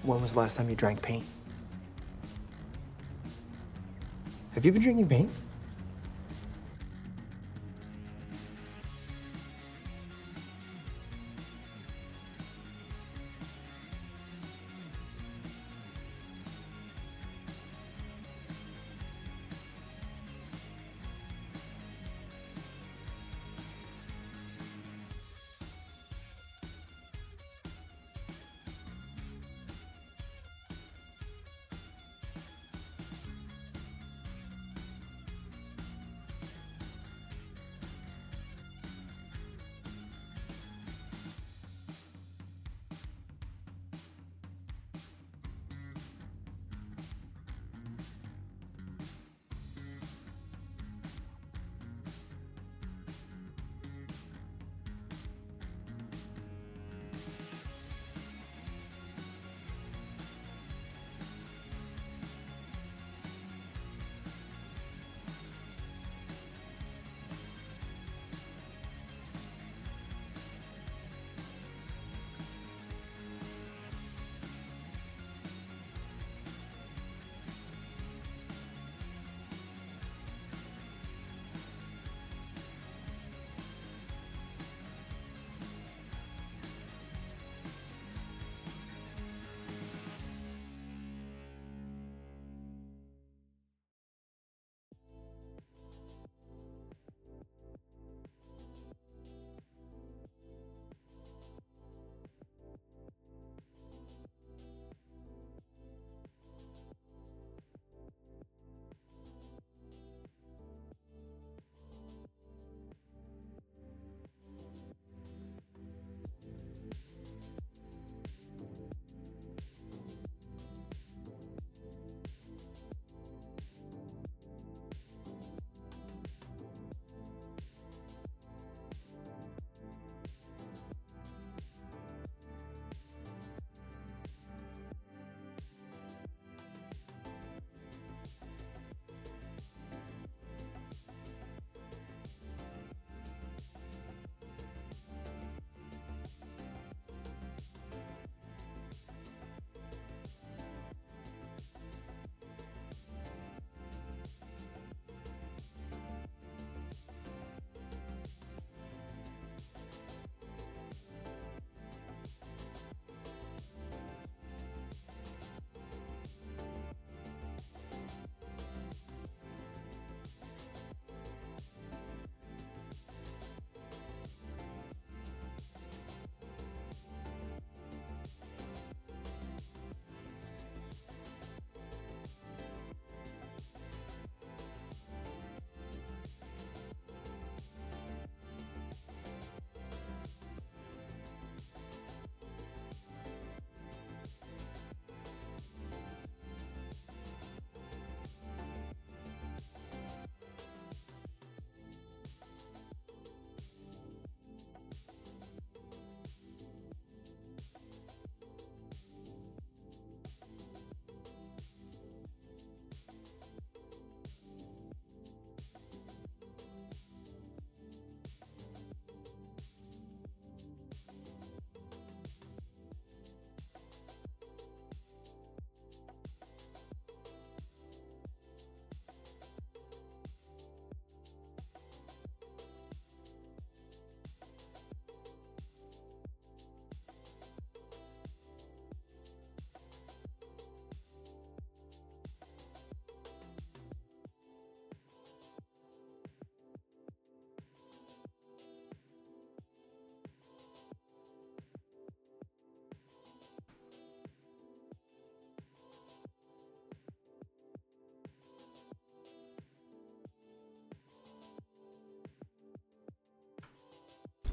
When was the last time you drank paint? Have you been drinking paint?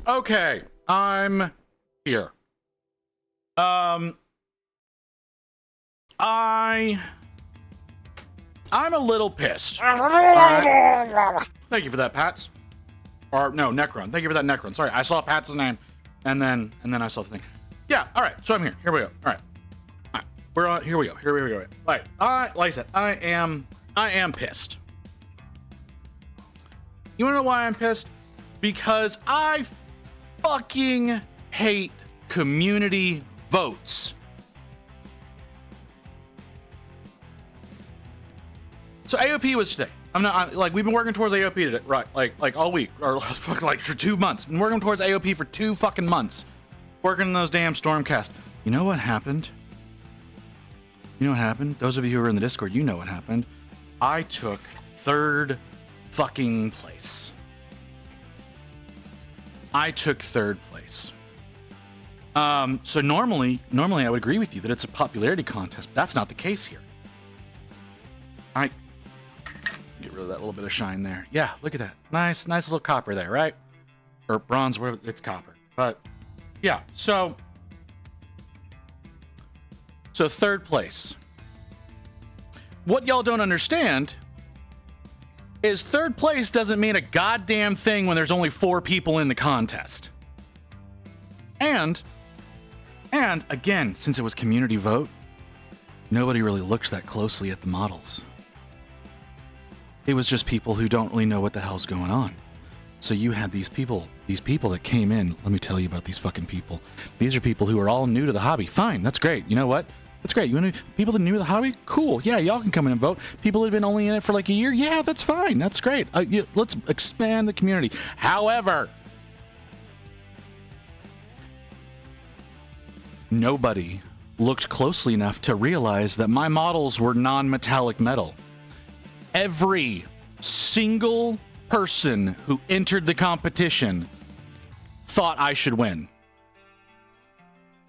Okay, I'm here. I'm a little pissed. Thank you for that, Pats. Or no, Necron. Thank you for that, Necron. Sorry, I saw Pats' name, and then I saw the thing. Yeah. All right. So I'm here. Here we go. All right. All right. We're on. Here we go. Here we go. All right. Like I said, I am pissed. You wanna know why I'm pissed? Because I fucking hate community votes. So AOP was today. Like we've been working towards AOP today, right? Like all week or fucking like for 2 months. Been working towards AOP for 2 fucking months. Working on those damn Stormcast. You know what happened? You know what happened? Those of you who are in the Discord, you know what happened. I took 3rd fucking place. I took 3rd place. So normally I would agree with you that it's a popularity contest, but that's not the case here. I get rid of that little bit of shine there. Yeah, look at that. Nice little copper there, right? Or bronze, whatever, it's copper. But yeah, so 3rd place. What y'all don't understand is 3rd place doesn't mean a goddamn thing when there's only 4 people in the contest. And again, since it was community vote, nobody really looked that closely at the models. It was just people who don't really know what the hell's going on. So you had these people that came in. Let me tell you about these fucking people. These are people who are all new to the hobby. Fine, that's great. You know what? That's great. You want people that are new to the hobby? Cool. Yeah, y'all can come in and vote. People that have been only in it for like a year? Yeah, that's fine. That's great. Let's expand the community. However, nobody looked closely enough to realize that my models were non-metallic metal. Every single person who entered the competition thought I should win.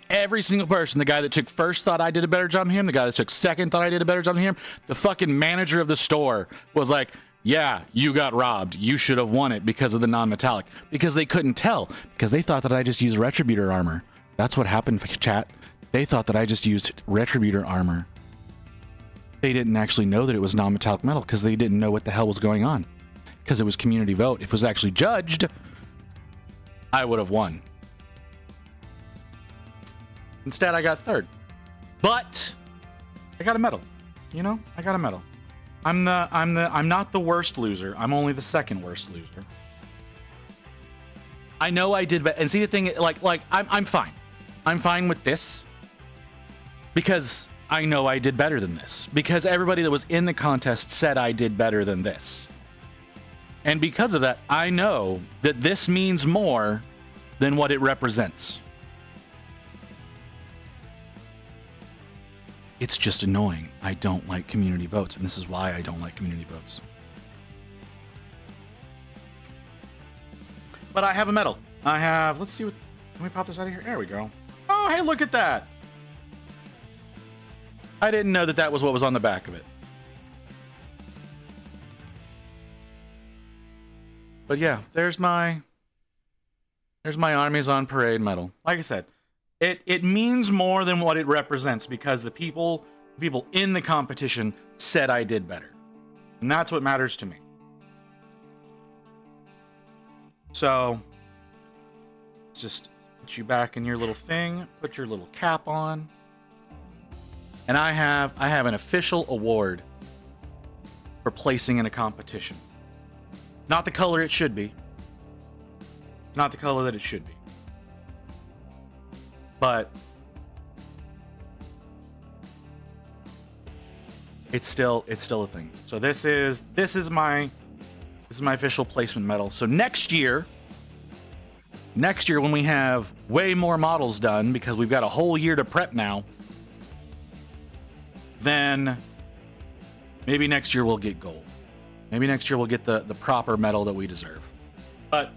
Every single person. The guy that took 1st thought I did a better job than him. The guy that took 2nd thought I did a better job than him. The fucking manager of the store was like, yeah, you got robbed. You should have won it because of the non-metallic. Because they couldn't tell. Because they thought that I just used Retributor armor. That's what happened, chat. They thought that I just used Retributor armor. They didn't actually know that it was non-metallic metal because they didn't know what the hell was going on. Because it was community vote. If it was actually judged, I would have won. Instead, I got 3rd. But I got a medal. You know, I got a medal. I'm not the worst loser. I'm only the 2nd worst loser. I know I did, and see the thing, I'm fine. I'm fine with this because I know I did better than this. Because everybody that was in the contest said I did better than this. And because of that, I know that this means more than what it represents. It's just annoying. I don't like community votes, and this is why I don't like community votes. But I have a medal. Let's see what, can we pop this out of here? There we go. Oh, hey, look at that. I didn't know that that was what was on the back of it. But yeah, there's my Armies on Parade medal. Like I said, it means more than what it represents because the people in the competition said I did better. And that's what matters to me. So, let's just put you back in your little thing, put your little cap on. And I have an official award for placing in a competition. Not the color it should be. It's not the color that it should be. But it's still a thing. So this is my official placement medal. So next year when we have way more models done because we've got a whole year to prep now, then maybe next year we'll get gold. Maybe next year we'll get the proper medal that we deserve. But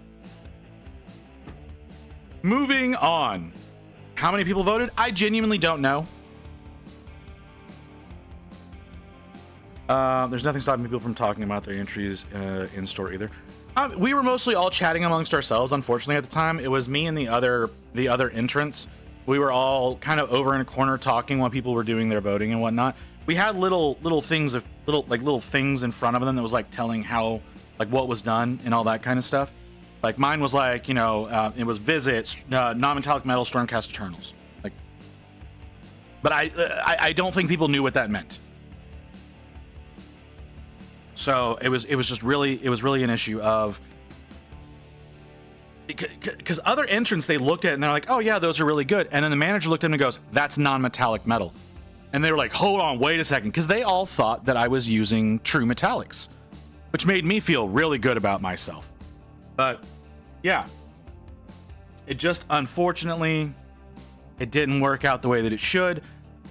moving on. How many people voted? I genuinely don't know. There's nothing stopping people from talking about their entries in store either. We were mostly all chatting amongst ourselves. Unfortunately, at the time, it was me and the other entrants. We were all kind of over in a corner talking while people were doing their voting and whatnot. We had little things in front of them that was like telling how what was done and all that kind of stuff. Like mine was like, it was visits, non-metallic metal, Stormcast Eternals. But I don't think people knew what that meant. So it was really an issue of, because other entrants, they looked at it and they're like, oh yeah, those are really good. And then the manager looked at him and goes, that's non-metallic metal. And they were like, hold on, wait a second. Because they all thought that I was using true metallics, which made me feel really good about myself. But yeah, it just, unfortunately, it didn't work out the way that it should.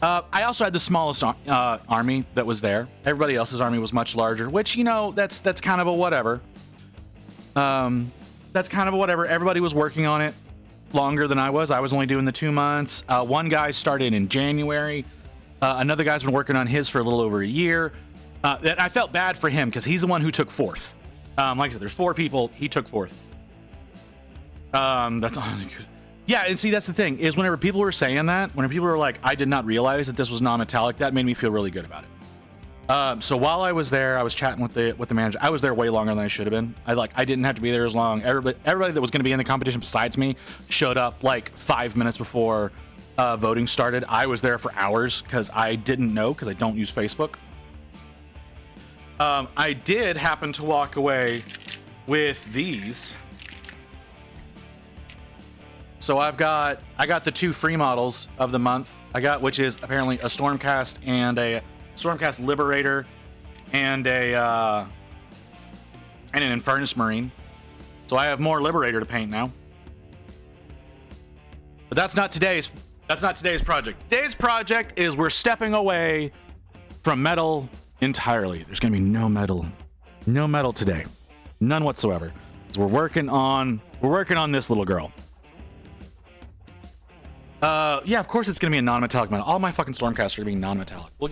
I also had the smallest army that was there. Everybody else's army was much larger, which, you know, that's kind of a whatever. That's kind of a whatever. Everybody was working on it longer than I was. I was only doing the 2 months. One guy started in January. Another guy's been working on his for a little over a year. And I felt bad for him because he's the one who took fourth. Like I said, there's 4 people. He took fourth. That's all. Yeah, and see, that's the thing, is whenever people were saying that, whenever people were like, I did not realize that this was non-metallic, that made me feel really good about it. So while I was there, I was chatting with the manager. I was there way longer than I should have been. I didn't have to be there as long. Everybody that was going to be in the competition besides me showed up like 5 minutes before voting started. I was there for hours because I didn't know, because I don't use Facebook. I did happen to walk away with these. So I got the 2 free models of the month. Which is apparently a Stormcast and a Stormcast Liberator and an Infernus Marine. So I have more Liberator to paint now. But that's not today's project. Today's project is we're stepping away from metal entirely. There's gonna be no metal today, none whatsoever. So we're working on this little girl. Yeah, of course it's gonna be a non-metallic metal. All my fucking Stormcasts are gonna be non-metallic. We'll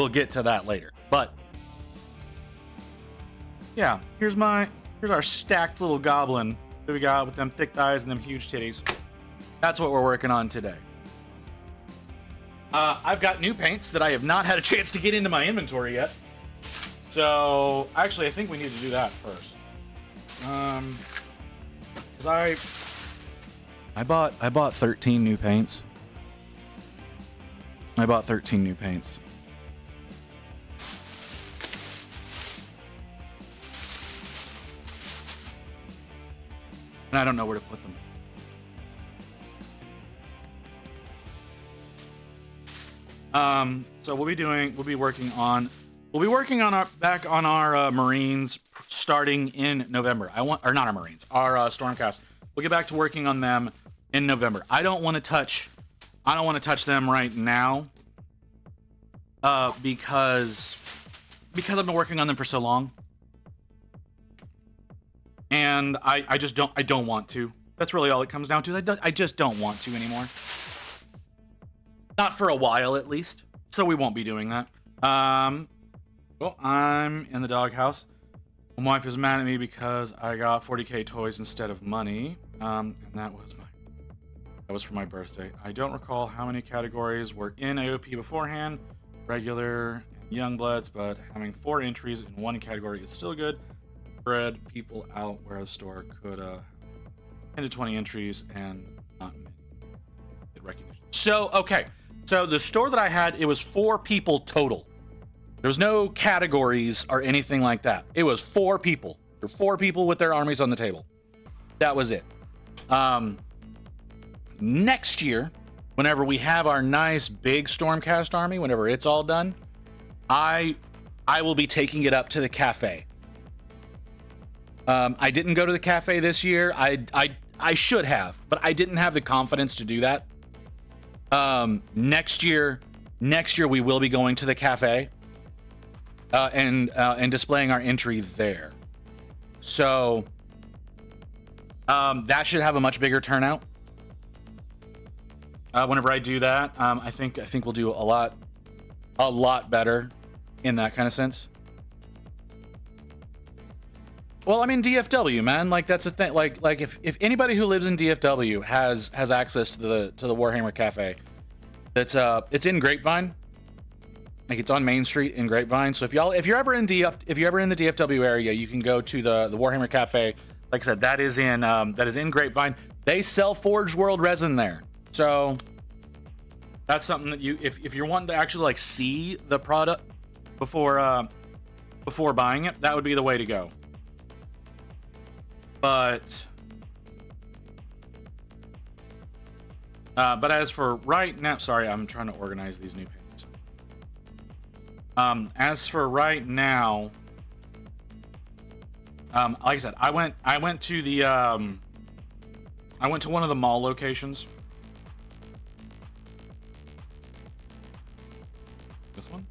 get to that later. But yeah, here's our stacked little goblin that we got with them thick thighs and them huge titties. That's what we're working on today. I've got new paints that I have not had a chance to get into my inventory yet. So actually, I think we need to do that first. Because I bought 13 new paints. And I don't know where to put them. So we'll be working on our Marines starting in November. Not our Marines, our Stormcast. We'll get back to working on them in November. I don't want to touch them right now. Because I've been working on them for so long. And I don't want to. That's really all it comes down to. I just don't want to anymore. Not for a while, at least. So we won't be doing that. Well, I'm in the doghouse. My wife is mad at me because I got 40k toys instead of money. And that was for my birthday. I don't recall how many categories were in AOP beforehand. Regular and young bloods, but having 4 entries in one category is still good. Spread people out where the store could 10 to 20 entries and not get recognition. So, okay. So the store that I had, it was 4 people total. There was no categories or anything like that. It was 4 people. There were 4 people with their armies on the table. That was it. Next year, whenever we have our nice big Stormcast army, whenever it's all done, I will be taking it up to the cafe. I didn't go to the cafe this year. I should have, but I didn't have the confidence to do that. Next year we will be going to the cafe and displaying our entry there. So that should have a much bigger turnout. Whenever I do that, I think we'll do a lot better in that kind of sense. Well, I'm in DFW, man. Like, that's the thing. Like if anybody who lives in DFW has access to the Warhammer Cafe, it's in Grapevine. Like, it's on Main Street in Grapevine. So if you're ever in the DFW area, you can go to the Warhammer Cafe. Like I said, that is in Grapevine. They sell Forge World resin there. So that's something that if you're wanting to actually like see the product before buying it, that would be the way to go. But as for right now, sorry, I'm trying to organize these new paints. As for right now, like I said, I went to the I went to one of the mall locations. This one?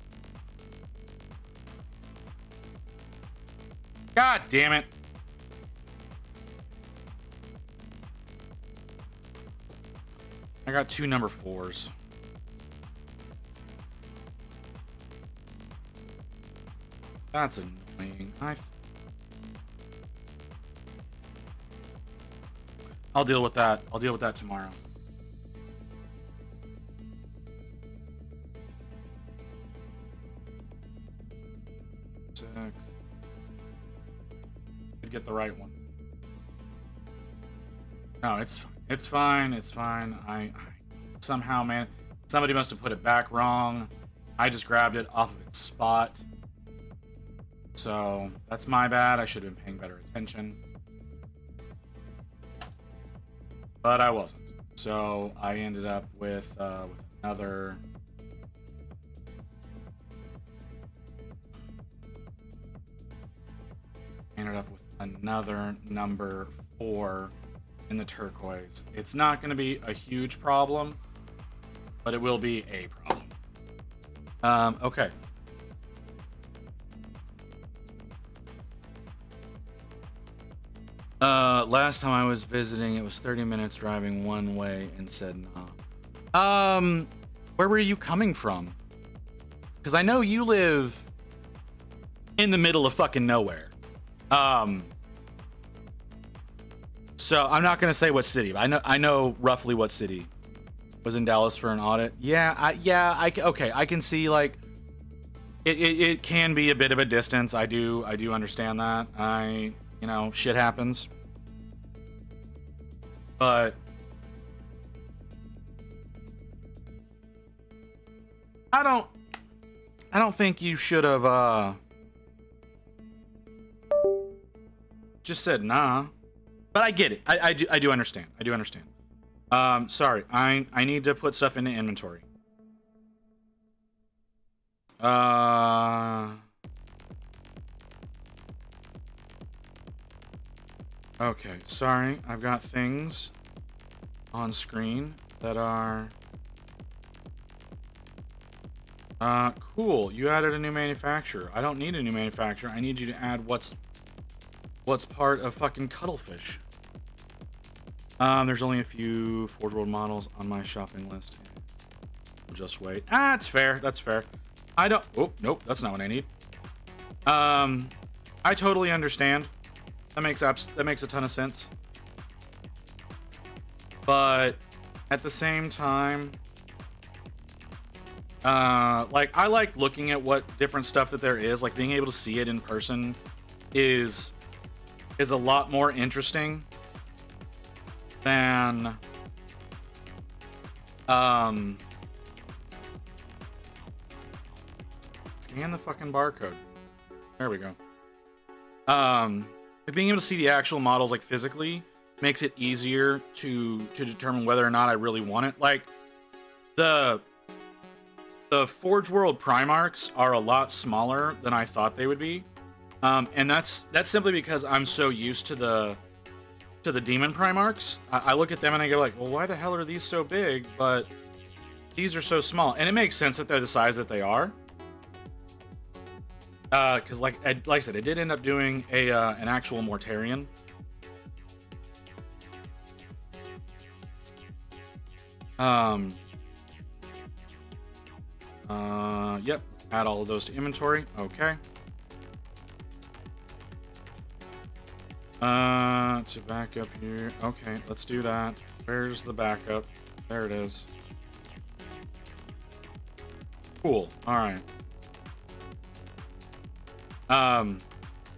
God damn it. I got 2 number 4s. That's annoying. I'll deal with that. I'll deal with that tomorrow. Could get the right one. No, it's fine. It's fine. I somehow, man, somebody must have put it back wrong. I just grabbed it off of its spot. So that's my bad. I should have been paying better attention. But I wasn't. So I ended up with another. Ended up with another number 4 in the turquoise. It's not going to be a huge problem, but it will be a problem. Okay. Last time I was visiting, it was 30 minutes driving one way and said no. Where were you coming from? Because I know you live in the middle of fucking nowhere. So I'm not gonna say what city, but I know roughly what city. Was in Dallas for an audit. Okay, I can see like it can be a bit of a distance. I do understand that. You know, shit happens. But I don't think you should have just said nah. But I get it. I do understand. I do understand. Sorry. I need to put stuff into inventory. Okay, sorry. I've got things on screen that are cool. You added a new manufacturer. I don't need a new manufacturer. I need you to add what's part of fucking cuttlefish. There's only a few Forge World models on my shopping list. We'll just wait. That's fair. That's fair. Oh, nope. That's not what I need. I totally understand. That makes a ton of sense. But at the same time, like I like looking at what different stuff that there is. Like being able to see it in person is a lot more interesting than scan the fucking barcode. There we go. Like being able to see the actual models like physically makes it easier to determine whether or not I really want it. Like the Forge World Primarchs are a lot smaller than I thought they would be. And that's simply because I'm so used to the Demon Primarchs. I look at them and I go like, well, why the hell are these so big, but these are so small? And it makes sense that they're the size that they are. Because like I said, it did end up doing an actual Mortarion. Yep. Add all of those to inventory. Okay. To back up here. Okay, let's do that. Where's the backup? There it is. Cool. All right.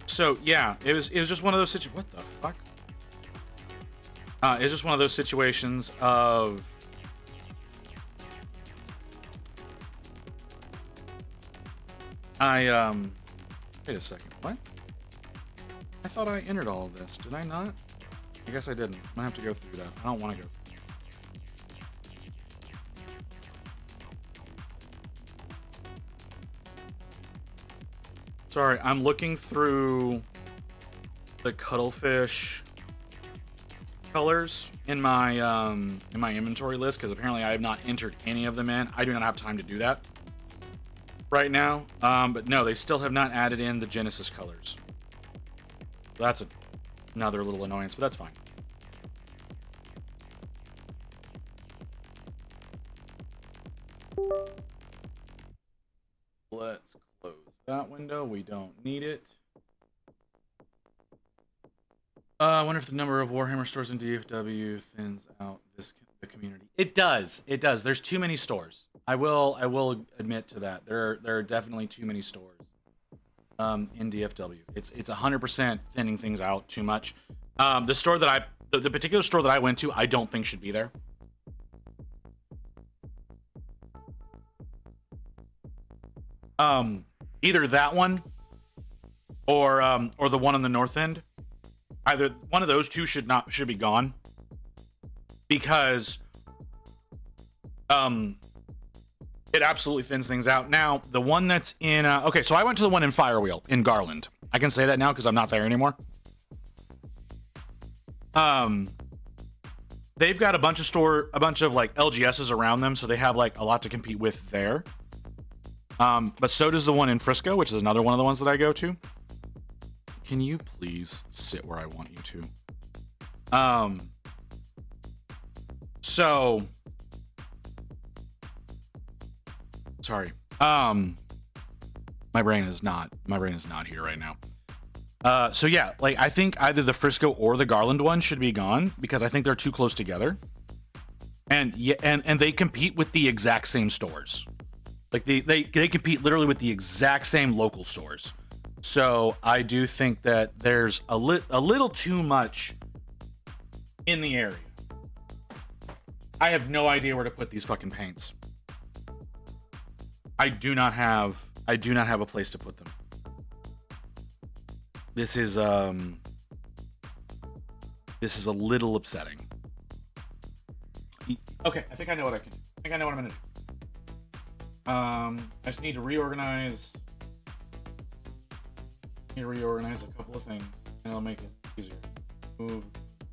So yeah, it was just one of those situations. What the fuck? It's just one of those situations of wait a second. What? I thought I entered all of this. Did I not? I guess I didn't. I'm gonna have to go through that. I don't want to go through. Sorry, I'm looking through the cuttlefish colors in my inventory list because apparently I have not entered any of them in. I do not have time to do that right now. But no, they still have not added in the Genesis colors. That's another little annoyance, but that's fine. Let's close that window. We don't need it. I wonder if the number of Warhammer stores in DFW thins out the community. It does. It does. There's too many stores. I will admit to that. There are definitely too many stores in DFW. It's 100% thinning things out too much. The particular store that I went to, I don't think should be there. Either that one or the one on the north end. Either one of those two should be gone because it absolutely thins things out. Now, the one that's in okay, so I went to the one in Firewheel in Garland. I can say that now because I'm not there anymore. They've got a bunch of like LGSs around them, so they have like a lot to compete with there. But so does the one in Frisco, which is another one of the ones that I go to. Can you please sit where I want you to? So sorry. My brain is not here right now. So yeah, like I think either the Frisco or the Garland one should be gone because I think they're too close together. And yeah, and they compete with the exact same stores. Like they compete literally with the exact same local stores. So I do think that there's a little too much in the area. I have no idea where to put these fucking paints. I do not have a place to put them. This is a little upsetting. Okay, I think I know what I think I know what I'm gonna do. I just need to reorganize. A couple of things, and it'll make it easier. Move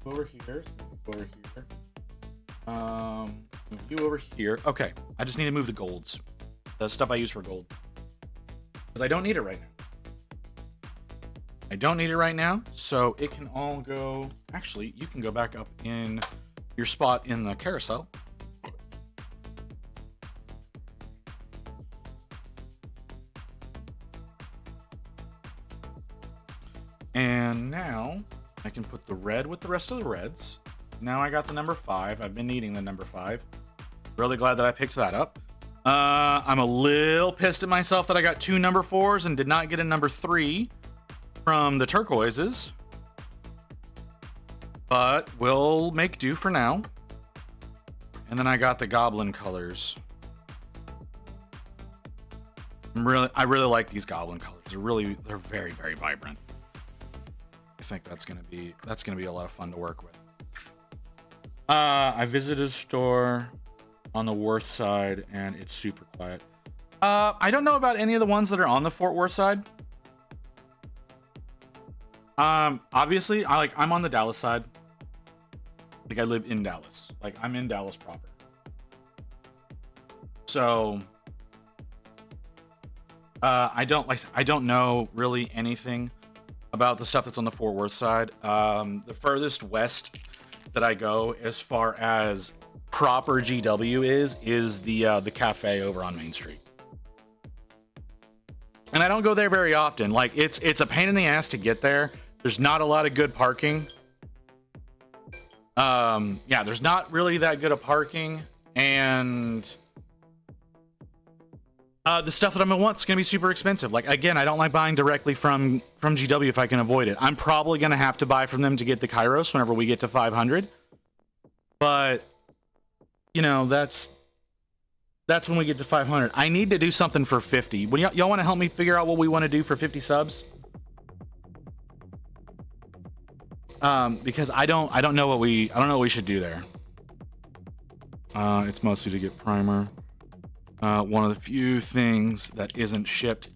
over here. Move over here. Move you over here. Okay, I just need to move the golds, the stuff I use for gold, because I don't need it right now. So it can all go. Actually, you can go back up in your spot in the carousel. And now I can put the red with the rest of the reds. Now I got the number 5. I've been needing the number 5. Really glad that I picked that up. I'm a little pissed at myself that I got 2 number 4s and did not get a number 3 from the turquoises. But we'll make do for now. And then I got the Goblin colors. I really like these Goblin colors. They're very, very vibrant. I think that's gonna be a lot of fun to work with. I visited a store on the Worth side and it's super quiet. I don't know about any of the ones that are on the Fort Worth side. Obviously I'm on the Dallas side. Like I live in Dallas. Like I'm in Dallas proper. So I don't know really anything about the stuff that's on the Fort Worth side. The furthest west that I go as far as proper GW is the cafe over on Main Street. And I don't go there very often. Like it's a pain in the ass to get there. There's not a lot of good parking. Yeah, there's not really that good of parking, and the stuff that I'm gonna want is gonna be super expensive. Like again, I don't like buying directly from GW if I can avoid it. I'm probably gonna have to buy from them to get the Kairos whenever we get to 500. But you know, that's when we get to 500. I need to do something for 50. When y'all want to help me figure out what we want to do for 50 subs? Because I don't know what we should do there. It's mostly to get primer. One of the few things that isn't shipped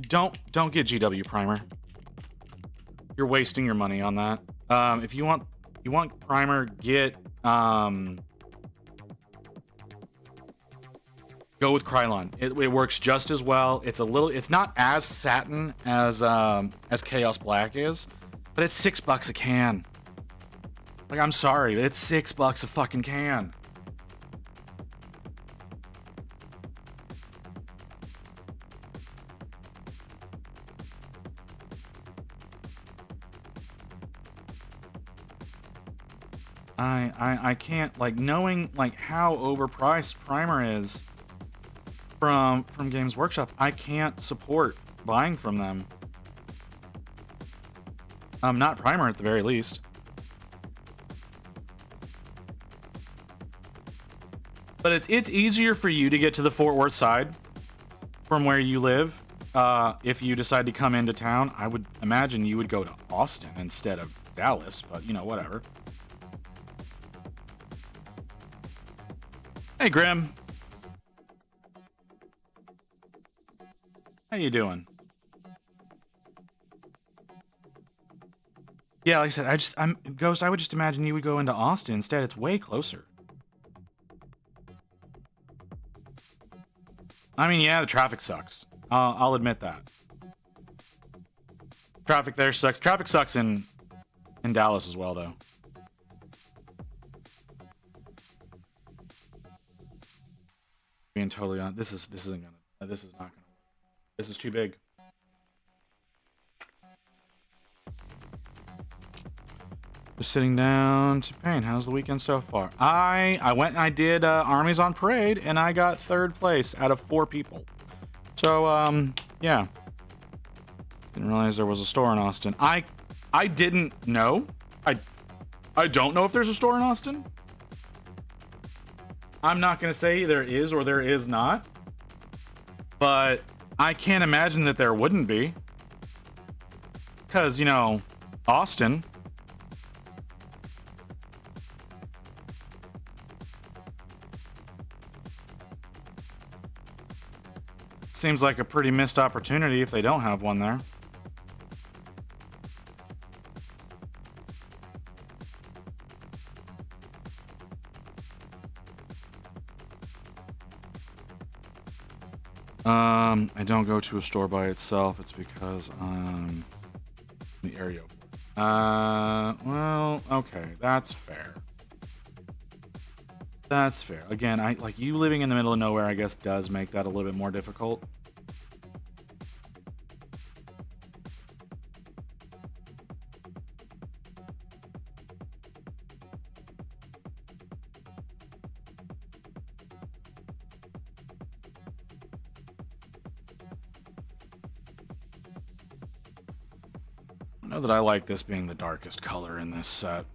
don't get GW primer. You're wasting your money on that. If you want primer, get go with Krylon. It works just as well. It's not as satin as Chaos Black is, but it's $6 a can. Like, I'm sorry, but it's $6 a fucking can. I can't, like, knowing like how overpriced primer is from Games Workshop, I can't support buying from them. Not primer at the very least. But it's easier for you to get to the Fort Worth side from where you live. If you decide to come into town, I would imagine you would go to Austin instead of Dallas, but you know, whatever. Hey, Grim. How you doing? Yeah, like I said, I'm Ghost. I would just imagine you would go into Austin instead. It's way closer. I mean, yeah, the traffic sucks. I'll admit that. Traffic there sucks. Traffic sucks in Dallas as well, though. Being totally honest, this is not gonna work. This is too big. Just sitting down to paint. How's the weekend so far? I went and I did Armies on Parade, and I got 3rd place out of 4 people. So yeah. Didn't realize there was a store in Austin. I didn't know. I don't know if there's a store in Austin. I'm not gonna say there is or there is not, but I can't imagine that there wouldn't be, because, you know, Austin. Seems like a pretty missed opportunity if they don't have one there. I don't go to a store by itself. It's because I'm in the area. Well, okay, that's fair. That's fair. Again, like you living in the middle of nowhere, I guess, does make that a little bit more difficult. I know that I like this being the darkest color in this set.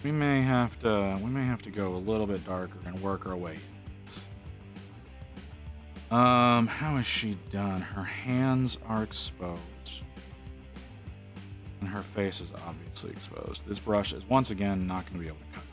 We may have to go a little bit darker and work our way. How is she done? Her hands are exposed. And her face is obviously exposed. This brush is once again not going to be able to cut.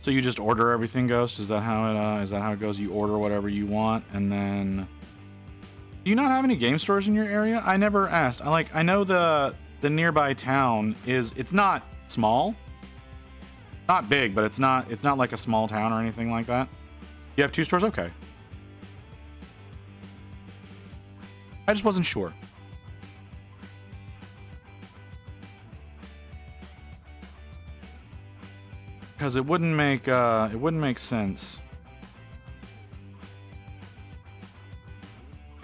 So you just order everything, Ghost? Is that how it goes? You order whatever you want, and then do you not have any game stores in your area? I never asked. I know the nearby town it's not small, not big, but it's not like a small town or anything like that. You have 2 stores? Okay. I just wasn't sure. Because it wouldn't make sense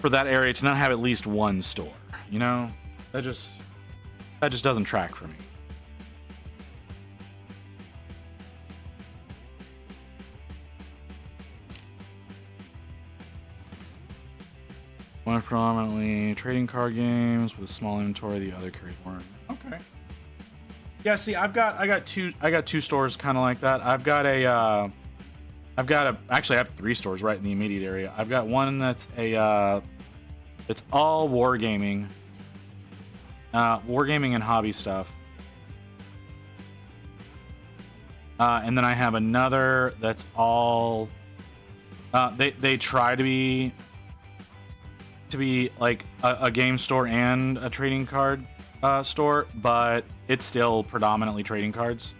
for that area to not have at least 1 store. You know, that just doesn't track for me. One predominantly trading card games with a small inventory. The other carries more. Okay. Yeah. See, I got two stores kind of like that. Actually, I have 3 stores right in the immediate area. I've got one that's it's all wargaming and hobby stuff. And then I have another that's all they try to be like a game store and a trading card store, but it's still predominantly trading cards.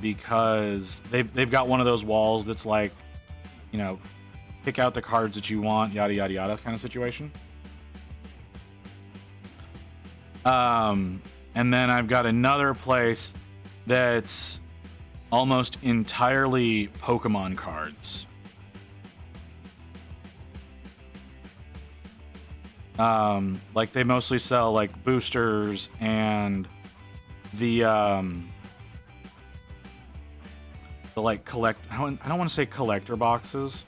Because they've got one of those walls that's like, you know, pick out the cards that you want, yada yada yada kind of situation. And then I've got another place that's almost entirely Pokemon cards. Like they mostly sell like boosters and the like I don't want to say collector boxes.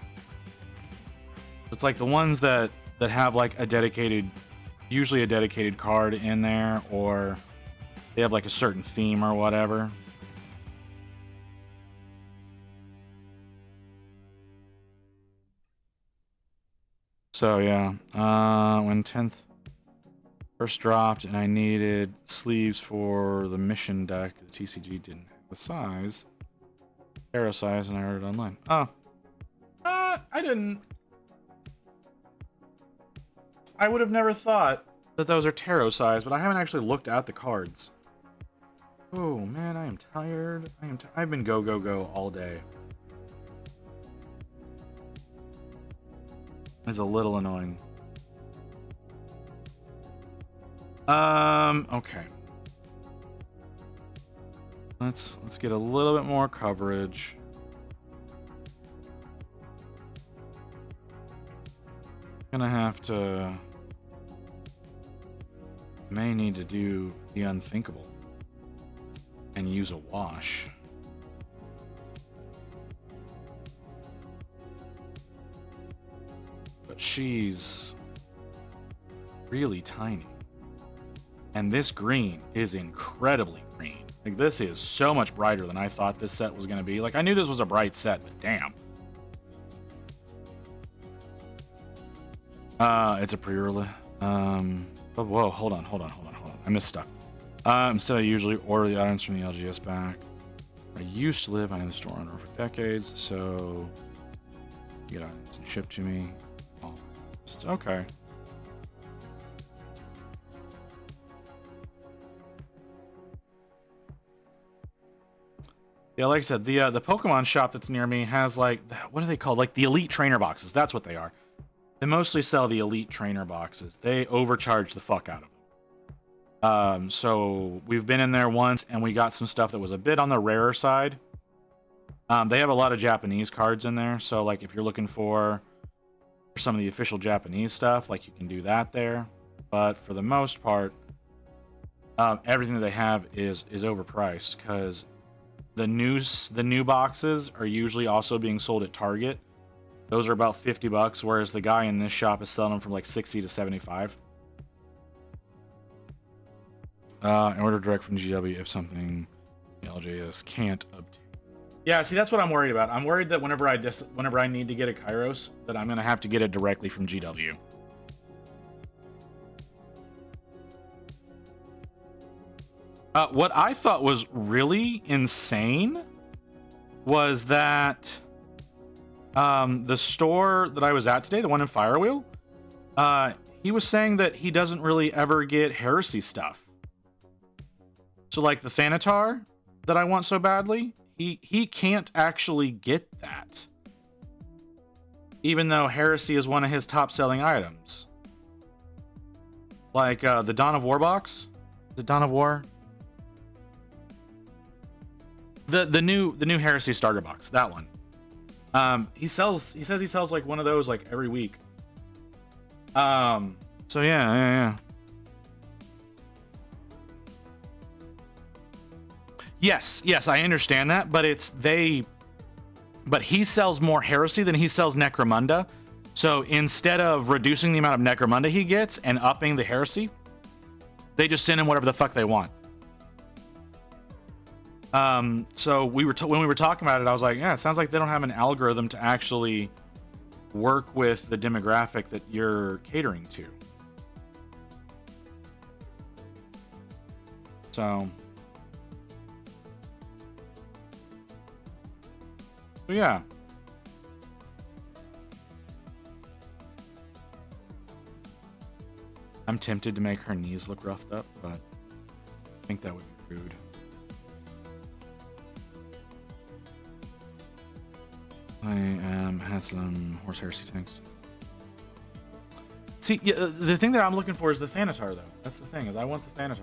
It's like the ones that have like usually a dedicated card in there, or they have like a certain theme or whatever. So yeah, when 10th first dropped and I needed sleeves for the mission deck, the TCG didn't have the size. Arrow size, and I ordered online. Oh. I didn't. I would have never thought that those are tarot size, but I haven't actually looked at the cards. Oh man, I am tired. I've been go all day. It's a little annoying. Okay. Let's get a little bit more coverage. Gonna have to may need to do the unthinkable and use a wash. But she's really tiny. And this green is incredibly green. Like, this is so much brighter than I thought this set was going to be. Like, I knew this was a bright set, but damn. It's a pre-order. But whoa, hold on. I missed stuff. Instead, I usually order the items from the LGS back. I used to live in the store owner for decades, so you get items and shipped to me. Oh, it's okay. Yeah, like I said, the Pokemon shop that's near me has like, what are they called? Like the Elite Trainer boxes. That's what they are. They mostly sell the Elite Trainer boxes. They overcharge the fuck out of them. So we've been in there once and we got some stuff that was a bit on the rarer side. They have a lot of Japanese cards in there. So like if you're looking for some of the official Japanese stuff, like you can do that there. But for the most part, everything that they have is overpriced because the new boxes are usually also being sold at Target. Those are about $50, whereas the guy in this shop is selling them from like 60 to 75. And order direct from GW if something LJS can't obtain. Yeah, see, that's what I'm worried about. I'm worried that whenever I need to get a Kairos, that I'm gonna have to get it directly from GW. What I thought was really insane was that the store that I was at today, the one in Firewheel, he was saying that he doesn't really ever get Heresy stuff. So like the Thanatar that I want so badly, he can't actually get that. Even though Heresy is one of his top selling items. Like the Dawn of War box. The Dawn of War? The new Heresy starter box, that one. He says he sells like one of those like every week. So yeah. Yes, I understand that, but but he sells more heresy than he sells necromunda. So instead of reducing the amount of necromunda he gets and upping the heresy, they just send him whatever the fuck they want. So when we were talking about it, I was like, yeah, it sounds like they don't have an algorithm to actually work with the demographic that you're catering to. So yeah. I'm tempted to make her knees look roughed up, but I think that would be rude. I am Haslam Horse Heresy Tanks. See, yeah, the thing that I'm looking for is the Thanatar, though. That's the thing, is I want the Thanatar.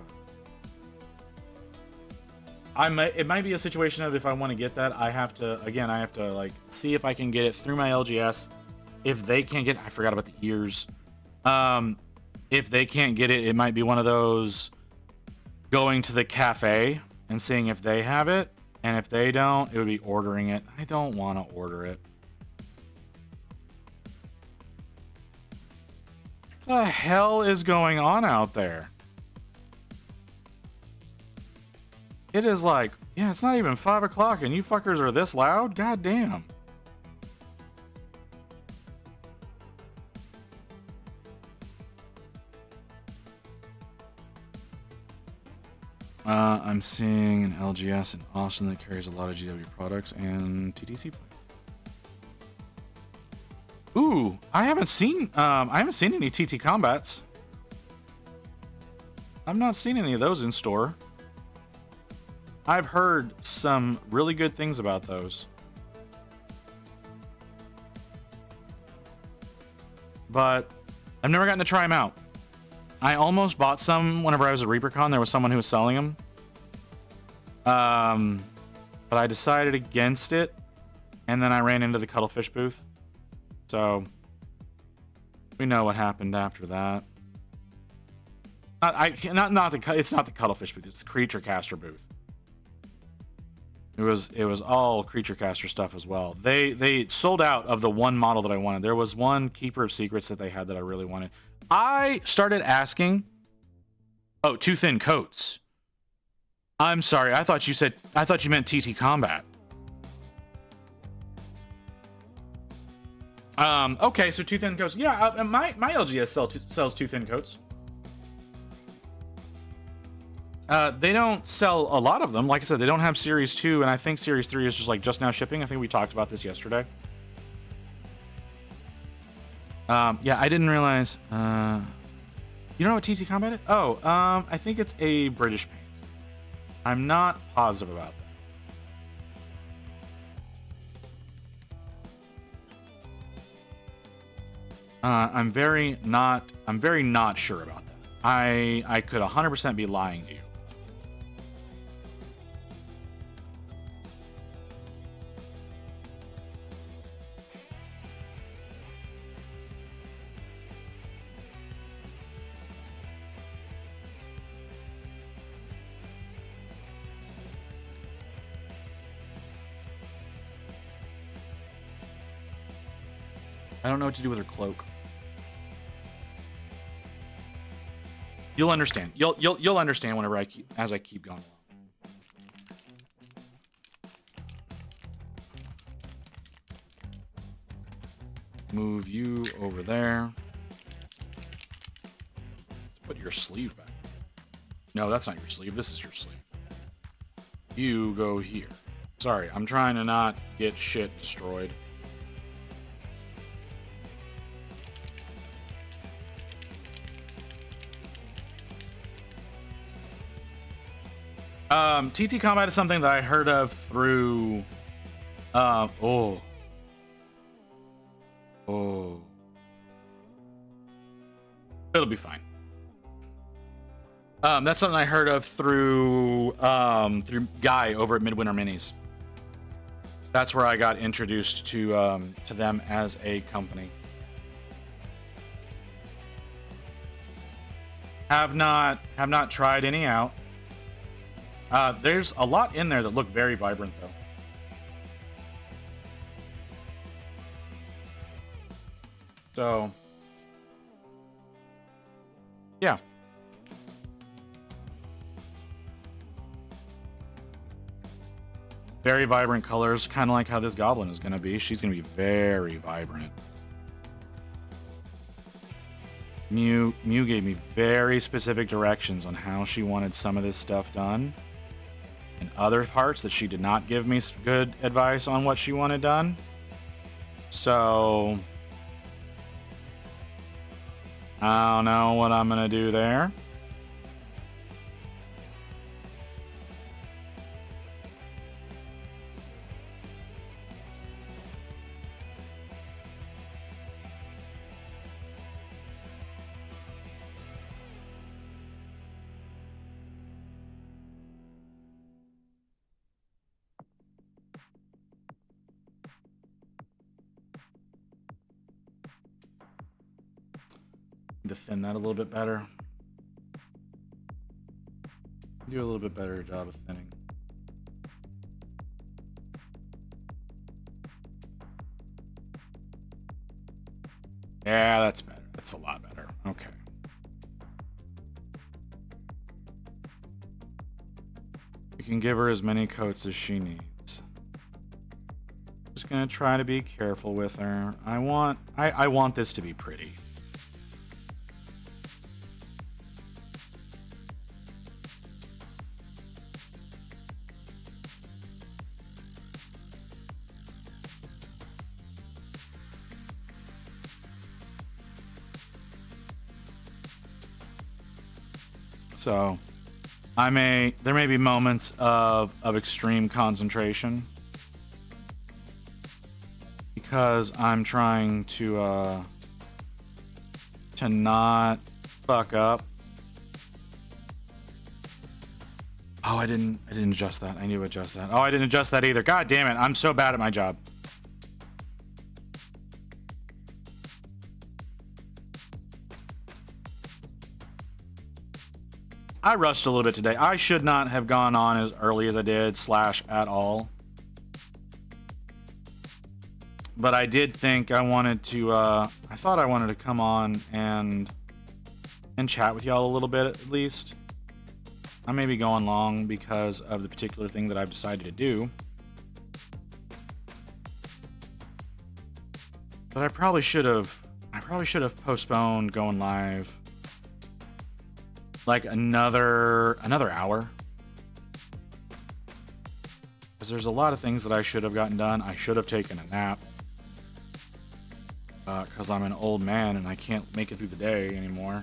It might be a situation of if I want to get that, I have to like see if I can get it through my LGS. If they can't get, I forgot about the ears. If they can't get it, it might be one of those going to the cafe and seeing if they have it. And if they don't, it would be ordering it. I don't want to order it. What the hell is going on out there? It is like, yeah, it's not even 5 o'clock and you fuckers are this loud? God damn. I'm seeing an LGS in Austin that carries a lot of GW products and TTC. Ooh, I haven't seen any TT combats. I've not seen any of those in store. I've heard some really good things about those. But I've never gotten to try them out. I almost bought some whenever I was at ReaperCon. There was someone who was selling them. But I decided against it. And then I ran into the Cuttlefish booth. So we know what happened after that. It's not the Cuttlefish booth. It's the Creature Caster booth. It was all Creature Caster stuff as well. They sold out of the one model that I wanted. There was one Keeper of Secrets that they had that I really wanted. I started asking. Oh, Too Thin Coats. I'm sorry. I thought you meant TT Combat. Okay, so Too Thin Coats. Yeah, my LGS sells Too Thin Coats. They don't sell a lot of them. Like I said, they don't have Series 2, and I think Series 3 is just now shipping. I think we talked about this yesterday. Yeah, I didn't realize. You don't know what TT Combat is? Oh, I think it's a British paint. I'm not positive about that. I'm very not sure about that. I could 100% be lying to you. I don't know what to do with her cloak. You'll understand. You'll understand whenever I keep going along. Move you over there. Let's put your sleeve back. No, that's not your sleeve. This is your sleeve. You go here. Sorry, I'm trying to not get shit destroyed. TT Combat is something that I heard of through it'll be fine. That's something I heard of through Guy over at Midwinter Minis. That's where I got introduced to them as a company. Have not tried any out. There's a lot in there that look very vibrant, though. So, yeah. Very vibrant colors, kind of like how this goblin is going to be. She's going to be very vibrant. Mew gave me very specific directions on how she wanted some of this stuff done. And other parts that she did not give me good advice on what she wanted done. So, I don't know what I'm going to do there. To thin that a little bit better. Do a little bit better job of thinning. Yeah, that's better. That's a lot better. Okay. We can give her as many coats as she needs. Just gonna try to be careful with her. I want this to be pretty. So, there may be moments of extreme concentration because I'm trying to not fuck up. Oh, I didn't adjust that. I need to adjust that. Oh, I didn't adjust that either. God damn it. I'm so bad at my job. I rushed a little bit today. I should not have gone on as early as I did, / at all. But I did think I wanted to, I thought I wanted to come on and chat with y'all a little bit at least. I may be going long because of the particular thing that I've decided to do. But I probably should have postponed going live like another hour, because there's a lot of things that I should have gotten done. I should have taken a nap because I'm an old man and I can't make it through the day anymore.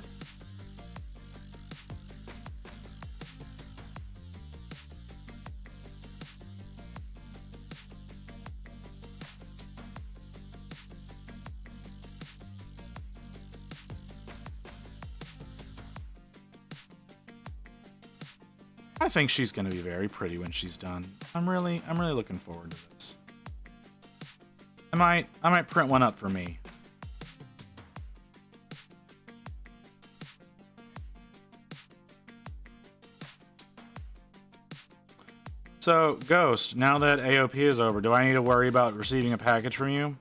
I think she's going to be very pretty when she's done. I'm really looking forward to this. I might print one up for me. So, Ghost, now that AOP is over, do I need to worry about receiving a package from you?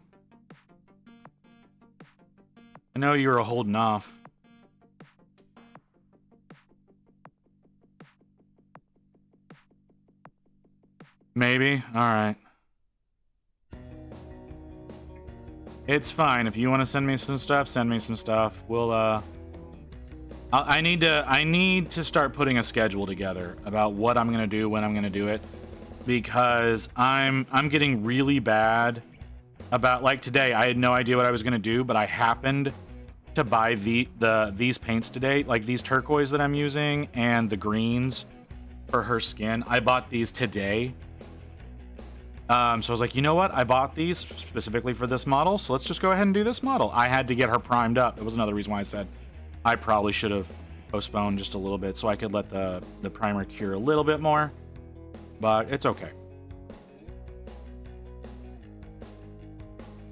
I know you were holding off. Maybe? Alright. It's fine. If you want to send me some stuff, send me some stuff. We'll, I need to start putting a schedule together about what I'm gonna do, when I'm gonna do it. Because I'm getting really bad about, like today, I had no idea what I was gonna do, but I happened to buy these paints today, like these turquoise that I'm using and the greens for her skin. I bought these today. So I was like, you know what? I bought these specifically for this model, so let's just go ahead and do this model. I had to get her primed up. It was another reason why I said I probably should have postponed just a little bit so I could let the primer cure a little bit more, but it's okay.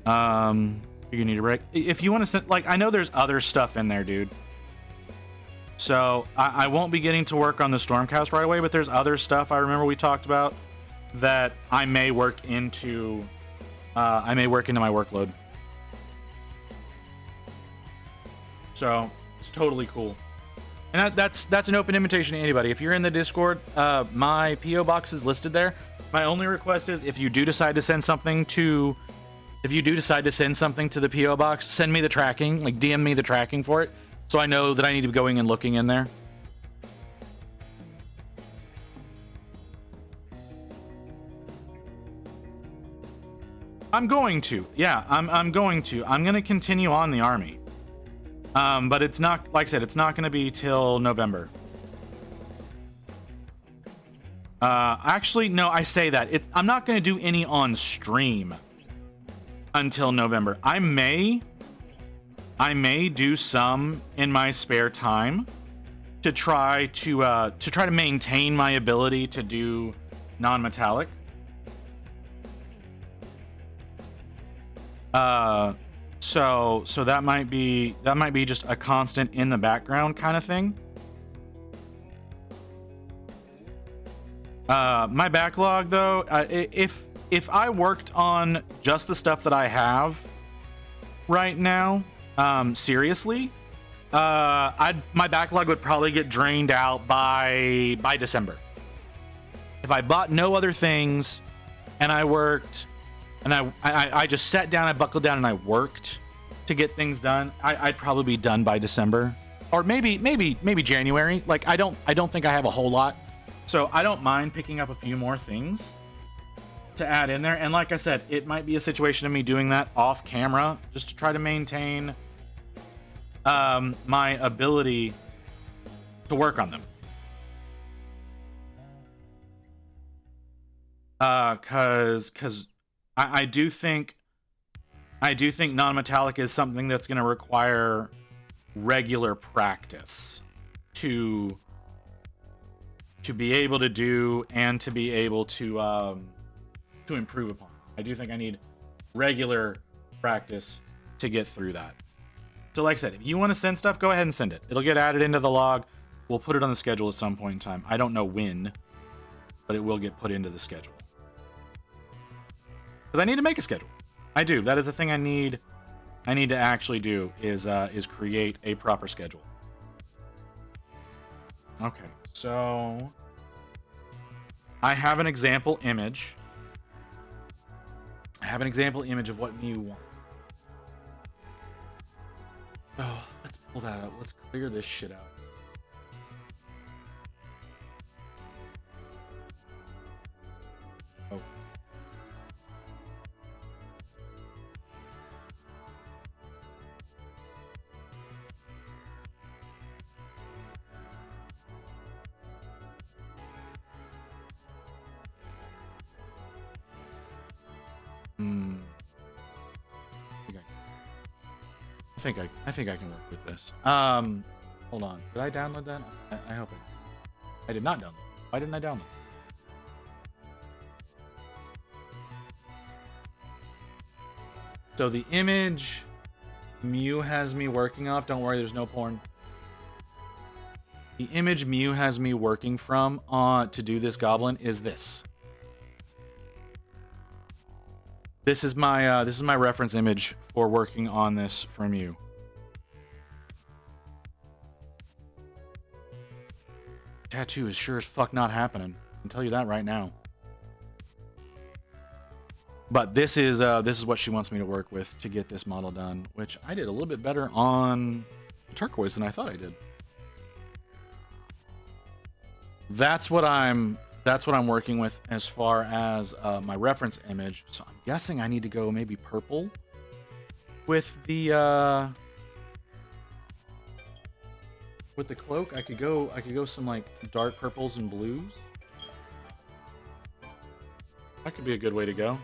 You need a break. If you want to send, like, I know there's other stuff in there, dude. So I won't be getting to work on the Stormcast right away, but there's other stuff I remember we talked about that I may work into my workload. So it's totally cool. And that's an open invitation to anybody. If you're in the Discord, my PO box is listed there. My only request is if you do decide to send something to the PO box, send me the tracking, like DM me the tracking for it, so I know that I need to be going and looking in there. I'm going to. Yeah, I'm going to. I'm going to continue on the army. But it's not, like I said, it's not going to be till November. Actually, no, I say that. I'm not going to do any on stream until November. I may do some in my spare time to try to maintain my ability to do non-metallic. So that might be just a constant in the background kind of thing. My backlog though, if I worked on just the stuff that I have right now, seriously, my backlog would probably get drained out by December. If I bought no other things and I worked and I just sat down, I buckled down and I worked to get things done, I'd probably be done by December or maybe January. Like I don't think I have a whole lot. So I don't mind picking up a few more things to add in there. And like I said, it might be a situation of me doing that off camera just to try to maintain my ability to work on them. Cause I do think non-metallic is something that's going to require regular practice to be able to do and to be able to improve upon. I do think I need regular practice to get through that. So like I said, if you want to send stuff, go ahead and send it. It'll get added into the log. We'll put it on the schedule at some point in time. I don't know when, but it will get put into the schedule. Because I need to make a schedule. I do. That is the thing I need to actually do is create a proper schedule. Okay, so I have an example image. I have an example image of what you want. Oh, let's pull that up. Let's clear this shit out. Oh. I think I can work with this. Hold on. Did I download that? I hope I did not download it. Why didn't I download it? So the image Mew has me working off. Don't worry, there's no porn. The image Mew has me working from to do this goblin is this. This is my reference image for working on this from you. Tattoo is sure as fuck not happening. I can tell you that right now. But this is what she wants me to work with to get this model done, which I did a little bit better on turquoise than I thought I did. That's what I'm working with as far as my reference image. So I'm guessing I need to go maybe purple with the cloak. I could go some like dark purples and blues. That could be a good way to go.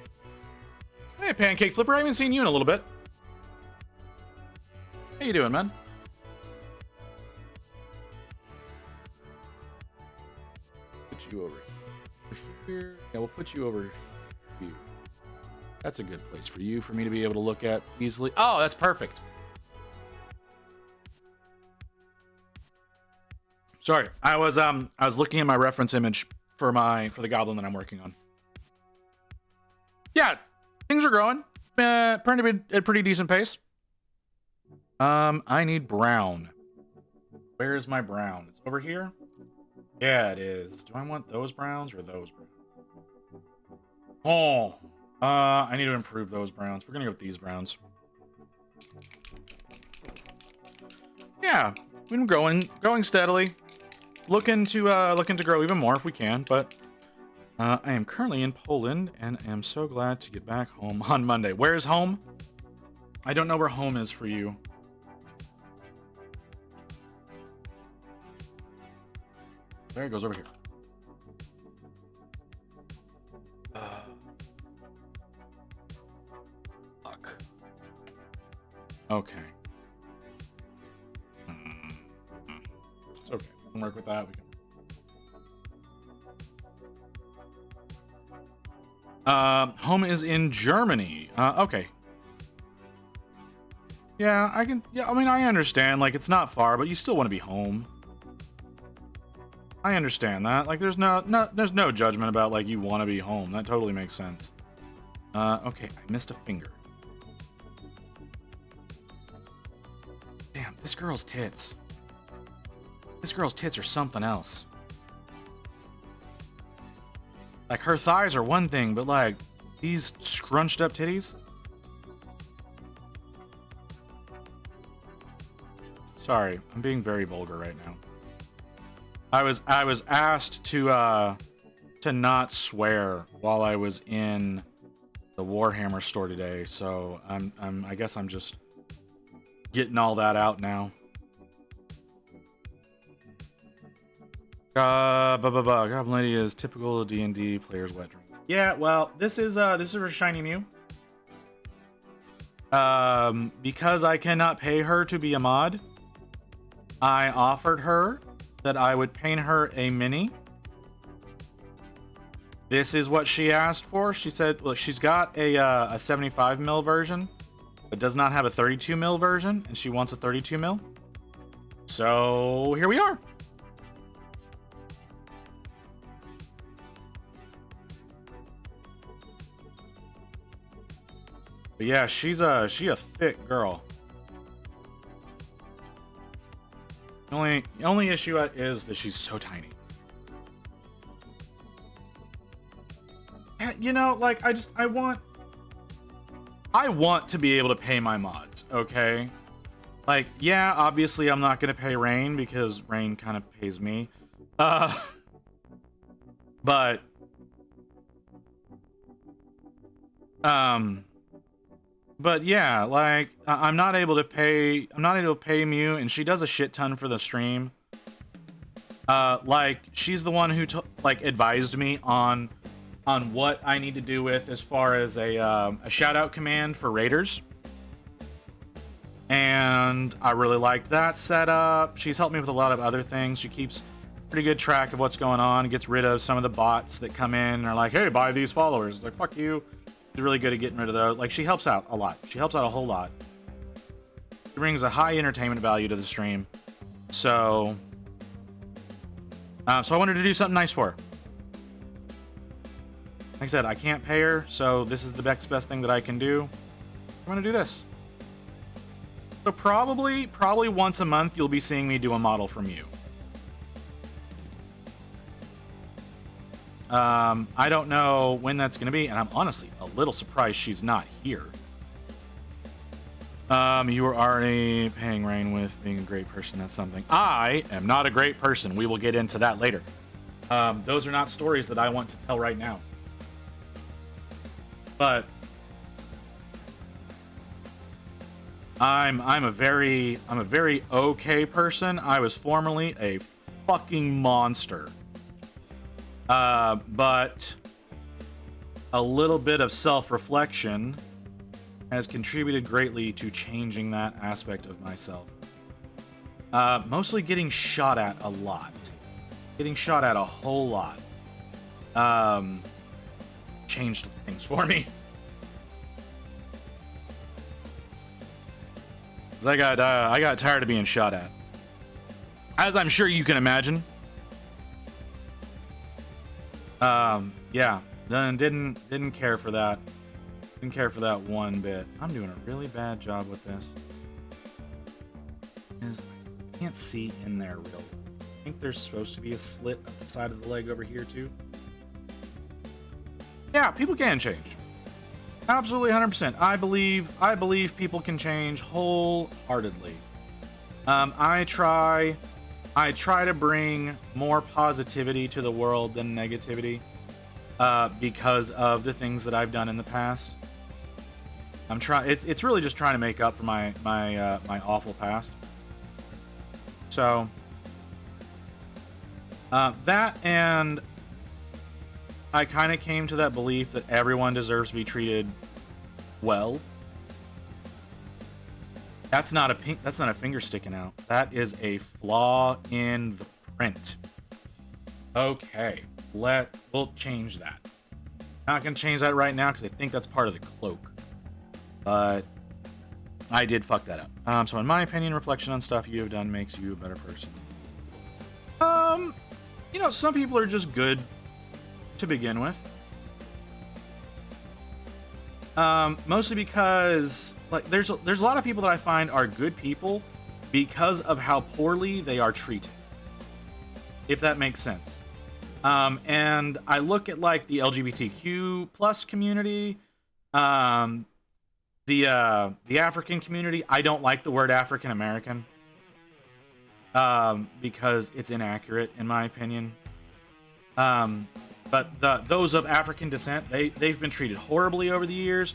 Hey, Pancake Flipper, I haven't seen you in a little bit. How you doing, man? Put you over here. Yeah, we'll put you over here. That's a good place for me to be able to look at easily. Oh, that's perfect. Sorry, I was looking at my reference image for the goblin that I'm working on. Yeah, things are growing. At a pretty decent pace. I need brown. Where is my brown? It's over here? Yeah, it is. Do I want those browns or those browns? Oh, I need to improve those browns. We're gonna go with these browns. Yeah, we've been growing steadily. Looking to grow even more if we can, but I am currently in Poland and am so glad to get back home on Monday. Where is home? I don't know where home is for you. There it goes over here. Fuck. Okay. It's okay. We can work with that. We can. Home is in Germany. Okay. Yeah, I can. Yeah, I mean, I understand. Like, it's not far, but you still want to be home. I understand that. Like, there's no judgment about like you want to be home. That totally makes sense. Okay, I missed a finger. Damn, this girl's tits. This girl's tits are something else. Like, her thighs are one thing, but like these scrunched up titties. Sorry, I'm being very vulgar right now. I was asked to not swear while I was in the Warhammer store today, so I guess I'm just getting all that out now. Goblin Lady is typical D&D player's wet dream. Yeah, well, this is for Shiny Mew. Because I cannot pay her to be a mod, I offered her that I would paint her a mini. This is what she asked for. She said, look, she's got a 75 mil version, but does not have a 32 mil version, and she wants a 32 mil. So here we are. But yeah, she a thick girl. The only issue is that she's so tiny. You know, like, I want to be able to pay my mods, okay? Like, yeah, obviously I'm not gonna pay Rain because Rain kind of pays me. But yeah, like, I'm not able to pay Mew, and she does a shit ton for the stream. Like, she's the one who advised me on what I need to do with as far as a shout out command for raiders. And I really liked that setup. She's helped me with a lot of other things. She keeps pretty good track of what's going on, gets rid of some of the bots that come in and are like, hey, buy these followers. It's like, fuck you. She's really good at getting rid of those. Like, she helps out a lot. She helps out a whole lot. She brings a high entertainment value to the stream. So I wanted to do something nice for her. Like I said, I can't pay her, so this is the best thing that I can do. I'm gonna do this. So probably once a month you'll be seeing me do a model from you. I don't know when that's gonna be, and I'm honestly a little surprised she's not here. You were already paying Rain with being a great person. That's something. I am not a great person. We will get into that later. Those are not stories that I want to tell right now. But I'm a very okay person. I was formerly a fucking monster. But a little bit of self-reflection has contributed greatly to changing that aspect of myself. Mostly getting shot at a lot. Getting shot at a whole lot. Changed things for me. 'Cause I got tired of being shot at. As I'm sure you can imagine. Yeah, didn't care for that. Didn't care for that one bit. I'm doing a really bad job with this. I can't see in there real. I think there's supposed to be a slit at the side of the leg over here too. Yeah, people can change. Absolutely 100%. I believe people can change wholeheartedly. I try to bring more positivity to the world than negativity, because of the things that I've done in the past. It's really just trying to make up for my awful past. So that, and I kind of came to that belief that everyone deserves to be treated well. That's not a finger sticking out. That is a flaw in the print. Okay, we'll change that. Not gonna change that right now because I think that's part of the cloak. But I did fuck that up. So in my opinion, reflection on stuff you have done makes you a better person. Some people are just good to begin with. Mostly because there's a lot of people that I find are good people because of how poorly they are treated. If that makes sense. And I look at the LGBTQ plus community, the African community. I don't like the word African American, because it's inaccurate in my opinion. But those of African descent, they've been treated horribly over the years,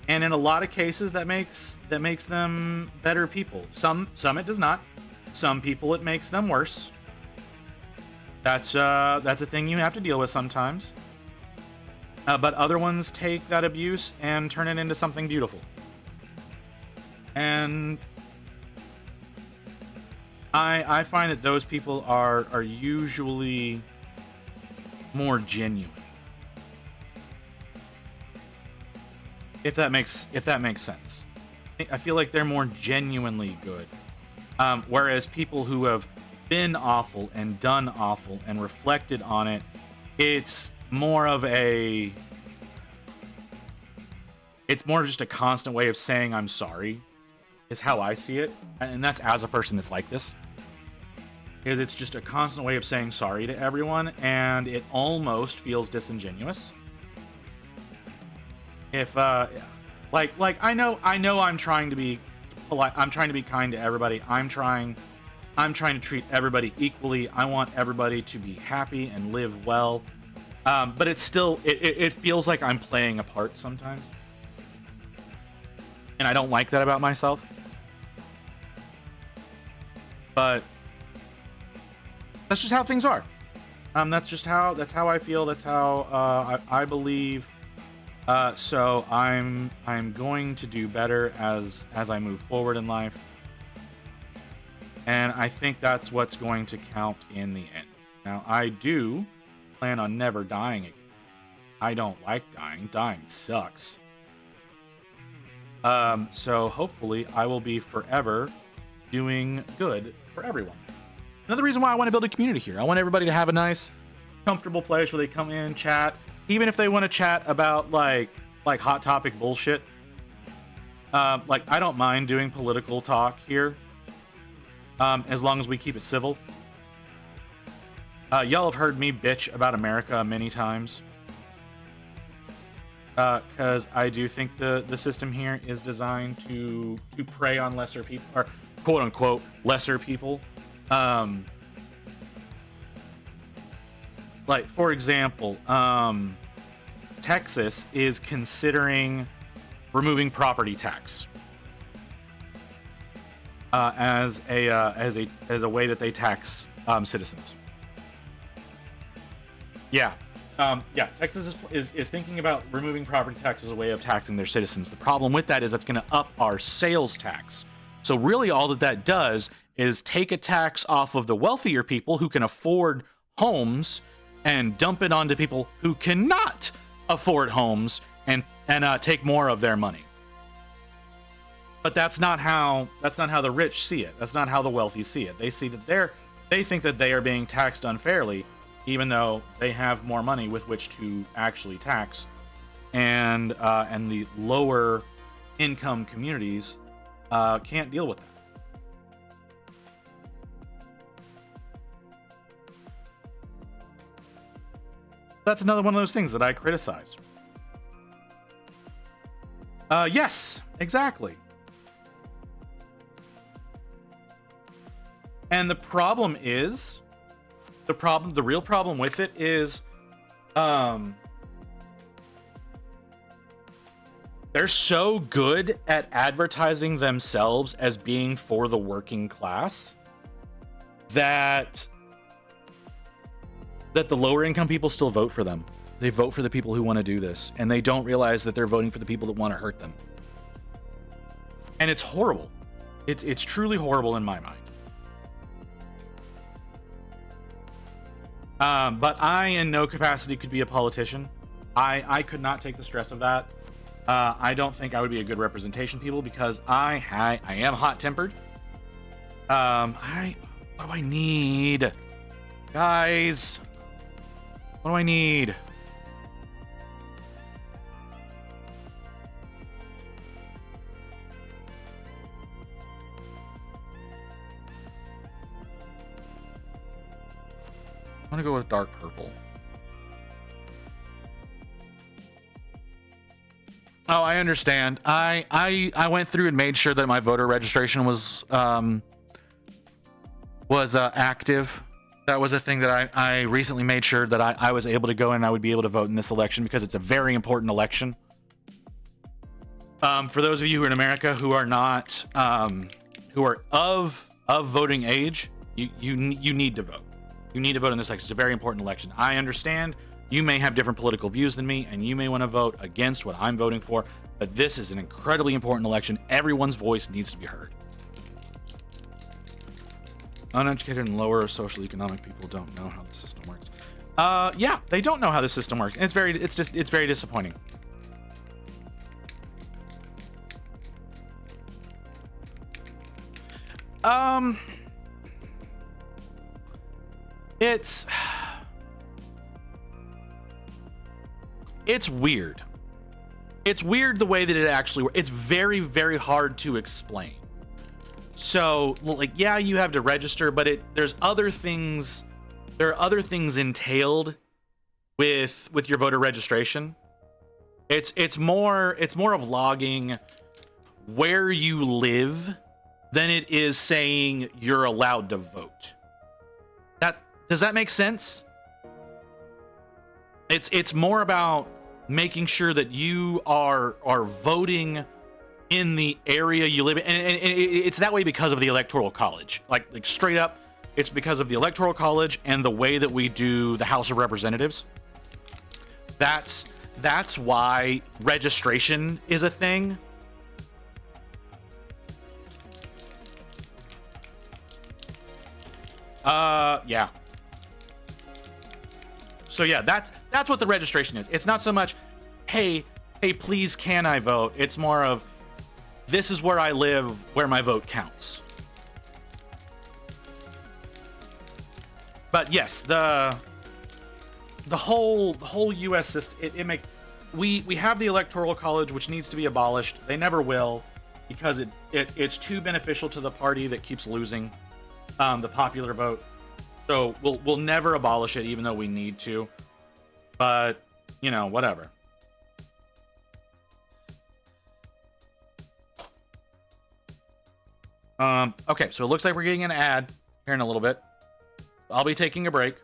and in a lot of cases that makes them better people. Some it does not. Some people it makes them worse. That's a thing you have to deal with sometimes. But other ones take that abuse and turn it into something beautiful. And I find that those people are usually more genuine. If that makes sense. I feel like they're more genuinely good. Whereas people who have been awful and done awful and reflected on it, it's more of just a constant way of saying I'm sorry, is how I see it. And that's as a person that's like this. It's just a constant way of saying sorry to everyone, and it almost feels disingenuous. If I know I'm trying to be polite, I'm trying to be kind to everybody. I'm trying to treat everybody equally. I want everybody to be happy and live well. But it's still it feels like I'm playing a part sometimes. And I don't like that about myself. But that's just how things are. That's how I feel. That's how I believe. So I'm going to do better as I move forward in life. And I think that's what's going to count in the end. Now, I do plan on never dying again. I don't like dying. Dying sucks. So hopefully I will be forever doing good for everyone. Another reason why I want to build a community here. I want everybody to have a nice, comfortable place where they come in, chat. Even if they want to chat about like hot topic bullshit. I don't mind doing political talk here. As long as we keep it civil. Y'all have heard me bitch about America many times. Because I do think the system here is designed to prey on lesser people, or quote unquote lesser people. For example, Texas is considering removing property tax as a way that they tax citizens. Yeah. Texas is thinking about removing property tax as a way of taxing their citizens. The problem with that is that's going to up our sales tax. So really all that does is take a tax off of the wealthier people who can afford homes and dump it onto people who cannot afford homes and take more of their money. But that's not how the rich see it. That's not how the wealthy see it. They see that they think that they are being taxed unfairly, even though they have more money with which to actually tax, and the lower income communities can't deal with that. That's another one of those things that I criticize. Yes, exactly. And the problem is, the real problem with it is, they're so good at advertising themselves as being for the working class that the lower income people still vote for them. They vote for the people who want to do this, and they don't realize that they're voting for the people that want to hurt them. And it's horrible. It's truly horrible in my mind. But I, in no capacity, could be a politician. I could not take the stress of that. I don't think I would be a good representation of people because I am hot-tempered. What do I need? Guys, what do I need? I'm gonna go with dark purple. Oh, I understand. I went through and made sure that my voter registration was active. That was a thing that I recently made sure that I was able to go and I would be able to vote in this election because it's a very important election. For those of you who are in America who are not who are of voting age, you need to vote. You need to vote in this election. It's a very important election. I understand you may have different political views than me, and you may want to vote against what I'm voting for, but this is an incredibly important election. Everyone's voice needs to be heard. Uneducated and lower socioeconomic people don't know how the system works. Yeah, they don't know how the system works. And it's very disappointing. It's weird. It's weird the way that it actually works. It's very, very hard to explain. So, like, yeah, you have to register, but there's other things. There are other things entailed with your voter registration. It's more of logging where you live than it is saying you're allowed to vote. Does that make sense? It's more about making sure that you are voting in the area you live in, and it's that way because of the Electoral College. Like straight up, it's because of the Electoral College and the way that we do the House of Representatives. That's why registration is a thing. Yeah. So yeah, that's what the registration is. It's not so much, hey, please can I vote? It's more of, this is where I live, where my vote counts. But yes, the whole U.S. system, we have the Electoral College, which needs to be abolished. They never will, because it's too beneficial to the party that keeps losing the popular vote. So we'll never abolish it, even though we need to. But, you know, whatever. Okay, so it looks like we're getting an ad here in a little bit. I'll be taking a break.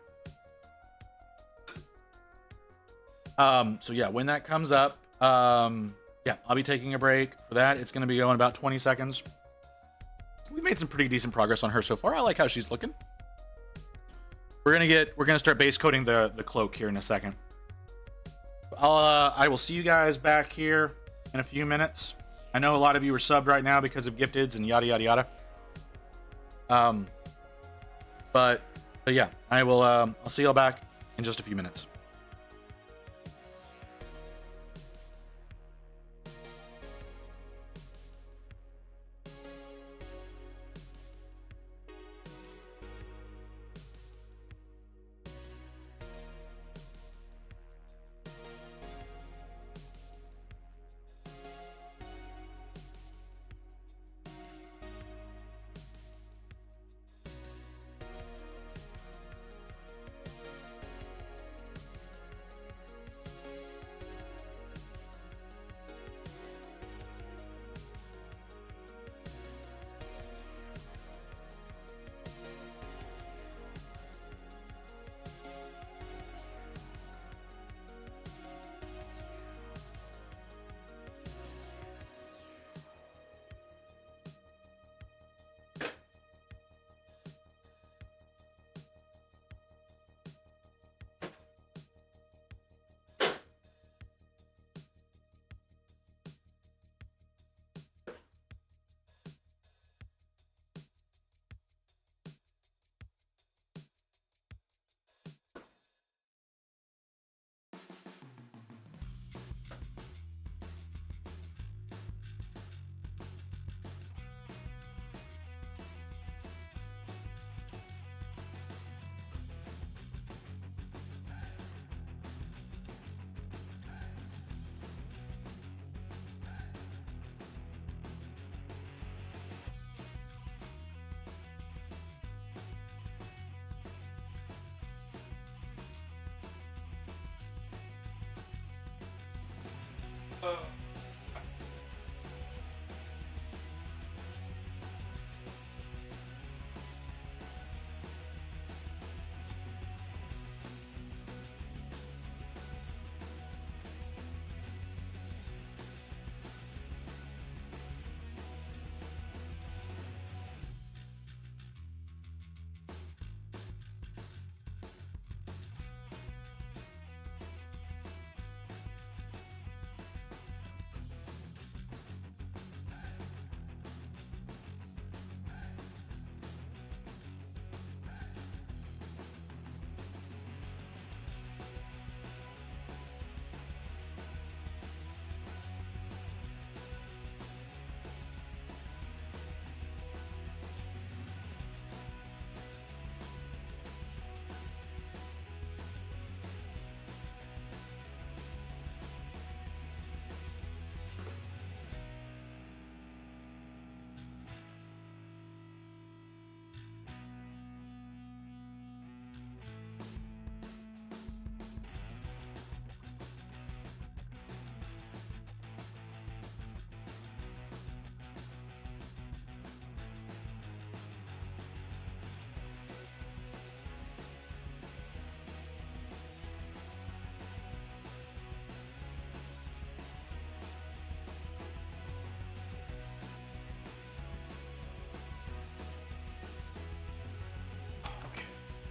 So yeah, when that comes up, yeah, I'll be taking a break for that. It's going to be going about 20 seconds. We've made some pretty decent progress on her so far. I like how she's looking. We're gonna start base coating the cloak here in a second. I will see you guys back here in a few minutes. I know a lot of you are subbed right now because of gifteds and yada yada yada. But yeah, I'll see y'all back in just a few minutes.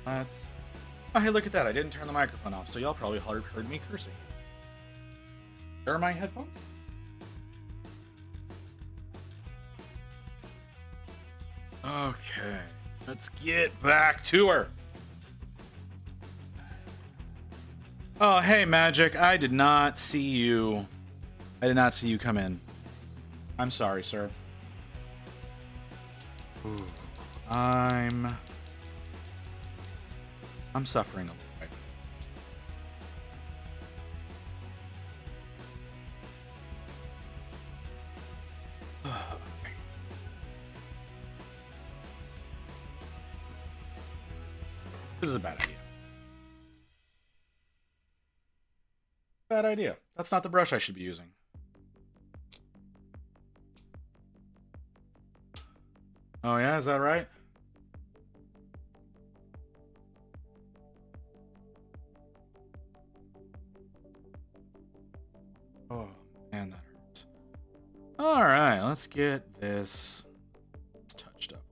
Let's... Oh, hey, look at that. I didn't turn the microphone off, so y'all probably heard me cursing. There are my headphones. Okay, let's get back to her. Oh, hey, Magic. I did not see you. I did not see you come in. I'm sorry, sir. Ooh, I'm suffering a little bit. This is a bad idea. Bad idea. That's not the brush I should be using. Oh yeah, is that right? Oh man, that hurts. All right, let's get this touched up.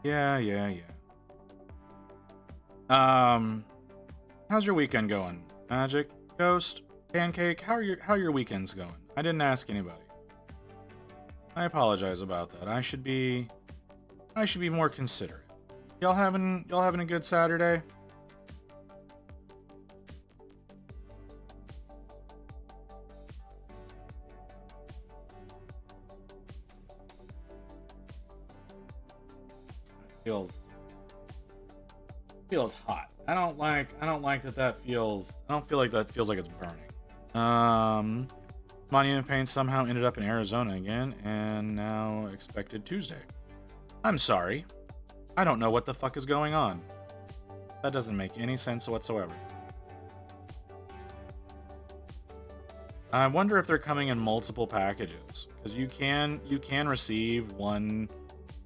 Yeah. How's your weekend going? Magic, Ghost, Pancake, how are your weekends going? I didn't ask anybody. I apologize about that. I should be more considerate. Y'all having a good Saturday? Feels hot. I don't feel like that feels like it's burning. Shinymewpaints somehow ended up in Arizona again, and now expected Tuesday. I'm sorry. I don't know what the fuck is going on. That doesn't make any sense whatsoever. I wonder if they're coming in multiple packages, because you can receive one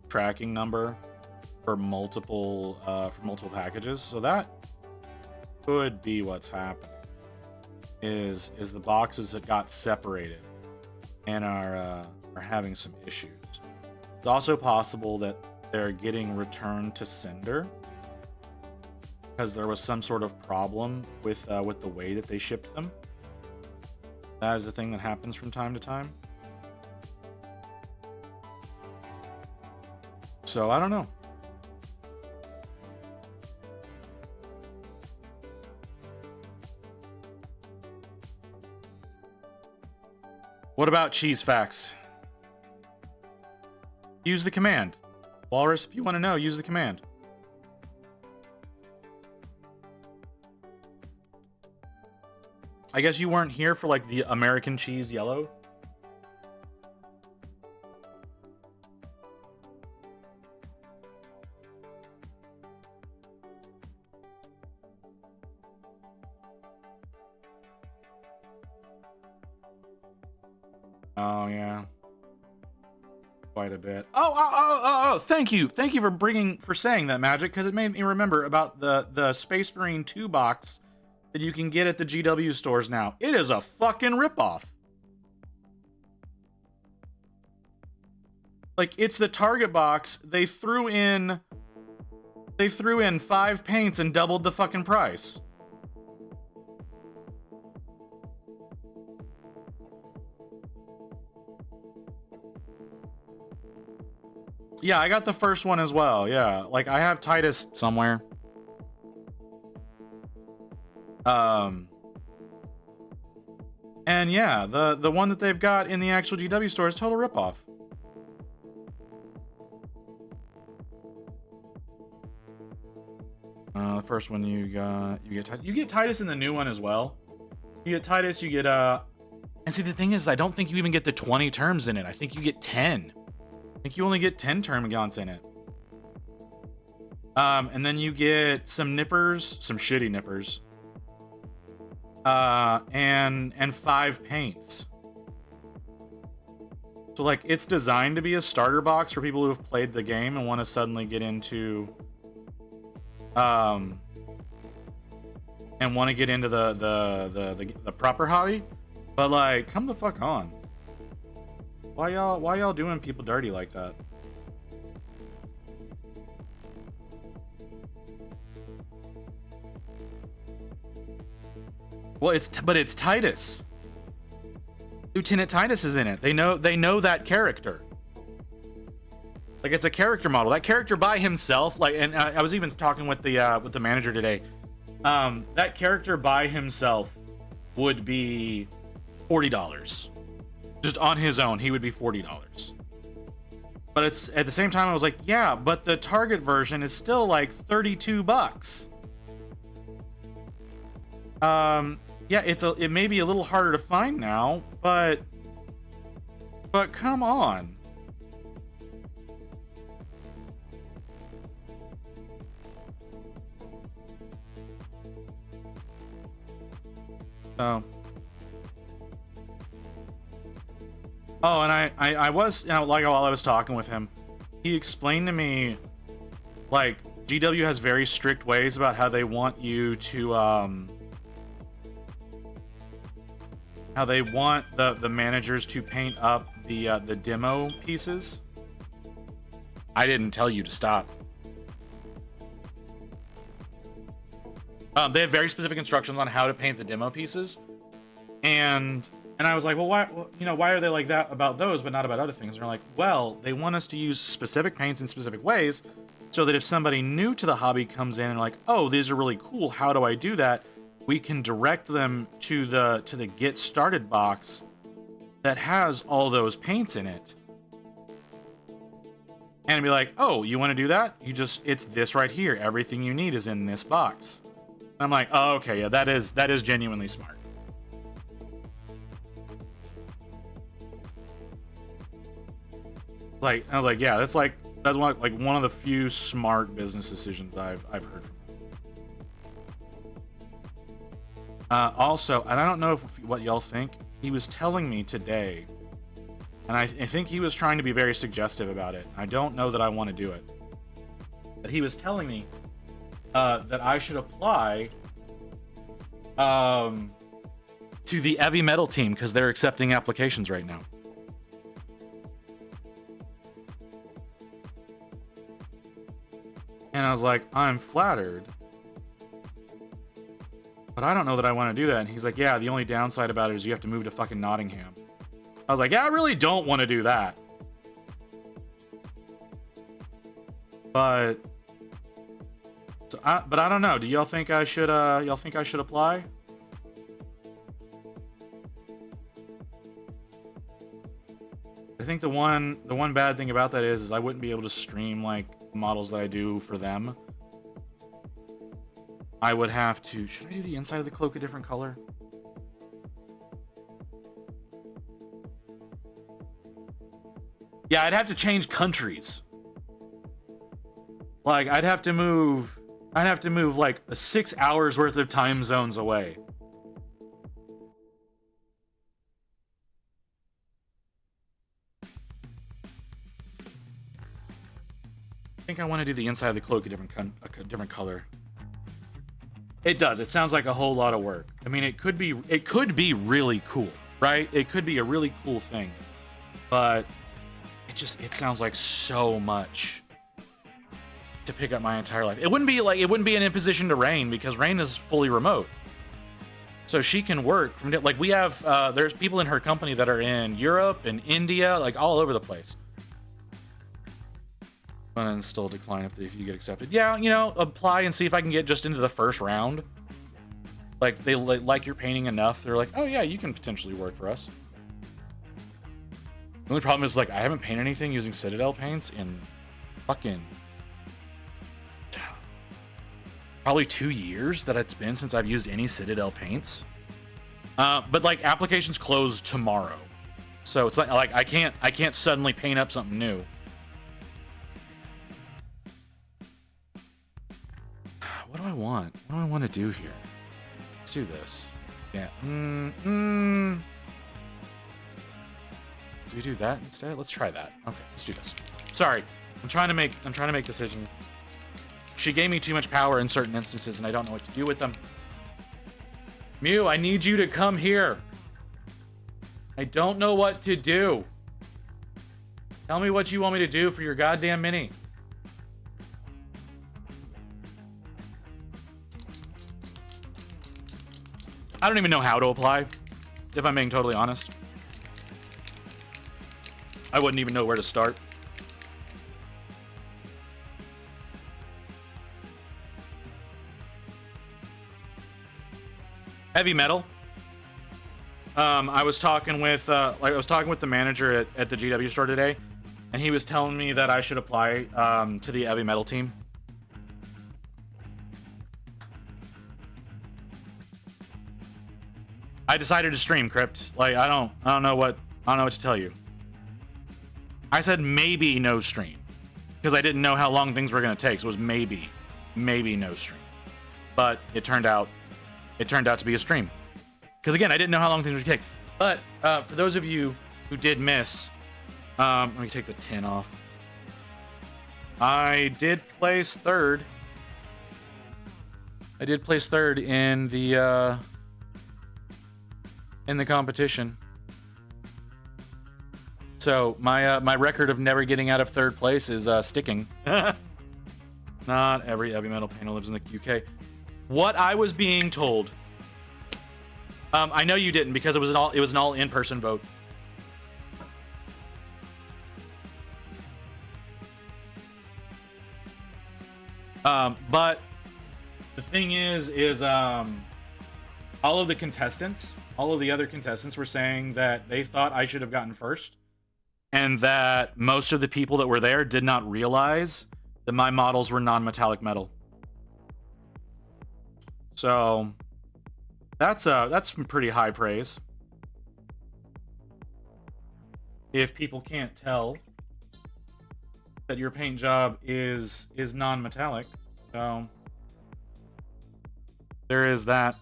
tracking number for multiple packages, so that could be what's happening. Is the boxes that got separated and are having some issues. It's also possible that they're getting returned to sender because there was some sort of problem with the way that they shipped them. That is a thing that happens from time to time. So I don't know. What about cheese facts? Use the command. Walrus, if you want to know, use the command. I guess you weren't here for like the American cheese yellow. Oh yeah, quite a bit. Oh! Thank you for saying that, Magic, because it made me remember about the Space Marine 2 box that you can get at the GW stores now. It is a fucking ripoff. Like, it's the Target box. They threw in 5 paints and doubled the fucking price. Yeah, I got the first one as well. Yeah, like I have Titus somewhere. And yeah, the one that they've got in the actual GW store is total ripoff. The first one you get Titus in the new one as well. You get Titus, you get and see the thing is I don't think you even get the 20 terms in it. I think you get 10. I think you only get 10 termagants in it. And then you get some nippers, some shitty nippers. And 5 paints. So like it's designed to be a starter box for people who have played the game and want to suddenly get into and want to get into the proper hobby, but like, come the fuck on. Why y'all doing people dirty like that? Well, it's Titus. Lieutenant Titus is in it. They know that character. Like, it's a character model. That character by himself, like, and I was even talking with the manager today. That character by himself would be $40. Just on his own, he would be $40. But it's at the same time, I was like, yeah, but the Target version is still like $32. Yeah, it may be a little harder to find now, but come on. Oh, and I was, like, while I was talking with him, he explained to me, like, GW has very strict ways about how they want you to, how they want the managers to paint up the demo pieces. I didn't tell you to stop. They have very specific instructions on how to paint the demo pieces, and I was like, well, why are they like that about those, but not about other things? And they're like, well, they want us to use specific paints in specific ways, so that if somebody new to the hobby comes in and like, oh, these are really cool, how do I do that? We can direct them to the Get Started box that has all those paints in it. And be like, oh, you want to do that? It's this right here. Everything you need is in this box. And I'm like, oh, okay, yeah, that is genuinely smart. Like, I was like, yeah, that's one of the few smart business decisions I've heard from. Also, and I don't know what y'all think, he was telling me today, and I think he was trying to be very suggestive about it. I don't know that I want to do it. But he was telling me that I should apply to the heavy metal team because they're accepting applications right now. And I was like, I'm flattered, but I don't know that I want to do that. And he's like, yeah, the only downside about it is you have to move to fucking Nottingham. I was like, yeah, I really don't want to do that. But I don't know. Do y'all think I should apply? I think the one bad thing about that is I wouldn't be able to stream like models that I do for them. I would have to. Should I do the inside of the cloak a different color? Yeah, I'd have to change countries. Like, I'd have to move like 6 hours worth of time zones away. I think I want to do the inside of the cloak a different color. It does. It sounds like a whole lot of work. I mean, it could be really cool, right? It could be a really cool thing, but it sounds like so much to pick up my entire life. It wouldn't be an imposition to Rain because Rain is fully remote, so she can work from, like, we have. There's people in her company that are in Europe and India, like all over the place. And then still decline if you get accepted. Yeah, apply and see if I can get just into the first round. Like, they like your painting enough. They're like, oh yeah, you can potentially work for us. The only problem is, like, I haven't painted anything using Citadel paints in fucking probably 2 years that it's been since I've used any Citadel paints. But like, applications close tomorrow, so it's like I can't suddenly paint up something new. What do I want? What do I want to do here? Let's do this. Yeah. Do we do that instead? Let's try that. Okay, let's do this. Sorry, I'm trying to make decisions. She gave me too much power in certain instances, and I don't know what to do with them. Mew, I need you to come here. I don't know what to do. Tell me what you want me to do for your goddamn mini. I don't even know how to apply, if I'm being totally honest. I wouldn't even know where to start. Heavy metal. I was talking with the manager at the GW store today, and he was telling me that I should apply to the heavy metal team. I decided to stream, Crypt. Like I don't know what to tell you. I said maybe no stream because I didn't know how long things were gonna take. So it was maybe no stream, but it turned out to be a stream. Because again, I didn't know how long things would take. But for those of you who did miss, let me take the tin off. I did place third. I did place third in the competition. So my record of never getting out of third place is sticking. Not every heavy metal painter lives in the UK. What I was being told. I know you didn't because it was an all in-person vote. But the thing is all of the contestants, all of the other contestants were saying that they thought I should have gotten first, and that most of the people that were there did not realize that my models were non-metallic metal. So that's some pretty high praise. If people can't tell that your paint job is non-metallic, so there is that.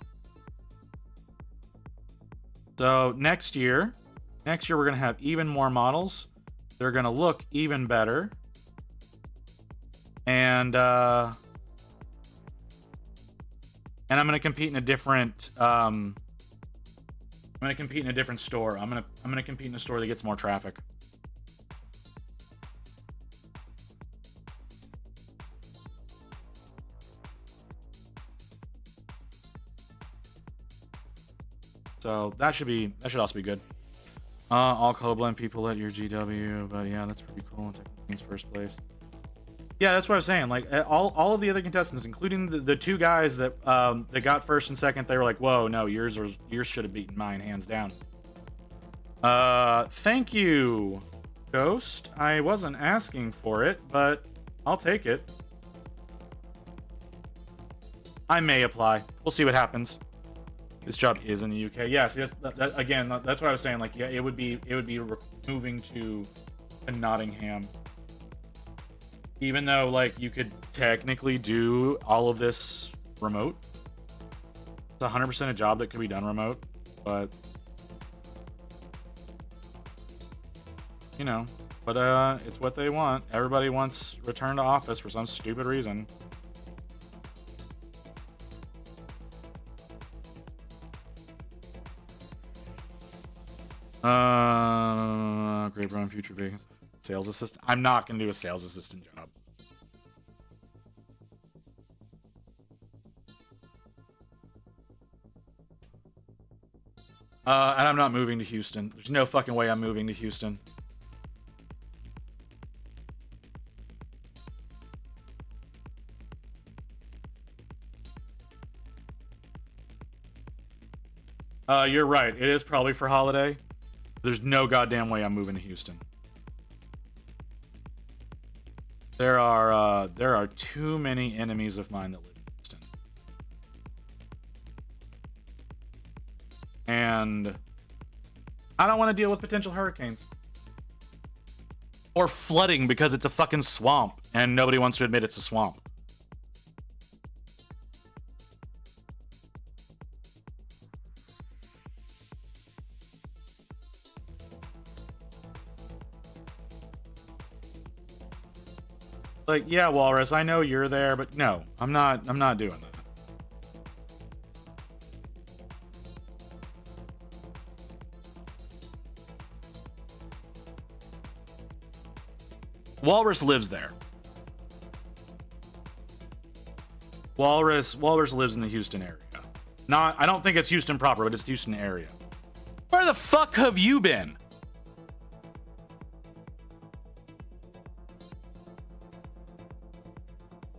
So next year we're gonna have even more models. They're gonna look even better, and I'm gonna compete in a different. I'm gonna compete in a different store. I'm gonna compete in a store that gets more traffic. So that should also be good. All Goblin people at your GW, but yeah, that's pretty cool. Technically, first place. Yeah, that's what I was saying. Like all of the other contestants, including the two guys that got first and second, they were like, "Whoa, no, yours should have beaten mine hands down." Thank you, Ghost. I wasn't asking for it, but I'll take it. I may apply. We'll see what happens. This job is in the UK. Yeah, see, again, that's what I was saying. Like, yeah, it would be moving to Nottingham. Even though, like, you could technically do all of this remote. It's 100% a job that could be done remote, but you know, but it's what they want. Everybody wants return to office for some stupid reason. Great run, future vacancy. Sales assistant. I'm not gonna do a sales assistant job. And I'm not moving to Houston. There's no fucking way I'm moving to Houston. You're right. It is probably for holiday. There's no goddamn way I'm moving to Houston. There are too many enemies of mine that live in Houston. And I don't want to deal with potential hurricanes. Or flooding because it's a fucking swamp and nobody wants to admit it's a swamp. Like, yeah, Walrus, I know you're there, but no, I'm not doing that. Walrus lives there. Walrus lives in the Houston area. I don't think it's Houston proper, but it's the Houston area. Where the fuck have you been?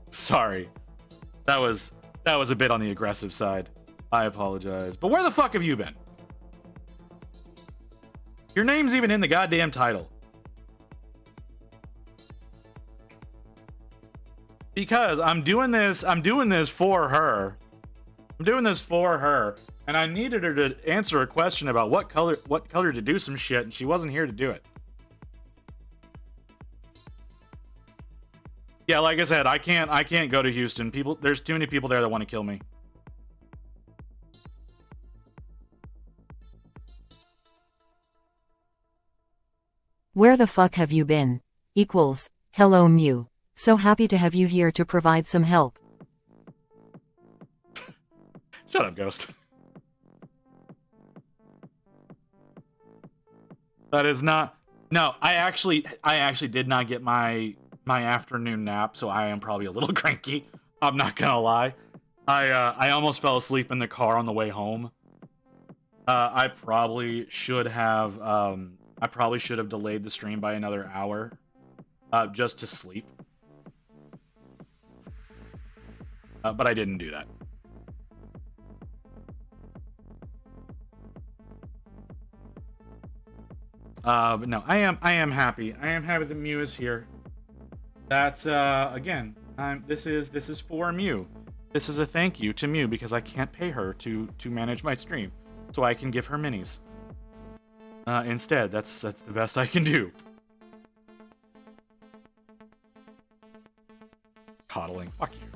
Sorry. That was a bit on the aggressive side. I apologize. But where the fuck have you been? Your name's even in the goddamn title. Because I'm doing this for her. I'm doing this for her, and I needed her to answer a question about what color to do some shit, and she wasn't here to do it. Yeah, like I said, I can't go to Houston. There's too many people there that want to kill me. Where the fuck have you been? Equals, hello Mew. So happy to have you here to provide some help. Shut up, Ghost. That is not... No, I actually did not get my afternoon nap, so I am probably a little cranky. I'm not gonna lie. I almost fell asleep in the car on the way home. I probably should have delayed the stream by another hour, just to sleep. But I didn't do that. But no, I am happy. I am happy that Mew is here. That's again, this is for Mew. This is a thank you to Mew because I can't pay her to manage my stream, so I can give her minis. Instead, that's the best I can do. Coddling, fuck you.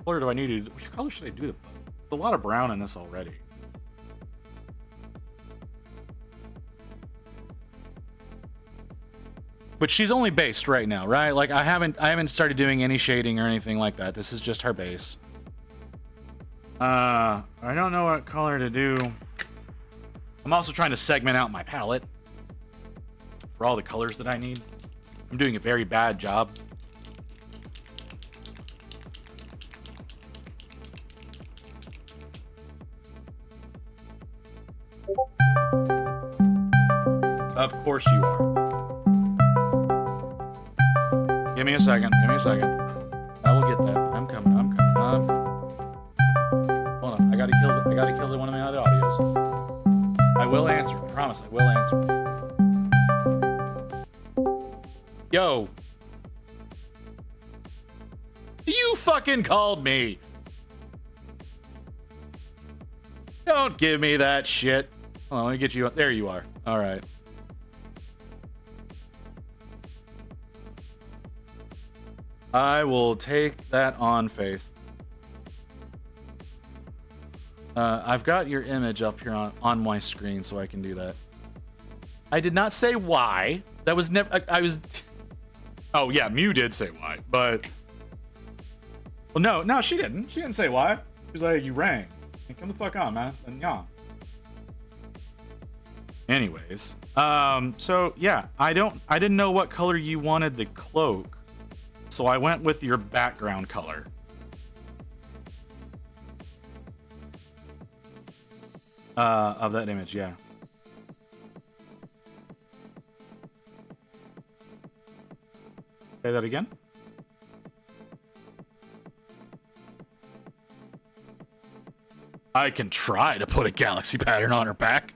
What color do I need to do? Which color should I do? There's a lot of brown in this already. But she's only based right now, right? Like I haven't started doing any shading or anything like that. This is just her base. I don't know what color to do. I'm also trying to segment out my palette for all the colors that I need. I'm doing a very bad job. Of course you are. Give me a second. Give me a second. I will get that. I'm coming. I'm coming. Hold on. I gotta kill one of my other audios. I will answer. I promise. I will answer. Yo. You fucking called me. Don't give me that shit. Hold on, let me get you. There you are. All right. I will take that on faith. I've got your image up here on my screen, so I can do that. I did not say why. That was never. I was. Oh yeah, Mew did say why, but. Well, no, she didn't. She didn't say why. She was like, "You rang. Hey, come the fuck on, man." And yeah. Anyways, so yeah, I didn't know what color you wanted the cloak, so I went with your background color. Of that image, yeah. Say that again. I can try to put a galaxy pattern on her back.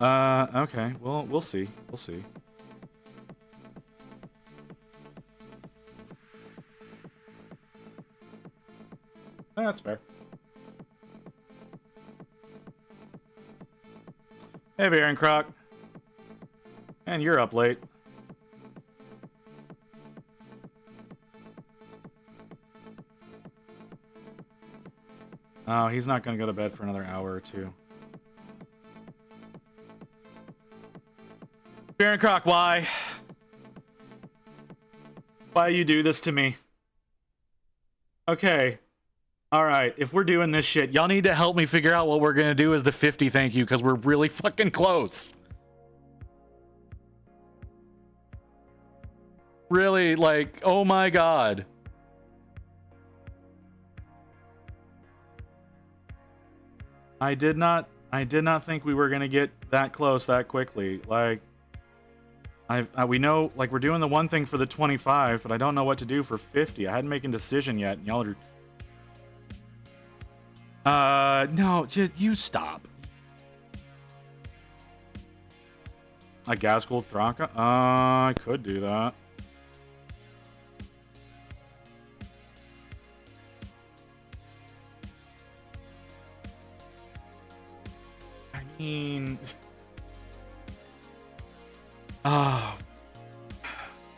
Okay. Well, we'll see. We'll see. That's fair. Hey, Baron Croc. And you're up late. Oh, he's not gonna go to bed for another hour or two. Baron Croc, why? Why you do this to me? Okay. Alright, if we're doing this shit, y'all need to help me figure out what we're gonna do as the 50 thank you, because we're really fucking close. Really, like, oh my god. I did not think we were gonna get that close that quickly. Like, we know, like, we're doing the one thing for the 25, but I don't know what to do for 50. I hadn't made a decision yet, and y'all are... no, just, you stop. A gas gold Thraka? I could do that. I mean... Oh,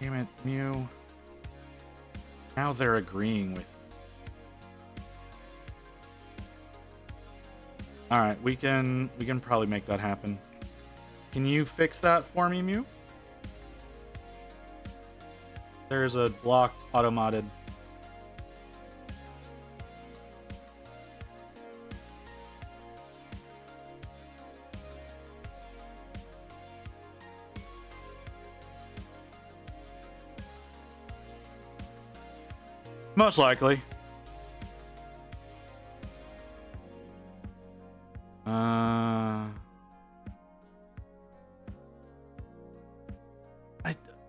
damn it, Mew. Now they're agreeing with me. All right, we can probably make that happen. Can you fix that for me, Mew? There's a blocked automated. Most likely.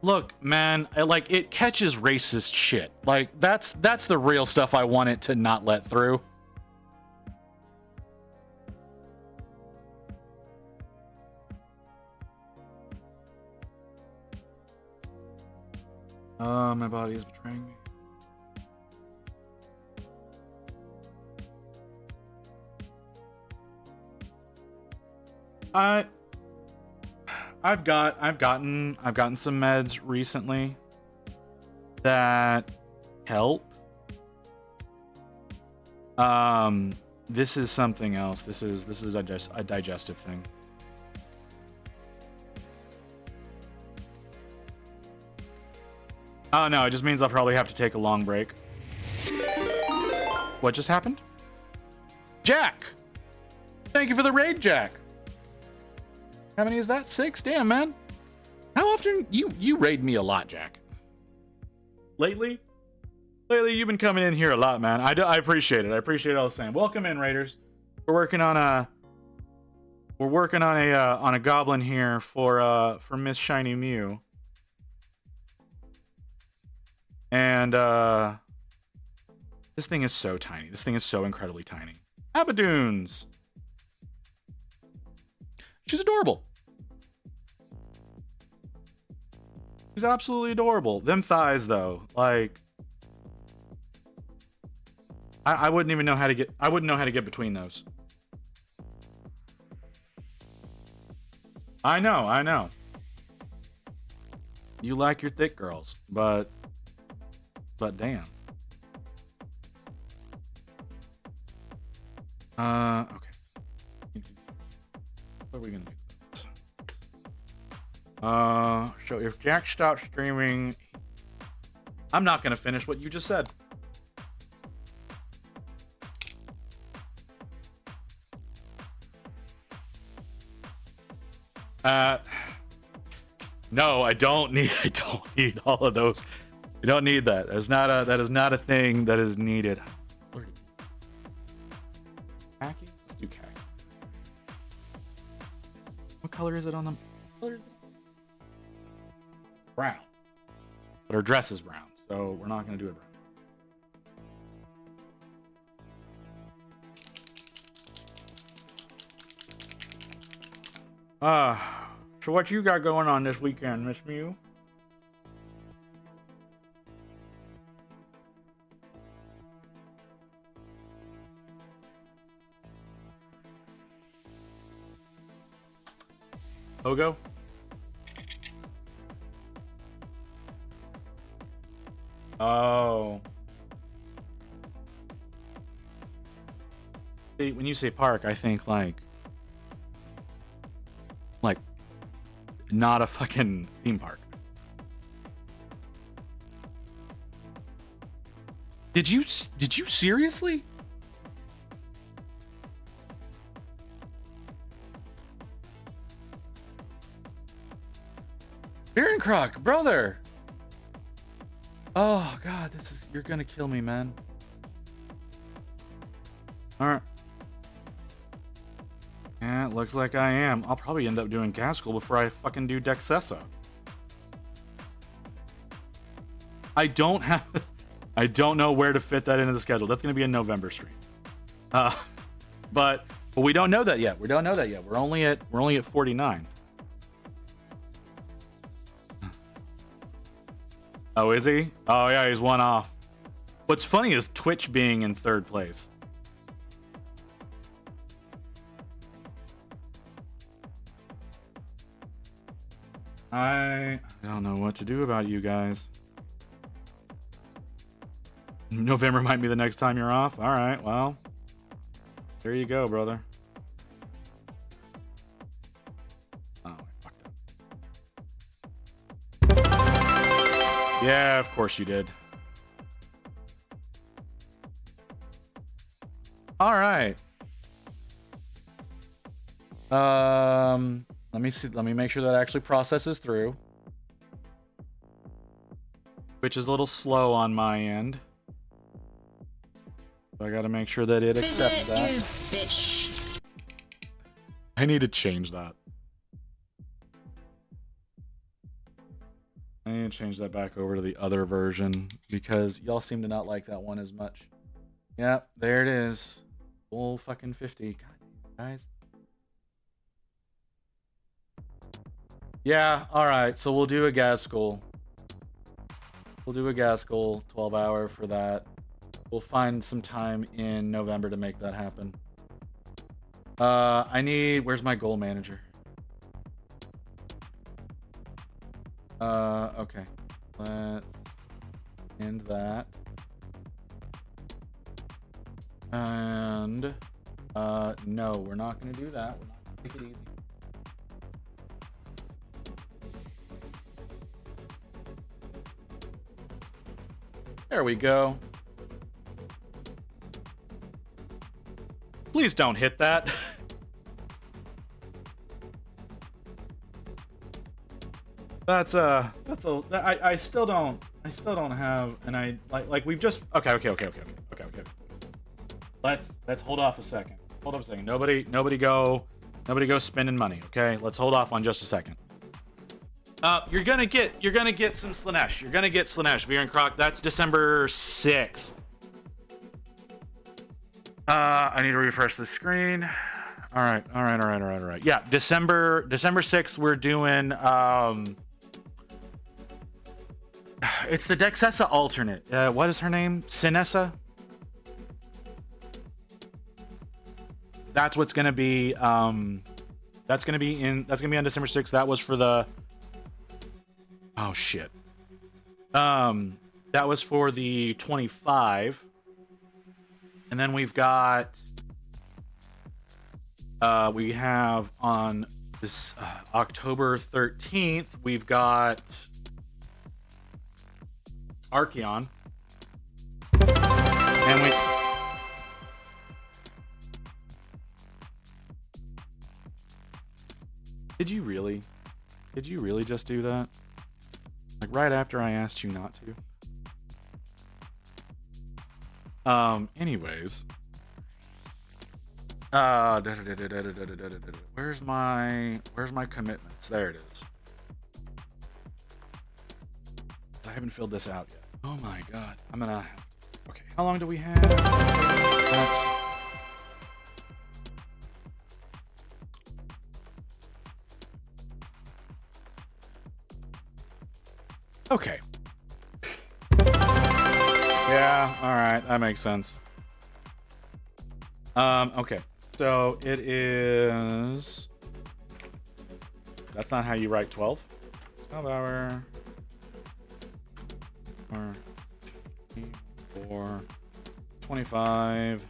Look, man, like, it catches racist shit. Like, that's the real stuff I want it to not let through. My body is betraying me. I've gotten some meds recently that help. This is something else. This is a digestive thing. Oh no, it just means I'll probably have to take a long break. What just happened? Jack! Thank you for the raid, Jack. How many is that? 6? Damn, man. How often? You raid me a lot, Jack. Lately, you've been coming in here a lot, man. I appreciate it. I appreciate all the same. Welcome in, Raiders. We're working on a goblin here for Miss Shiny Mew. And this thing is so tiny. This thing is so incredibly tiny. Abadoons. She's adorable. She's absolutely adorable. Them thighs, though, like, I wouldn't even know how to get. I wouldn't know how to get between those. I know. You like your thick girls, but damn. Okay. What are we gonna do? So if Jack stops streaming, I'm not gonna finish what you just said. No, I don't need all of those. I don't need that. That is not a thing that is needed. Khaki? Let's do khaki. What color is it on them? Brown. But her dress is brown, so we're not going to do it brown. So what you got going on this weekend, Miss Mew? Ogo? Oh. when you say park, I think like not a fucking theme park. Did you seriously? Croc, brother. Oh god, you're gonna kill me, man. Alright. Yeah, it looks like I am. I'll probably end up doing gas school before I fucking do Dexessa. I don't know where to fit that into the schedule. That's gonna be a November stream. But we don't know that yet. We don't know that yet. We're only at 49. Oh, is he? Oh yeah, he's one off. What's funny is Twitch being in third place. I don't know what to do about you guys. November might be the next time you're off. All right, well, there you go, brother. Oh, I fucked up. Yeah, of course you did. All right. Let me see. Let me make sure that actually processes through, which is a little slow on my end. So I got to make sure that it accepts that. You bitch. I need to change that. I need to change that back over to the other version because y'all seem to not like that one as much. Yep, there it is. Full fucking 50. God, guys. Yeah, alright, so we'll do a gas school. We'll do a gas school, 12-hour for that. We'll find some time in November to make that happen. Where's my goal manager? Okay. Let's end that. And, no, we're not gonna do that. We're not gonna take it easy. There we go. Please don't hit that. I still don't have, and I like we've just okay. Let's hold off a second. Nobody go spending money. Okay, let's hold off on just a second. You're gonna get some Slanesh. You're gonna get Slanesh. Veer and Croc. That's December 6th. I need to refresh the screen. All right. Yeah, December 6th. We're doing it's the Dexessa alternate. What is her name? Sinessa. That's what's gonna be. That's gonna be on December 6th. That was for the. Oh shit. That was for the 25. And then we've got we have on this October 13th, we've got Archeon. And we Did you really just do that? Like right after I asked you not to. Anyways. Where's my commitments? There it is. I haven't filled this out yet. Oh my god. I'm gonna have to. Okay, how long do we have? That's okay. Yeah, alright, that makes sense. Okay. So it is. That's not how you write 12. 12 hour. 4, 25.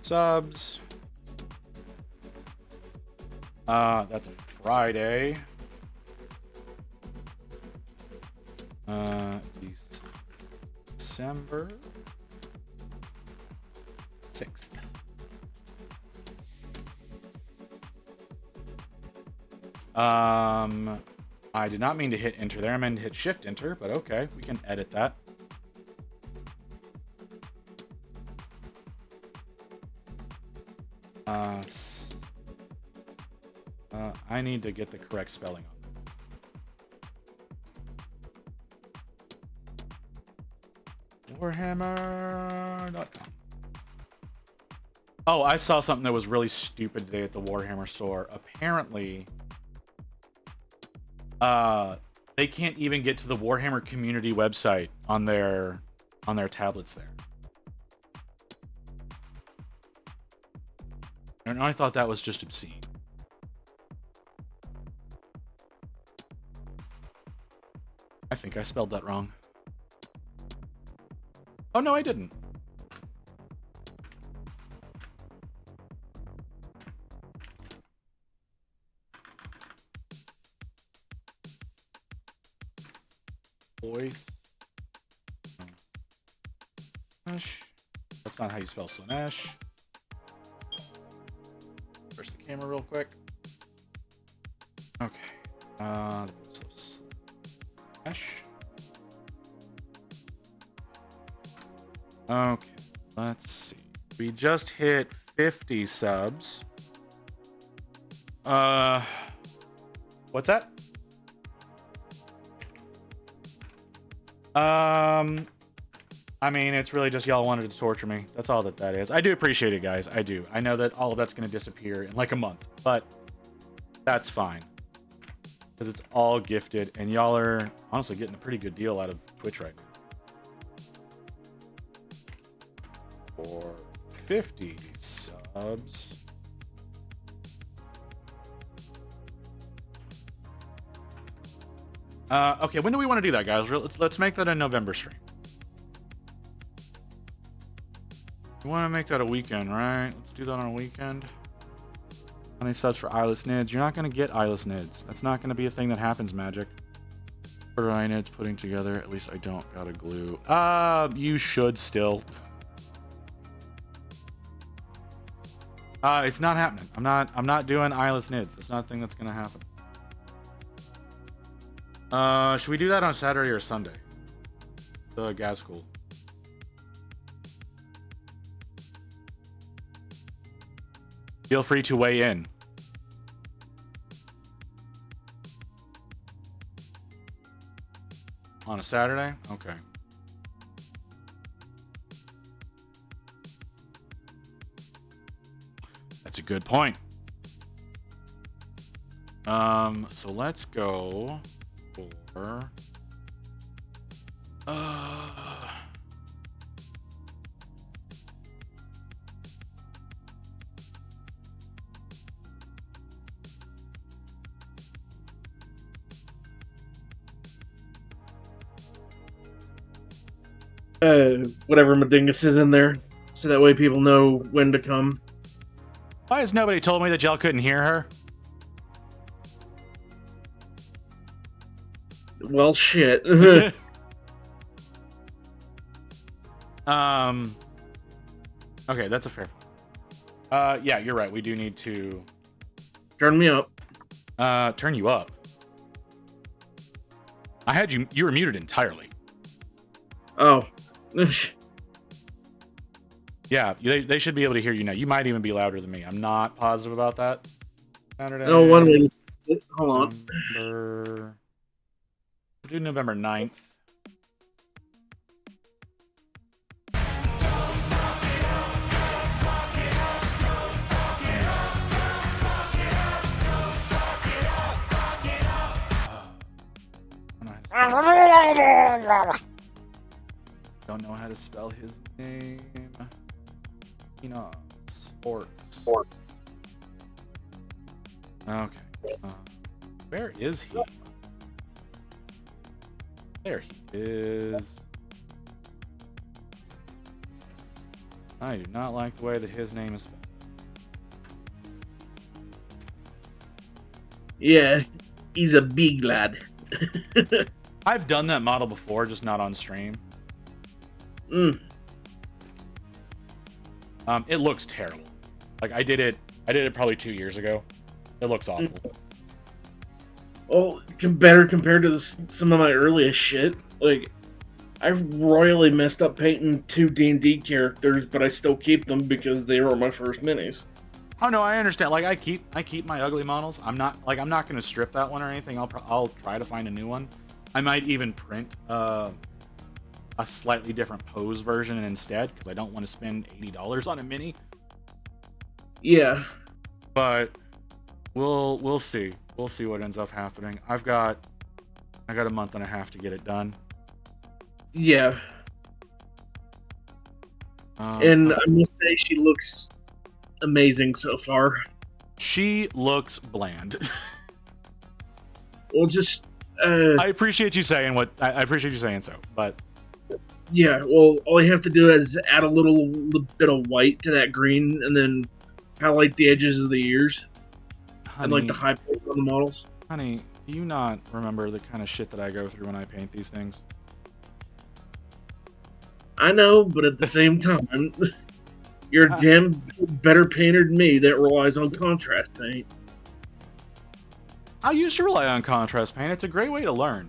subs. That's a Friday. December 6th. I did not mean to hit enter there. I meant to hit shift enter, but okay, we can edit that. I need to get the correct spelling on Warhammer.com. Oh, I saw something that was really stupid today at the Warhammer store. Apparently, they can't even get to the Warhammer community website on their tablets there. And I thought that was just obscene. I think I spelled that wrong. Oh, no, I didn't. Voice. Slanesh. That's not how you spell Slanesh. First the camera real quick. Okay. Slanesh. Okay, let's see. We just hit 50 subs. What's that? I mean, it's really just y'all wanted to torture me. That's all that is. I do appreciate it, guys. I do. I know that all of that's going to disappear in like a month, but that's fine. Because it's all gifted, and y'all are honestly getting a pretty good deal out of Twitch right now. For 50 subs. Okay, when do we want to do that, guys? Let's make that a November stream. We want to make that a weekend, right? Let's do that on a weekend. 20 subs for eyeless nids. You're not going to get eyeless nids. That's not going to be a thing that happens, Magic. What are eye nids putting together? At least I don't got a glue. You should still. It's not happening. I'm not doing eyeless nids. That's not a thing that's going to happen. Should we do that on Saturday or Sunday? The gas school. Feel free to weigh in. On a Saturday? Okay. That's a good point. So let's go for whatever Madingus is in there, so that way people know when to come. Why has nobody told me that y'all couldn't hear her? Well, shit. Okay, that's a fair point. Yeah, you're right. We do need to Turn me up. turn you up. I had you were muted entirely. Oh. Yeah, they should be able to hear you now. You might even be louder than me. I'm not positive about that. Saturday. No, one minute. Hold on. We'll do November 9th. Don't know how to spell his name. Sports. Okay. Where is he? There he is. I do not like the way that his name is spelled. Yeah, he's a big lad. I've done that model before, just not on stream. Mm. It looks terrible. Like I did it probably 2 years ago. It looks awful. Well, better compared to some of my earliest shit. Like, I royally messed up painting 2 D&D characters, but I still keep them because they were my first minis. Oh no, I understand. Like I keep my ugly models. I'm not going to strip that one or anything. I'll try to find a new one. I might even print a slightly different pose version instead because I don't want to spend $80 on a mini. Yeah. But we'll see. We'll see what ends up happening. I got a month and a half to get it done. Yeah. And I must say, she looks amazing so far. She looks bland. Well, just I appreciate you saying I appreciate you saying so, but yeah. Well, all you have to do is add a little bit of white to that green, and then highlight the edges of the ears and like the high points on the models. Honey, do you not remember the kind of shit that I go through when I paint these things? I know, but at the same time, you're a damn better painter than me that relies on contrast paint. I used to rely on contrast paint. It's a great way to learn.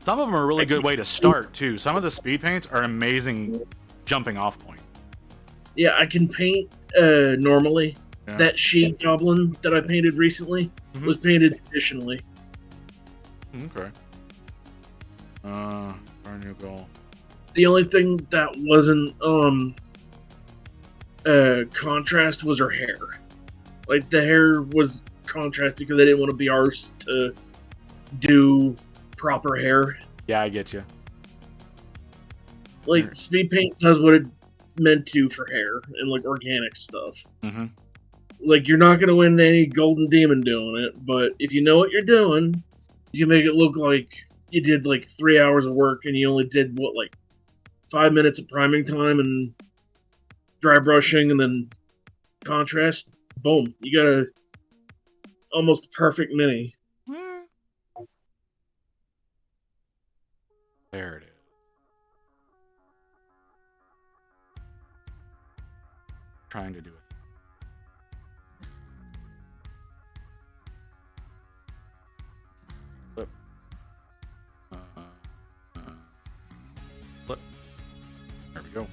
Some of them are a really good way to start, too. Some of the speed paints are amazing jumping off point. Yeah, I can paint normally. Yeah. That sheep goblin that I painted recently was painted traditionally. Okay. Our new goal. The only thing that wasn't contrast was her hair. Like, the hair was contrast because they didn't want to be arsed to do proper hair. Yeah, I get you. Like, speed paint does what it meant to for hair and like organic stuff. Mm-hmm. Like, you're not gonna win any golden demon doing it, but if you know what you're doing, you can make it look like you did like 3 hours of work and you only did what, like 5 minutes of priming time and dry brushing and then contrast. Boom, you got a almost perfect mini. There it is. Trying to do it. Flip. Flip. There we go.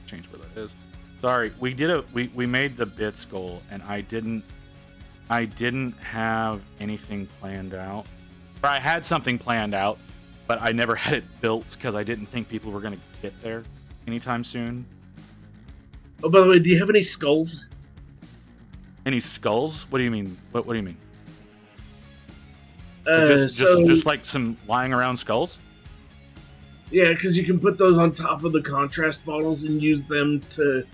Change where that is. Sorry, we made the bits goal and I didn't have anything planned out. Or I had something planned out, but I never had it built because I didn't think people were going to get there anytime soon. Oh, by the way, do you have any skulls? Any skulls? What do you mean? What do you mean? Just like some lying around skulls? Yeah, because you can put those on top of the contrast bottles and use them to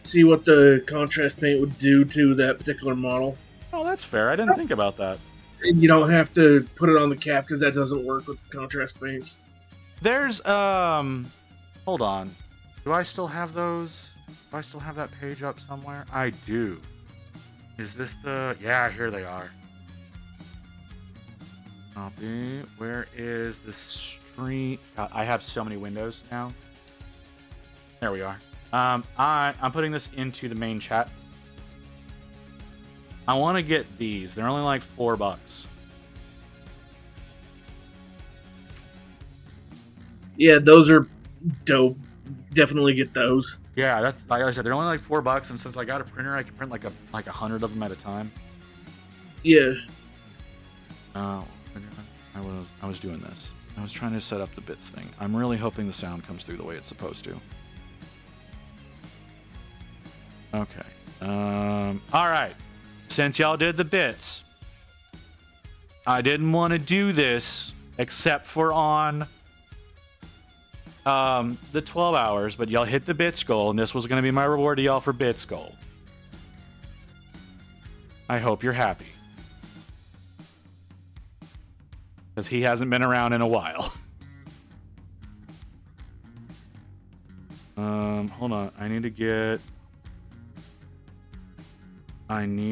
see what the contrast paint would do to that particular model. Oh, that's fair. I didn't think about that. And you don't have to put it on the cap because that doesn't work with the contrast paints. There's hold on. Do I still have those? Do I still have that page up somewhere? I do. Is this the... Yeah, here they are. Copy. Where is the stream? God, I have so many windows now. There we are. I'm putting this into the main chat. I want to get these. They're only like $4. Yeah, those are dope. Definitely get those. Yeah, that's like I said. They're only like $4, and since I got a printer, I can print like 100 of them at a time. Yeah. I was doing this. I was trying to set up the bits thing. I'm really hoping the sound comes through the way it's supposed to. Okay. All right. Since y'all did the bits, I didn't want to do this except for on the 12 hours, but y'all hit the bits goal, and this was going to be my reward to y'all for bits goal. I hope you're happy. Because he hasn't been around in a while. Hold on. I need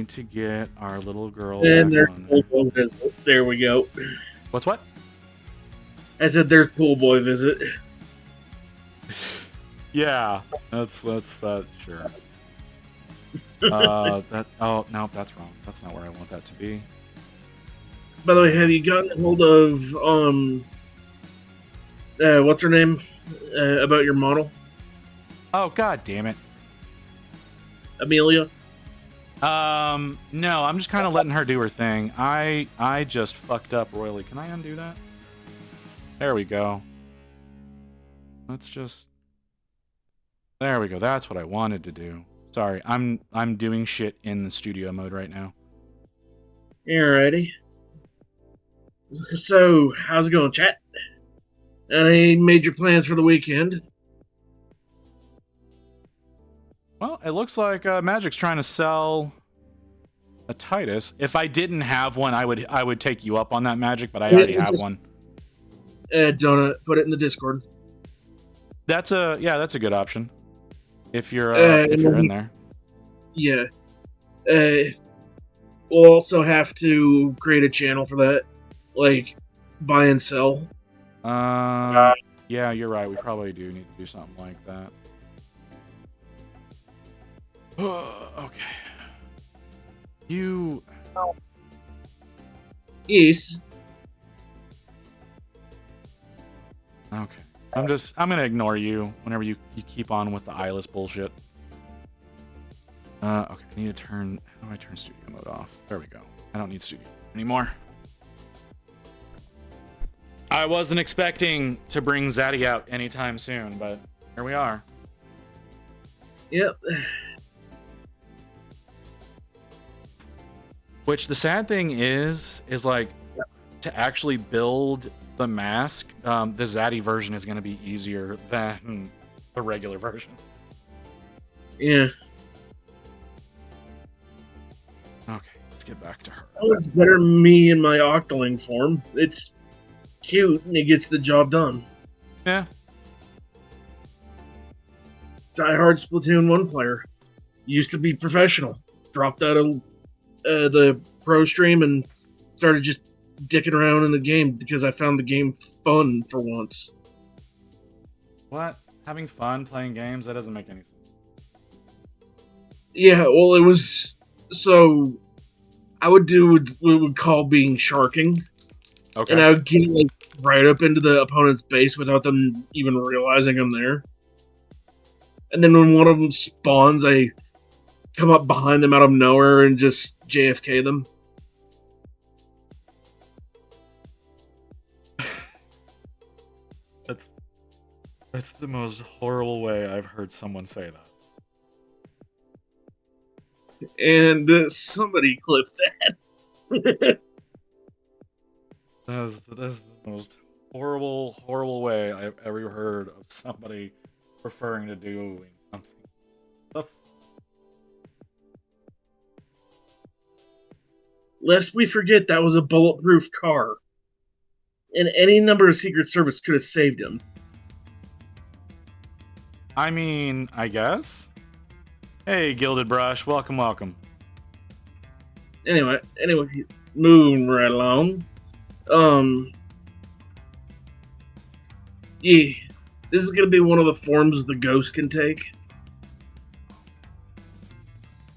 to get our little girl And back there's on pool there. boy visit. There we go. What's what? I said there's pool boy visit. Yeah, that's that. Sure. That. Oh no, that's wrong. That's not where I want that to be. By the way, have you gotten a hold of what's her name? About your model, Oh god damn it. Amelia? No, I'm just kind of letting her do her thing. I just fucked up royally. Can I undo that? There we go. Let's just. There we go. That's what I wanted to do. Sorry, I'm doing shit in the studio mode right now. Alrighty. So, how's it going, chat? Any major plans for the weekend? Well, it looks like Magic's trying to sell a Titus. If I didn't have one, I would take you up on that, Magic, but I already have one. Donut, put it in the Discord. That's a good option. If you're in there. Yeah. We'll also have to create a channel for that, like buy and sell. Yeah, you're right. We probably do need to do something like that. Okay. You. Yes. Okay. I'm gonna ignore you whenever you keep on with the eyeless bullshit. Okay, I need to turn. How do I turn studio mode off? There we go. I don't need studio anymore. I wasn't expecting to bring Zaddy out anytime soon, but here we are. Yep. Which the sad thing is like to actually build the mask, the Zaddy version is going to be easier than the regular version. Yeah. Okay, let's get back to her. Oh, it's better than me in my Octoling form. It's cute and it gets the job done. Yeah. Diehard Splatoon 1 player. Used to be professional. Dropped out of the pro stream and started just dicking around in the game because I found the game fun for once. What? Having fun playing games? That doesn't make any sense. Yeah, well, it was... So, I would do what we would call being sharking. Okay. And I would get like, right up into the opponent's base without them even realizing I'm there. And then when one of them spawns, I come up behind them out of nowhere and just JFK them. That's the most horrible way I've heard someone say that. And somebody clipped that. That's the most horrible way I've ever heard of somebody referring to doing something. Lest we forget that was a bulletproof car. And any number of Secret Service could have saved him. I mean, I guess. Hey, Gilded Brush, welcome. Anyway, moving right along. Yeah, this is gonna be one of the forms the ghost can take.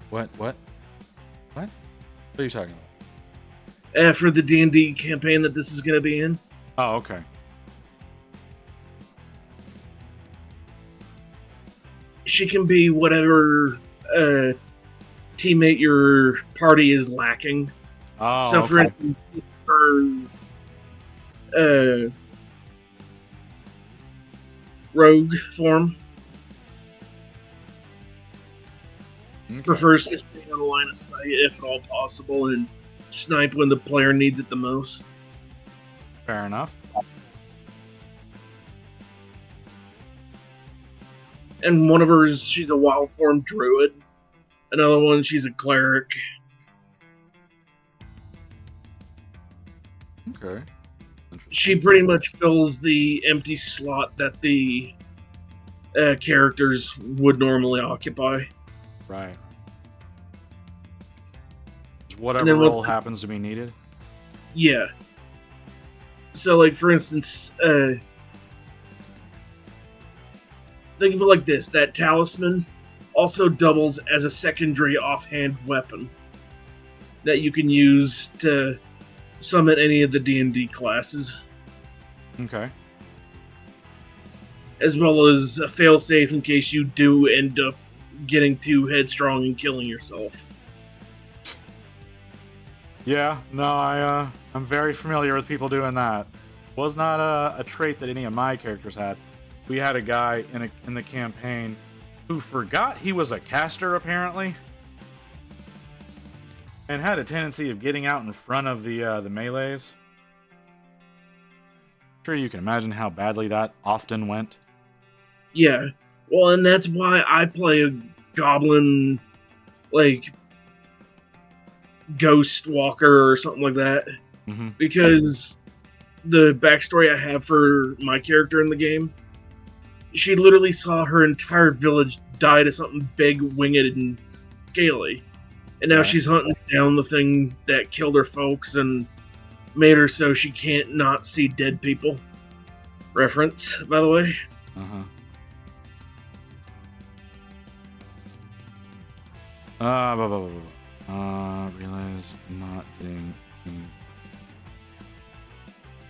What? What are you talking about? For the D&D campaign that this is gonna be in. Oh, okay. She can be whatever teammate your party is lacking. Oh, So, for okay. instance, her rogue form Okay. prefers to stay on the line of sight if at all possible and snipe when the player needs it the most. Fair enough. And one of hers, she's a wild form druid. Another one, she's a cleric. Okay. She pretty much fills the empty slot that the characters would normally occupy. Right. And Whatever then role happens to be needed. Yeah. So, like, for instance, think of it like this: that talisman also doubles as a secondary offhand weapon that you can use to summon any of the D&D classes, Okay. as well as a failsafe in case you do end up getting too headstrong and killing yourself. Yeah, no, I'm very familiar with people doing that. Was not a trait that any of my characters had. We had a guy in the campaign who forgot he was a caster, apparently, and had a tendency of getting out in front of the melees. Sure, you can imagine how badly that often went. Yeah. Well, and that's why I play a goblin, like, ghost walker or something like that. Mm-hmm. Because the backstory I have for my character in the game, she literally saw her entire village die to something big, winged, and scaly. And now Right. she's hunting down the thing that killed her folks and made her so she can't not see dead people. Reference, by the way. Uh-huh. Realize not getting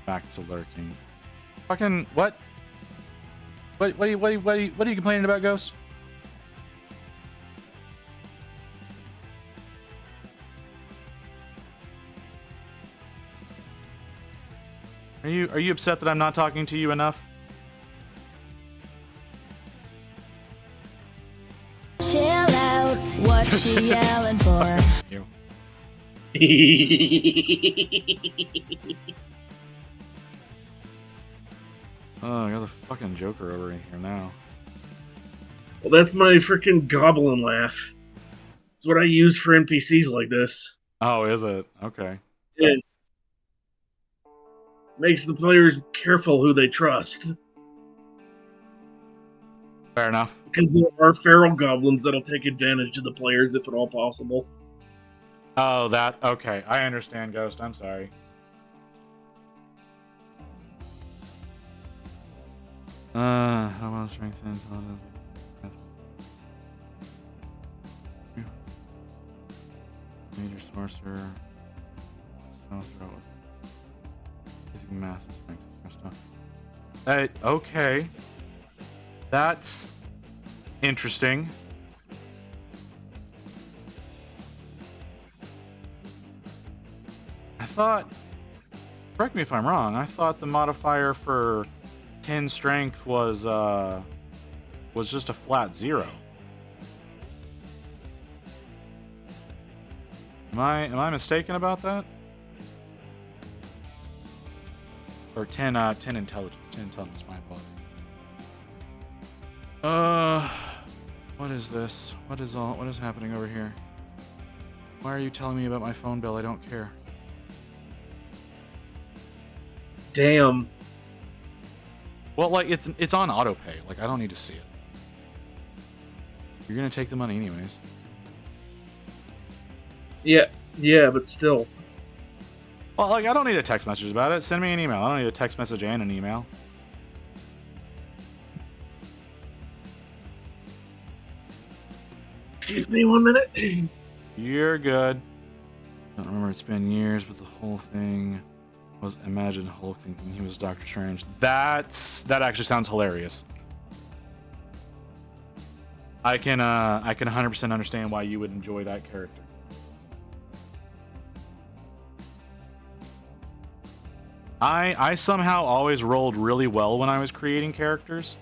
back to lurking. Fucking what? What are you complaining about, Ghost? Are you upset that I'm not talking to you enough? Chill out, what she yelling for? You. Oh, I got the fucking Joker over in here now. Well, that's my freaking goblin laugh. It's what I use for NPCs like this. Oh, is it? Okay. It makes the players careful who they trust. Fair enough. Because there are feral goblins that'll take advantage of the players if at all possible. Oh, that... Okay, I understand, Ghost. I'm sorry. How about strength and intelligence? Major sorcerer. Spell throw. Basic massive strength. Okay. That's interesting. I thought, correct me if I'm wrong, I thought the modifier for 10 strength was just a flat 0. Am I mistaken about that? Or 10 intelligence. 10 intelligence, my apologies. What is this? What is happening over here? Why are you telling me about my phone bill? I don't care. Damn. Well, like, it's on auto pay. Like, I don't need to see it. You're gonna take the money anyways. Yeah, but still. Well, like, I don't need a text message about it. Send me an email. I don't need a text message and an email. Excuse me 1 minute. You're good. Don't remember, it's been years, but the whole thing was Imagine Hulk thinking he was Doctor Strange. That actually sounds hilarious. I can 100% understand why you would enjoy that character. I somehow always rolled really well when I was creating characters.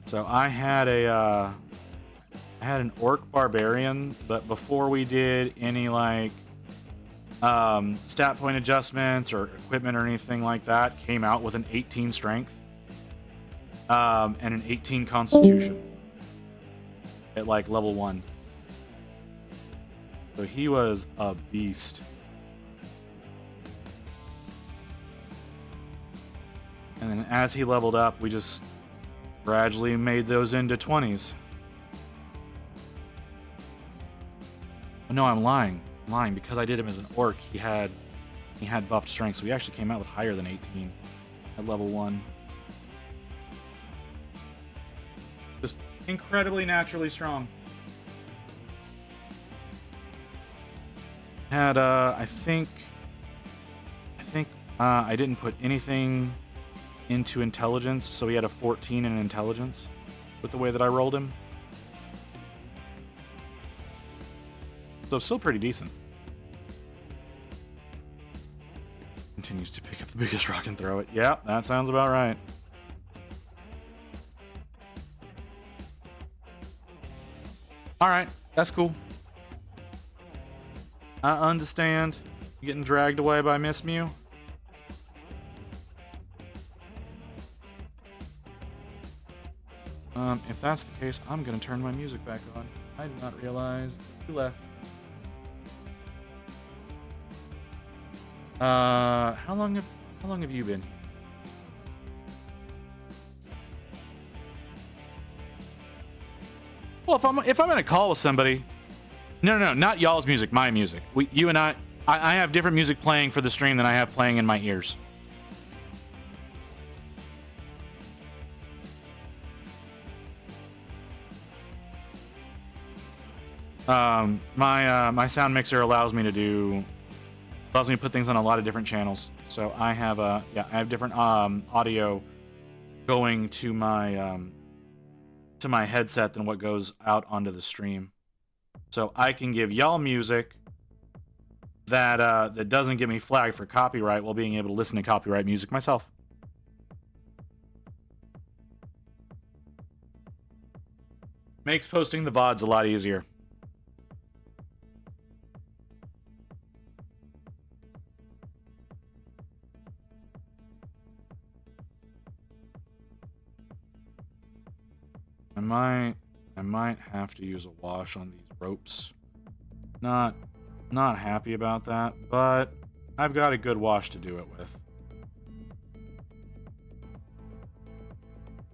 So I had an orc barbarian, but before we did any like stat point adjustments or equipment or anything like that, came out with an 18 strength and an 18 constitution at like level 1. So he was a beast. And then as he leveled up, we just gradually made those into 20s. Oh, no, I'm lying. I'm lying because I did him as an orc. He had buffed strength, so he actually came out with higher than 18 at level 1. Just incredibly naturally strong. Had I think I didn't put anything into intelligence, so he had a 14 in intelligence with the way that I rolled him. So still pretty decent. Continues to pick up the biggest rock and throw it. Yeah, that sounds about right. Alright, that's cool. I understand. You getting dragged away by Miss Mew? If that's the case, I'm gonna turn my music back on. I did not realize you left. How long have you been here? Well, if I'm in a call with somebody, no, not y'all's music, my music. You and I have different music playing for the stream than I have playing in my ears. My sound mixer allows me to put things on a lot of different channels. So I have different audio going to my headset than what goes out onto the stream. So I can give y'all music that doesn't get me flagged for copyright while being able to listen to copyright music myself. Makes posting the VODs a lot easier. I might have to use a wash on these ropes. Not happy about that, but I've got a good wash to do it with.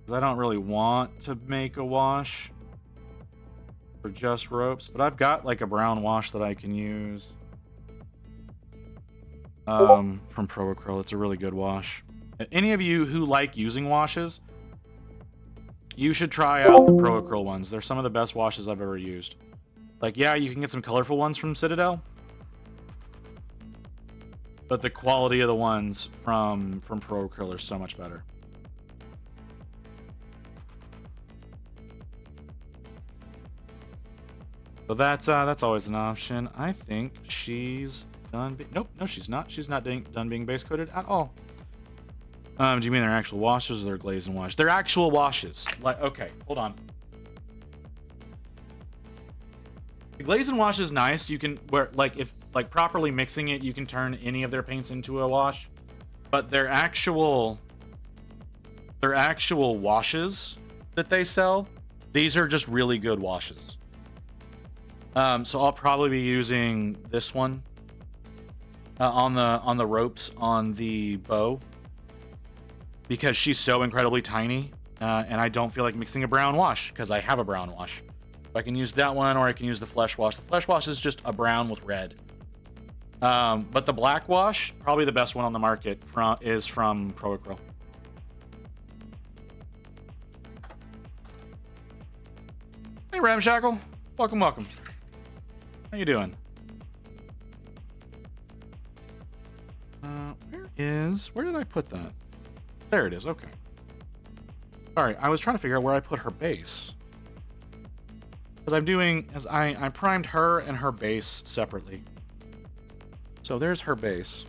'Cause I don't really want to make a wash for just ropes, but I've got like a brown wash that I can use. From Pro Acryl. It's a really good wash. Any of you who like using washes, you should try out the Pro Acryl ones. They're some of the best washes I've ever used. Like, yeah, you can get some colorful ones from Citadel, but the quality of the ones from Pro Acryl are so much better. So that's always an option. I think she's done. Nope, no, she's not. She's not done being base coated at all. Do you mean they're actual washes or they're glaze and wash? They're actual washes. Like, okay, hold on. The glaze and wash is nice. You can if properly mixing it, you can turn any of their paints into a wash. But their actual washes that they sell, these are just really good washes. So I'll probably be using this one on the ropes on the bow, because she's so incredibly tiny, and I don't feel like mixing a brown wash because I have a brown wash. I can use that one, or I can use the flesh wash. The flesh wash is just a brown with red. But the black wash, probably the best one on the market, is from Pro Acryl. Hey, Ramshackle. Welcome. How you doing? Where did I put that? There it is, okay. Alright, I was trying to figure out where I put her base. Because I primed her and her base separately. So there's her base.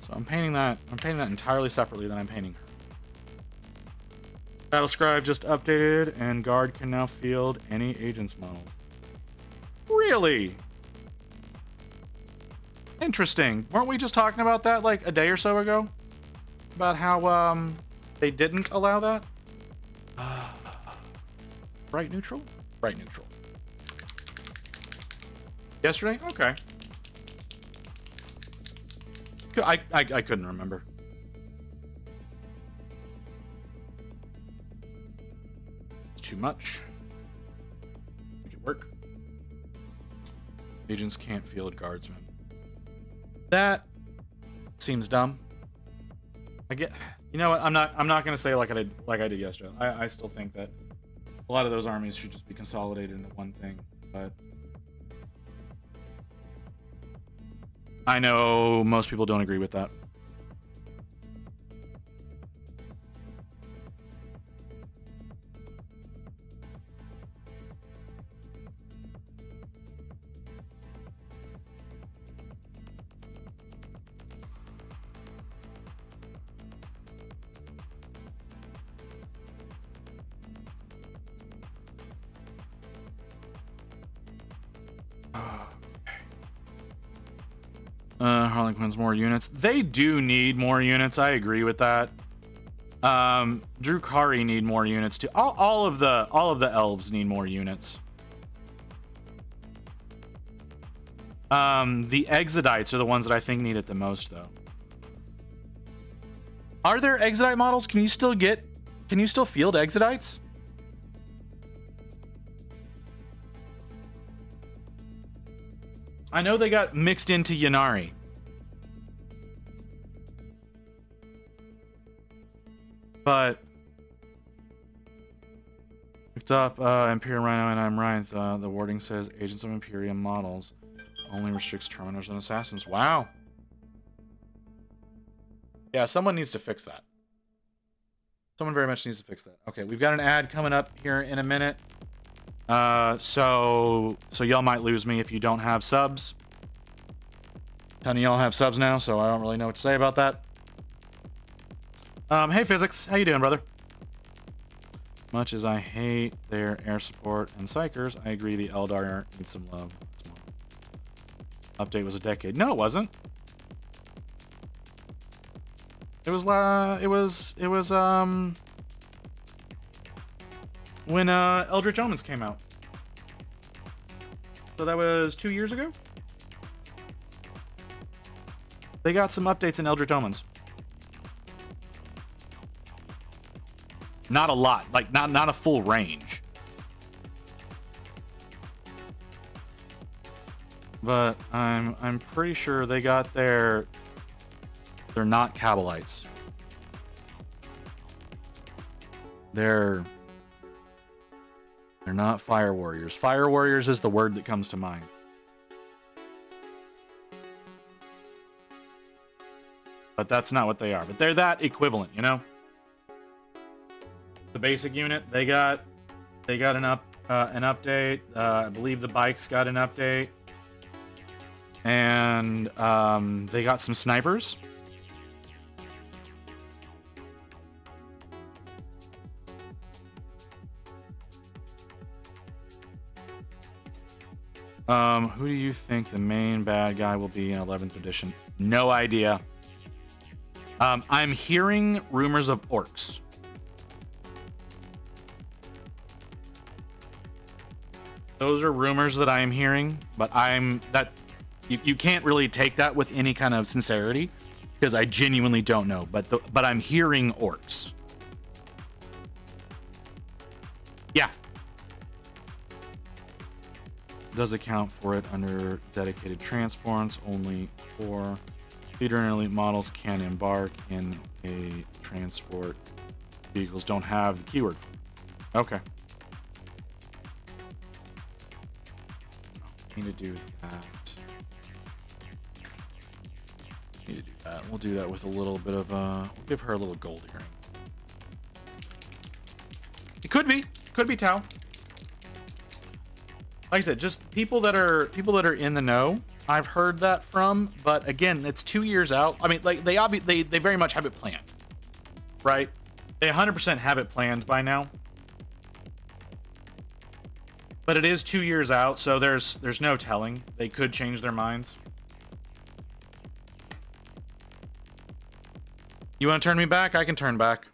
So I'm painting that entirely separately than I'm painting her. Battle Scribe just updated, and Guard can now field any agent's model. Really? Interesting. Weren't we just talking about that like a day or so ago? About how they didn't allow that? Bright neutral? Bright neutral. Yesterday? Okay. I couldn't remember. too much. Make it work. Agents can't field guardsmen. That seems dumb. I get. You know what? I'm not gonna say like I did yesterday. I still think that a lot of those armies should just be consolidated into one thing. But I know most people don't agree with that. Harlequin's more units. They do need more units. I agree with that. Drukari need more units too. All of the elves need more units. The Exodites are the ones that I think need it the most, though. Are there Exodite models? Can you still field Exodites? I know they got mixed into Yanari. But picked up Imperium Rhino and I'm Ryan. The wording says Agents of Imperium models only restricts Terminers and Assassins. Wow. Yeah, someone needs to fix that. Someone very much needs to fix that. Okay, we've got an ad coming up here in a minute. So y'all might lose me if you don't have subs. Ton of y'all have subs now, so I don't really know what to say about that. Hey Physics, how you doing, brother? Much as I hate their air support and psychers, I agree the Eldar needs some love. Update was a decade. No, it wasn't. It was when Eldritch Omens came out. So that was 2 years ago? They got some updates in Eldritch Omens. Not a lot, like not a full range. But I'm pretty sure they got they're not Kabalites. They're not Fire Warriors. Fire Warriors is the word that comes to mind. But that's not what they are. But they're that equivalent, you know? The basic unit, they got an update. I believe the bikes got an update. And they got some snipers. Who do you think the main bad guy will be in 11th edition? No idea. I'm hearing rumors of orcs. Those are rumors that I am hearing, but you can't really take that with any kind of sincerity because I genuinely don't know. But I'm hearing orcs. Yeah. Does account for it under dedicated transports. Only 4 leader and elite models can embark in a transport. Vehicles don't have the keyword. Okay. Need to do that. Need to do that. We'll do that with a little bit of we'll give her a little gold earring. It could be Tau. Like I said, just people that are in the know. I've heard that from, but again, it's 2 years out. I mean, like they very much have it planned, right? They 100% have it planned by now. But it is 2 years out, so there's no telling. They could change their minds. You want to turn me back? I can turn back.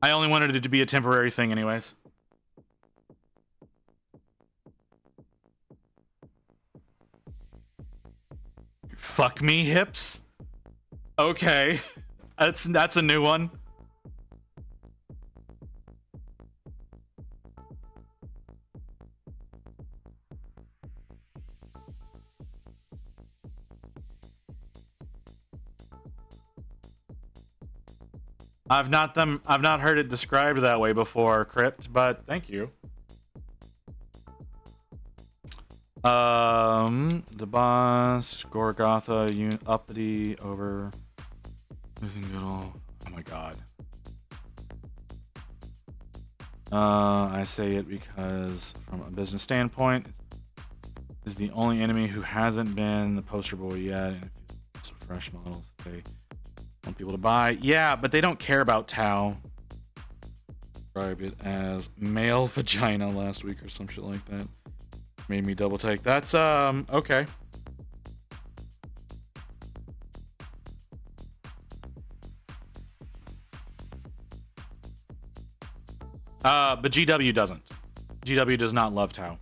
I only wanted it to be a temporary thing anyways. Fuck me hips. Okay, that's a new one. I've not heard it described that way before, Crypt, but thank you. The boss, Gorgotha, uppity over. Losing good all. Oh my god. I say it because, from a business standpoint, is the only enemy who hasn't been the poster boy yet, and it's fresh models they want people to buy. Yeah, but they don't care about Tau. Described it as male vagina last week or some shit like that. Made me double take. That's okay. But GW doesn't. GW does not love Tau.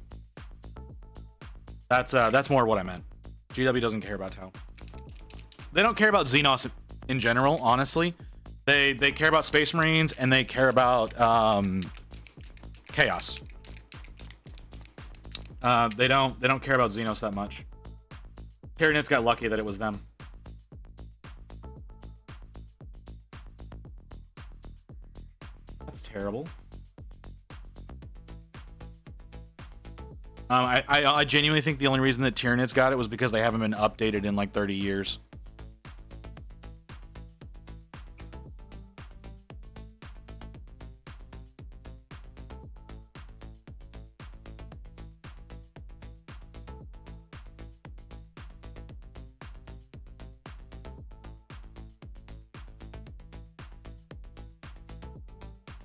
That's more what I meant. GW doesn't care about Tau. They don't care about Xenos in general, honestly. They care about Space Marines and they care about Chaos. They don't care about Xenos that much. Tyranids got lucky that it was them. That's terrible. I genuinely think the only reason that Tyranids got it was because they haven't been updated in like 30 years.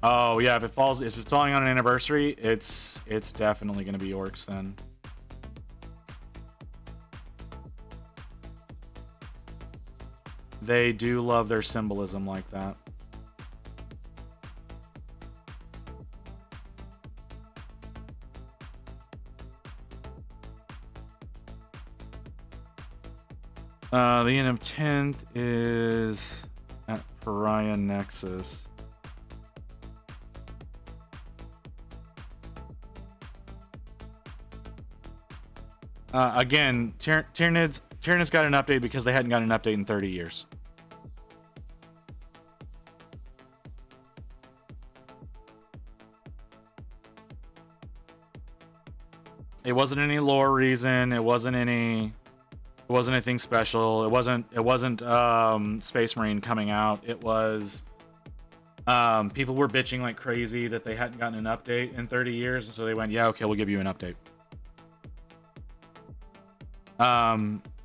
Oh yeah, if it's falling on an anniversary, it's definitely gonna be orcs then. They do love their symbolism like that. The end of 10th is at Pariah Nexus. Again, Tyranids got an update because they hadn't gotten an update in 30 years. It wasn't any lore reason. It wasn't anything special. It wasn't Space Marine coming out. It was people were bitching like crazy that they hadn't gotten an update in 30 years, and so they went, yeah, okay, we'll give you an update.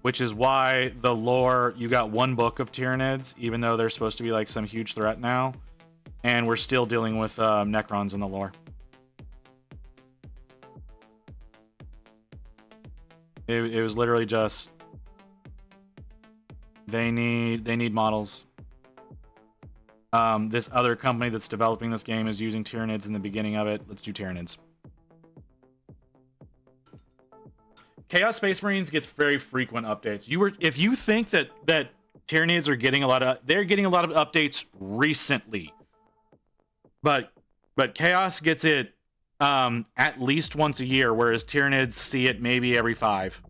Which is why the lore, you got one book of Tyranids, even though they're supposed to be like some huge threat now, and we're still dealing with Necrons in the lore. It was literally just they need models. This other company that's developing this game is using Tyranids in the beginning of it. Let's do Tyranids. Chaos Space Marines gets very frequent updates. If you think that Tyranids are getting they're getting a lot of updates recently, but Chaos gets it at least once a year, whereas Tyranids see it maybe every 5.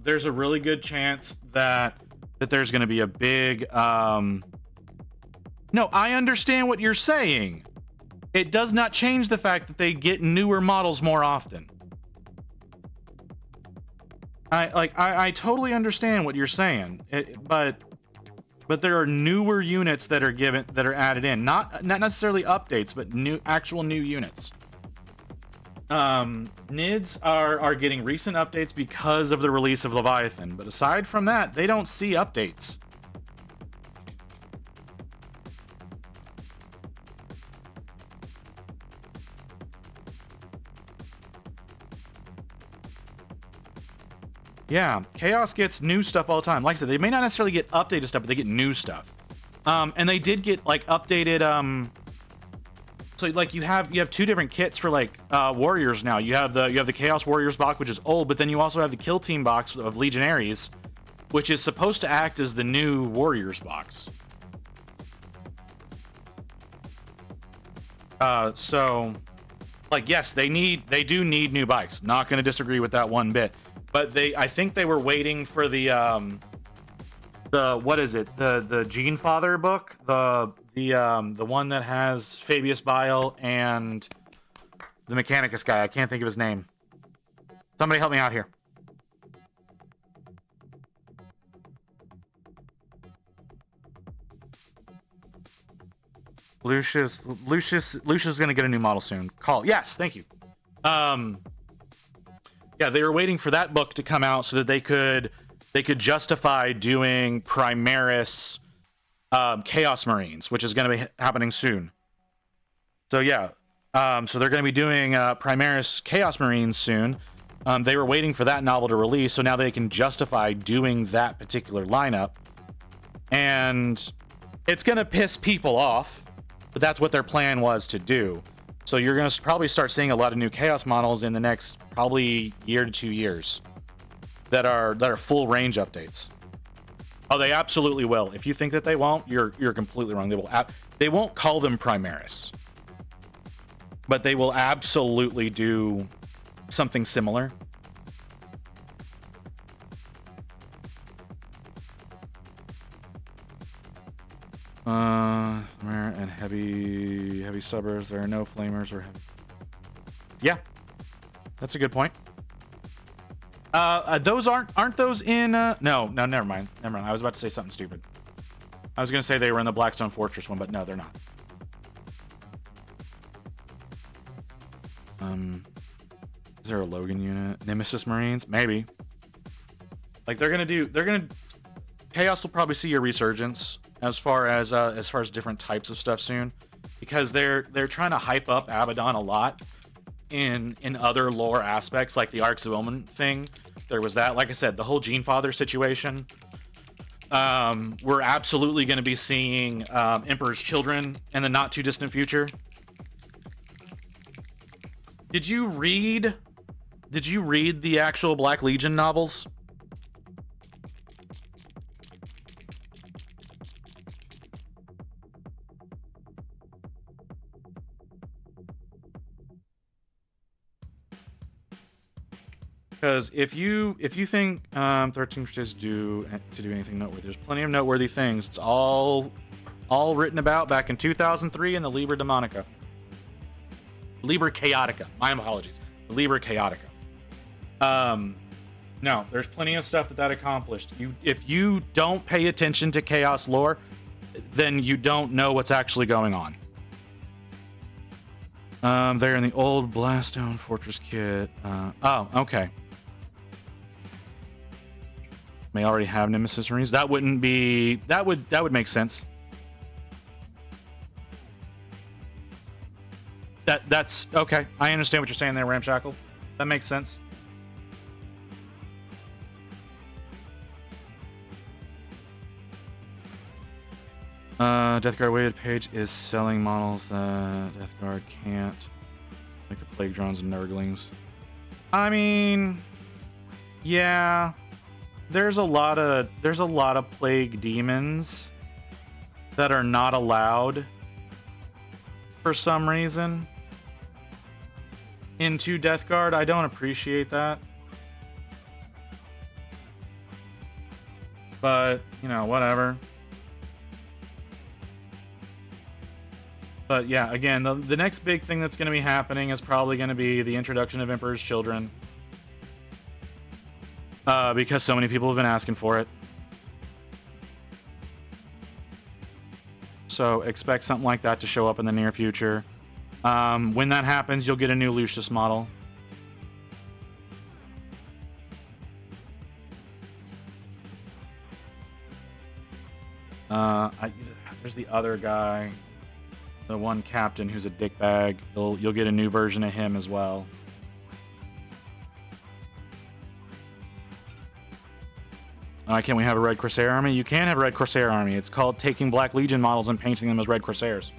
There's a really good chance that there's going to be a big. No, I understand what you're saying. It does not change the fact that they get newer models more often. I totally understand what you're saying, but there are newer units that are added in, not necessarily updates, but actual new units. NIDs are getting recent updates because of the release of Leviathan, but aside from that, they don't see updates. Yeah, Chaos gets new stuff all the time. Like I said, they may not necessarily get updated stuff, but they get new stuff. And they did get like updated So like you have two different kits for like warriors now. You have the Chaos Warriors box, which is old, but then you also have the Kill Team box of Legionaries, which is supposed to act as the new Warriors box. So like yes, they do need new bikes. Not going to disagree with that one bit. But I think they were waiting for the what is it? The Gene Father book, the one that has Fabius Bile and the Mechanicus guy. I can't think of his name. Somebody help me out here. Lucius is gonna get a new model soon. Yes, thank you. Yeah, they were waiting for that book to come out so that they could justify doing Primaris Chaos Marines, which is going to be happening soon. So yeah, so they're going to be doing Primaris Chaos Marines soon. They were waiting for that novel to release, so now they can justify doing that particular lineup. And it's going to piss people off, but that's what their plan was to do. So you're going to probably start seeing a lot of new Chaos models in the next probably year to 2 years that are full range updates. Oh, they absolutely will. If you think that they won't, you're completely wrong. They won't call them Primaris, but they will absolutely do something similar. And heavy stubbers. There are no flamers or heavy. Yeah, that's a good point. Those aren't those in? No, never mind. I was about to say something stupid. I was gonna say they were in the Blackstone Fortress one, but no, they're not. Is there a Logan unit? Nemesis Marines? Maybe. Like they're gonna Chaos will probably see a resurgence as far as different types of stuff soon, because they're trying to hype up Abaddon a lot in other lore aspects, like the Arcs of Omen thing. There was that, like I said, the whole Gene Father situation. We're absolutely going to be seeing Emperor's Children in the not too distant future. Did you read the actual Black Legion novels? Because if you think 13 Crusades do anything noteworthy, there's plenty of noteworthy things. It's all written about back in 2003 in the Liber Chaotica. My apologies. Liber Chaotica. No, there's plenty of stuff that accomplished. If you don't pay attention to Chaos lore, then you don't know what's actually going on. They're in the old Blaststone Fortress kit. Oh, okay. May already have Nemesis Marines. That would make sense. That's okay. I understand what you're saying there, Ramshackle. That makes sense. Death Guard weighted page is selling models that Death Guard can't, like the Plague Drones and Nurglings. I mean, yeah, there's a lot of Plague Demons that are not allowed for some reason into Death Guard. I don't appreciate that, but you know, whatever. But yeah, again, the next big thing that's going to be happening is probably going to be the introduction of Emperor's Children. Because so many people have been asking for it. So expect something like that to show up in the near future. When that happens, you'll get a new Lucius model. There's the other guy. The one captain who's a dickbag. You'll get a new version of him as well. Can we have a Red Corsair army? You can have a Red Corsair army. It's called taking Black Legion models and painting them as Red Corsairs.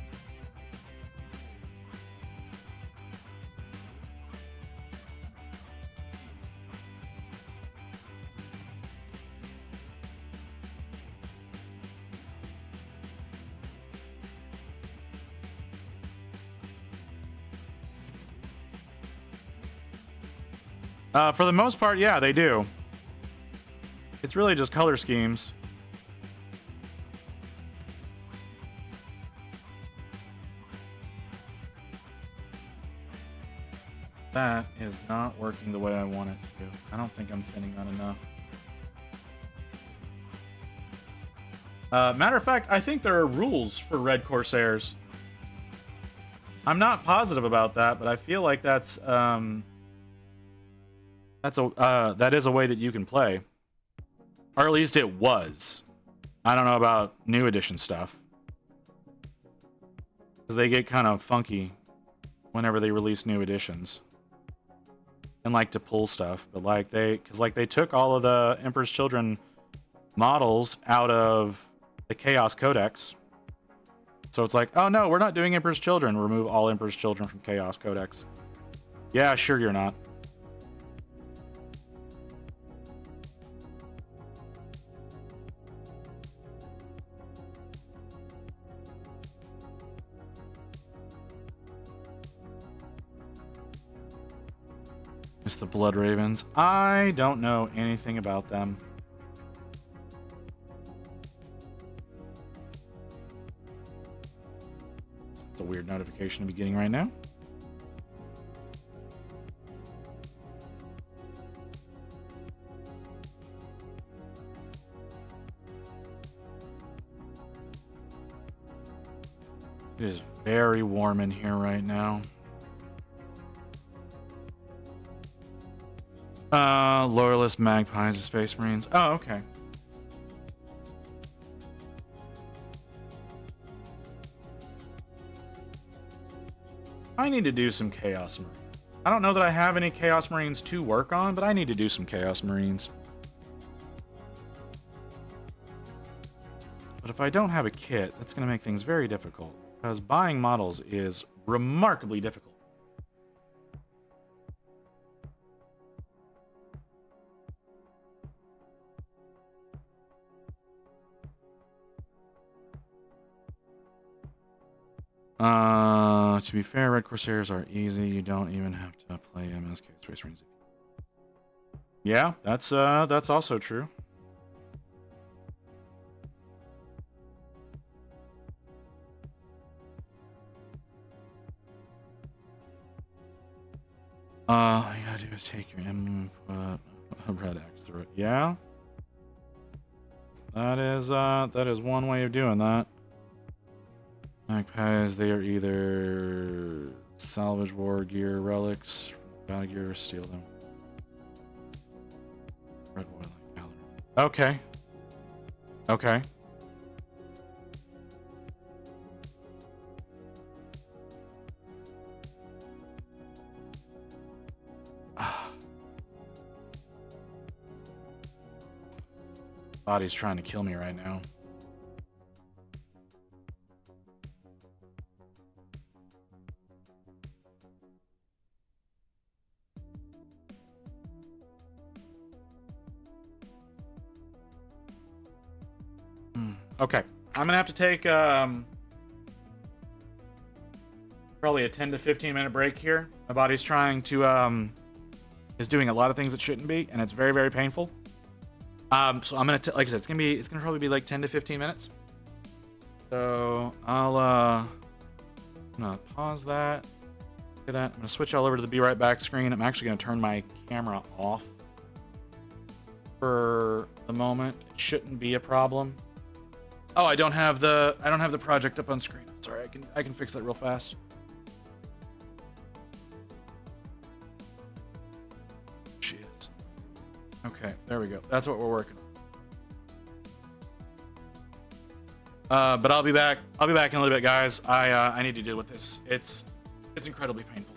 For the most part, yeah, they do. It's really just color schemes. That is not working the way I want it to. I don't think I'm thinning on enough. Matter of fact, I think there are rules for Red Corsairs. I'm not positive about that, but I feel like that is a way that you can play, or at least it was. I don't know about new edition stuff, because they get kind of funky whenever they release new editions and like to pull stuff. But like they took all of the Emperor's Children models out of the Chaos Codex. So it's like, oh no, we're not doing Emperor's Children. Remove all Emperor's Children from Chaos Codex. Yeah, sure you're not. It's the Blood Ravens. I don't know anything about them. It's a weird notification to be getting right now. It is very warm in here right now. Loyalist Magpies of Space Marines. Oh, okay. I need to do some Chaos Marines. I don't know that I have any Chaos Marines to work on, but I need to do some Chaos Marines. But if I don't have a kit, that's going to make things very difficult, because buying models is remarkably difficult. To be fair, Red Corsairs are easy. You don't even have to play MSK Space Marines. Yeah, that's also true. All you gotta do is take your M, put a red X through it. Yeah, that is one way of doing that. Magpies, they are either salvage war gear relics from battle gear or steal them. Red boy like gallery. Okay. Okay. Body's trying to kill me right now. Okay, I'm gonna have to take probably a 10 to 15 minute break here. My body's trying to is doing a lot of things it shouldn't be, and it's very, very painful. So I'm gonna like I said, it's gonna probably be like 10 to 15 minutes. So I'm gonna pause that. Look at that. I'm gonna switch all over to the Be Right Back screen. I'm actually gonna turn my camera off for the moment. It shouldn't be a problem. Oh, I don't have the project up on screen. Sorry, I can fix that real fast. Shit. Okay, there we go. That's what we're working on. But I'll be back. I'll be back in a little bit, guys. I need to deal with this. It's incredibly painful.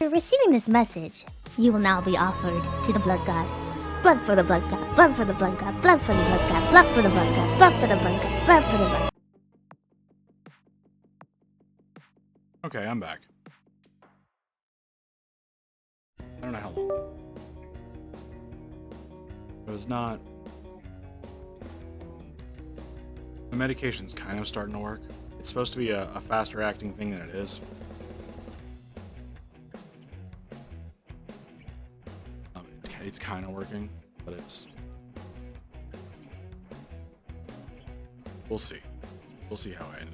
After receiving this message, you will now be offered to the blood god. Blood for the blood god, blood for the blood god, blood for the blood god, blood for the blood god, blood for the blood god, blood for the blood god. Okay, I'm back. I don't know how long. It was not... The medication's kind of starting to work. It's supposed to be a faster acting thing than it is. It's kind of working, but it's... We'll see. We'll see how I end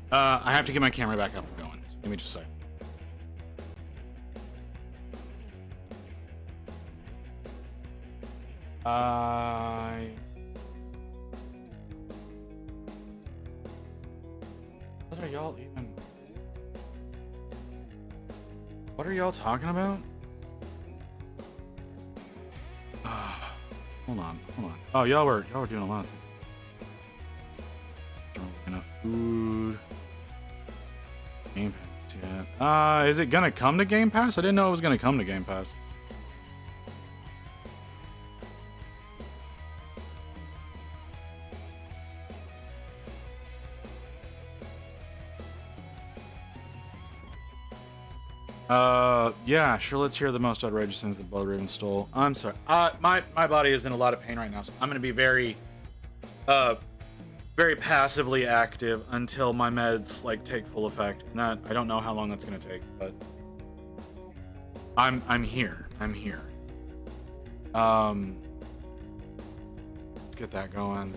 up. I have to get my camera back up and going. So give me just a second. What are y'all even... What are y'all talking about? Hold on. Oh, y'all were doing a lot of things. Don't have enough food. Game Pass yet. Is it gonna come to Game Pass? I didn't know it was gonna come to Game Pass. Yeah, sure, let's hear the most outrageous things that Bloodraven stole. I'm sorry. My body is in a lot of pain right now, so I'm gonna be very passively active until my meds, like, take full effect. And that, I don't know how long that's gonna take, but I'm here. I'm here. Let's get that going.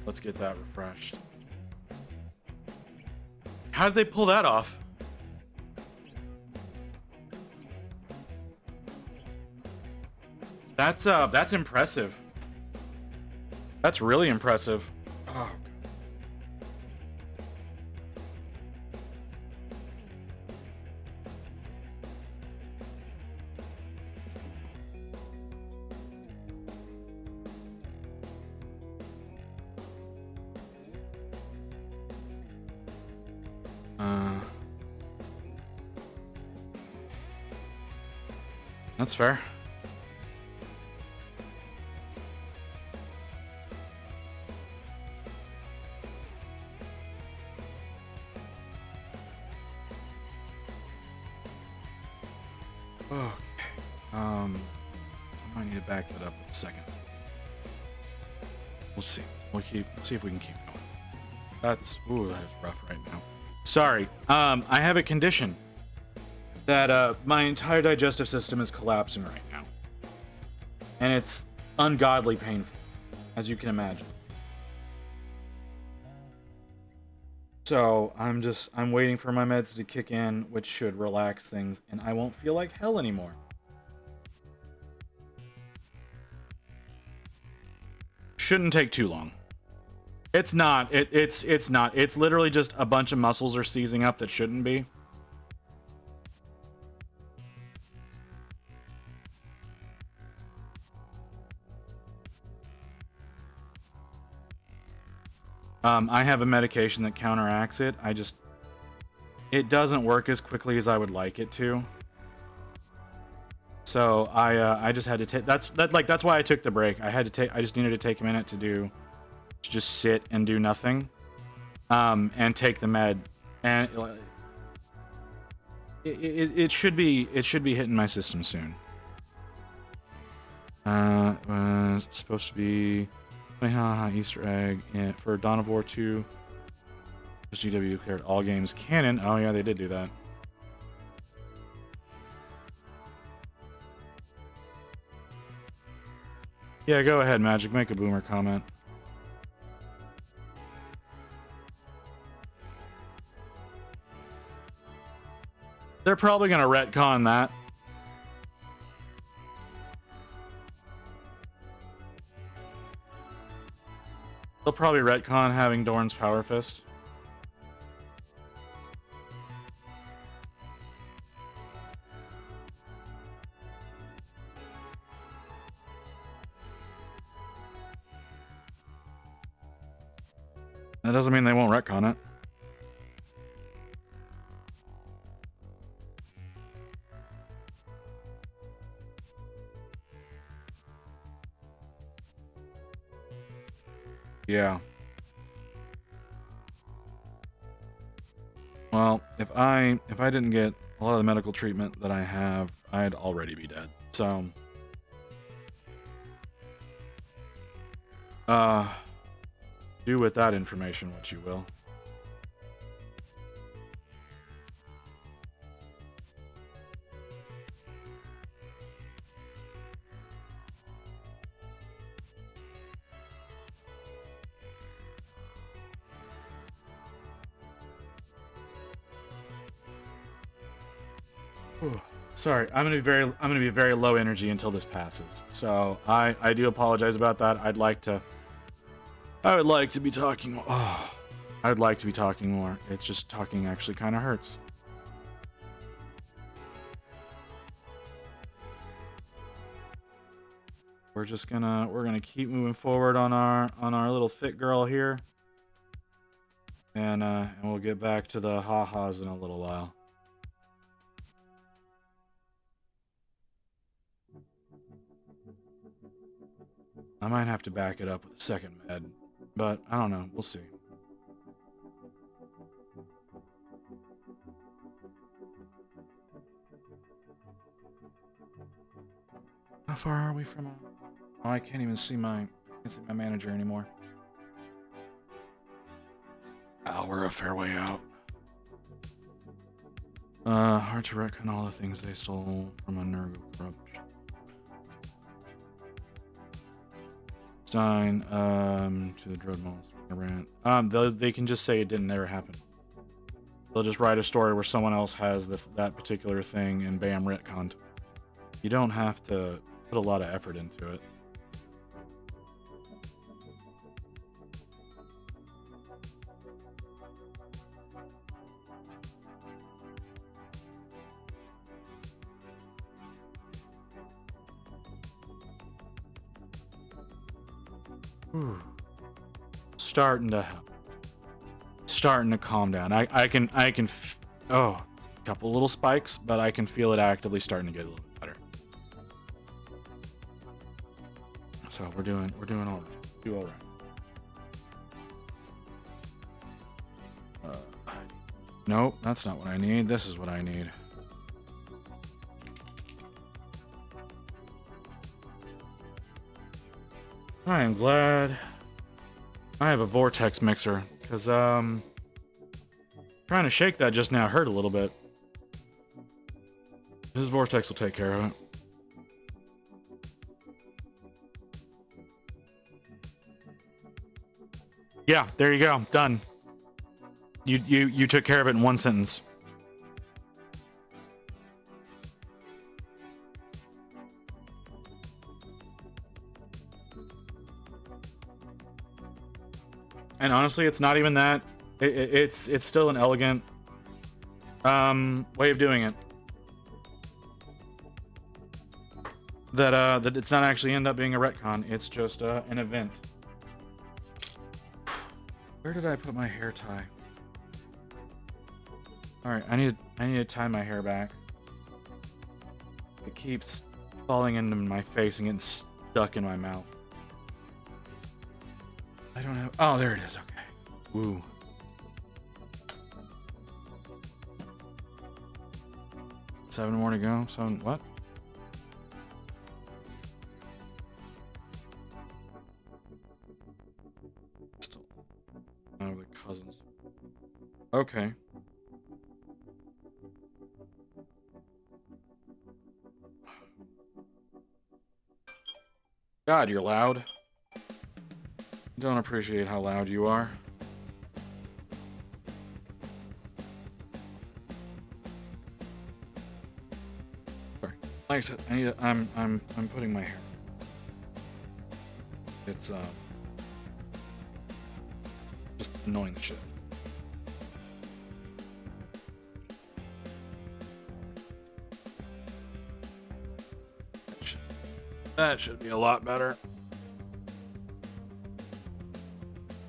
Let's get that refreshed. How did they pull that off? That's impressive. That's really impressive. Oh, that's fair. Okay. I might need to back that up a second. We'll see. See if we can keep going. That is rough right now. Sorry. I have a condition that my entire digestive system is collapsing right now. And it's ungodly painful, as you can imagine. So I'm waiting for my meds to kick in, which should relax things, and I won't feel like hell anymore. Shouldn't take too long. It's not. It's not. It's literally just a bunch of muscles are seizing up that shouldn't be. I have a medication that counteracts it. It doesn't work as quickly as I would like it to. So I just had to take, that's why I took the break. I just needed to take a minute to just sit and do nothing, and take the med, and it should be hitting my system soon. It's supposed to be Easter egg for Dawn of War 2. GW declared all games canon. Oh yeah, they did do that. Yeah, go ahead, Magic. Make a boomer comment. They're probably gonna retcon that. They'll probably retcon having Dorn's Power Fist. That doesn't mean they won't retcon it. Well, if I didn't get a lot of the medical treatment that I have, I'd already be dead. So, do with that information what you will. Whew. Sorry, I'm gonna be very low energy until this passes. So I do apologize about that. I would like to be talking more. Oh, I'd like to be talking more. It's just talking actually kind of hurts. We're gonna keep moving forward on our little thick girl here, and we'll get back to the ha-has in a little while. I might have to back it up with a second med, but I don't know. We'll see. How far are we from? Oh, I can't even see my manager anymore. Oh, we're a fair way out. Hard to reckon all the things they stole from a Nurgle corruption. Stein, to the drug malls. They can just say it didn't ever happen. They'll just write a story where someone else has that particular thing and bam, retconned. You don't have to put a lot of effort into it. Whew. Starting to calm down. I can a couple little spikes, but I can feel it actively starting to get a little bit better. So we're doing all right. Do all right. Nope, that's not what I need. This is what I need. I am glad I have a vortex mixer, because trying to shake that just now hurt a little bit. This vortex will take care of it. Yeah, there you go. Done. You took care of it in one sentence. And honestly, it's not even that. It's still an elegant way of doing it. That it's not actually end up being a retcon. It's just an event. Where did I put my hair tie? All right, I need to tie my hair back. It keeps falling into my face and getting stuck in my mouth. I don't have. Oh, there it is. Okay. Woo. Seven more to go. What? Still. Oh, the cousins. Okay. God, you're loud. Don't appreciate how loud you are. Sorry. Like I said, I'm putting my hair. It's just annoying the shit. That should be a lot better.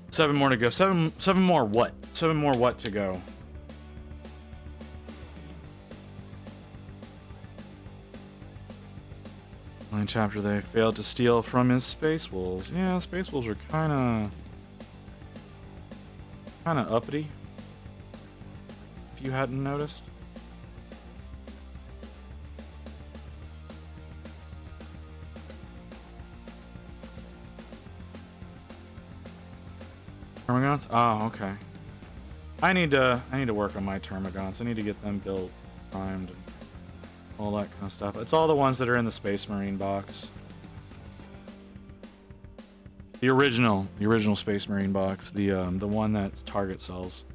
7 more to go. Seven more what? 7 more what to go? Line chapter, they failed to steal from his space wolves. Yeah, space wolves are kind of uppity. if you hadn't noticed. Termagants? Oh, okay. I need to work on my Termagants. I need to get them built, primed, and all that kind of stuff. It's all the ones that are in the Space Marine box. The original Space Marine box, the one that Target sells.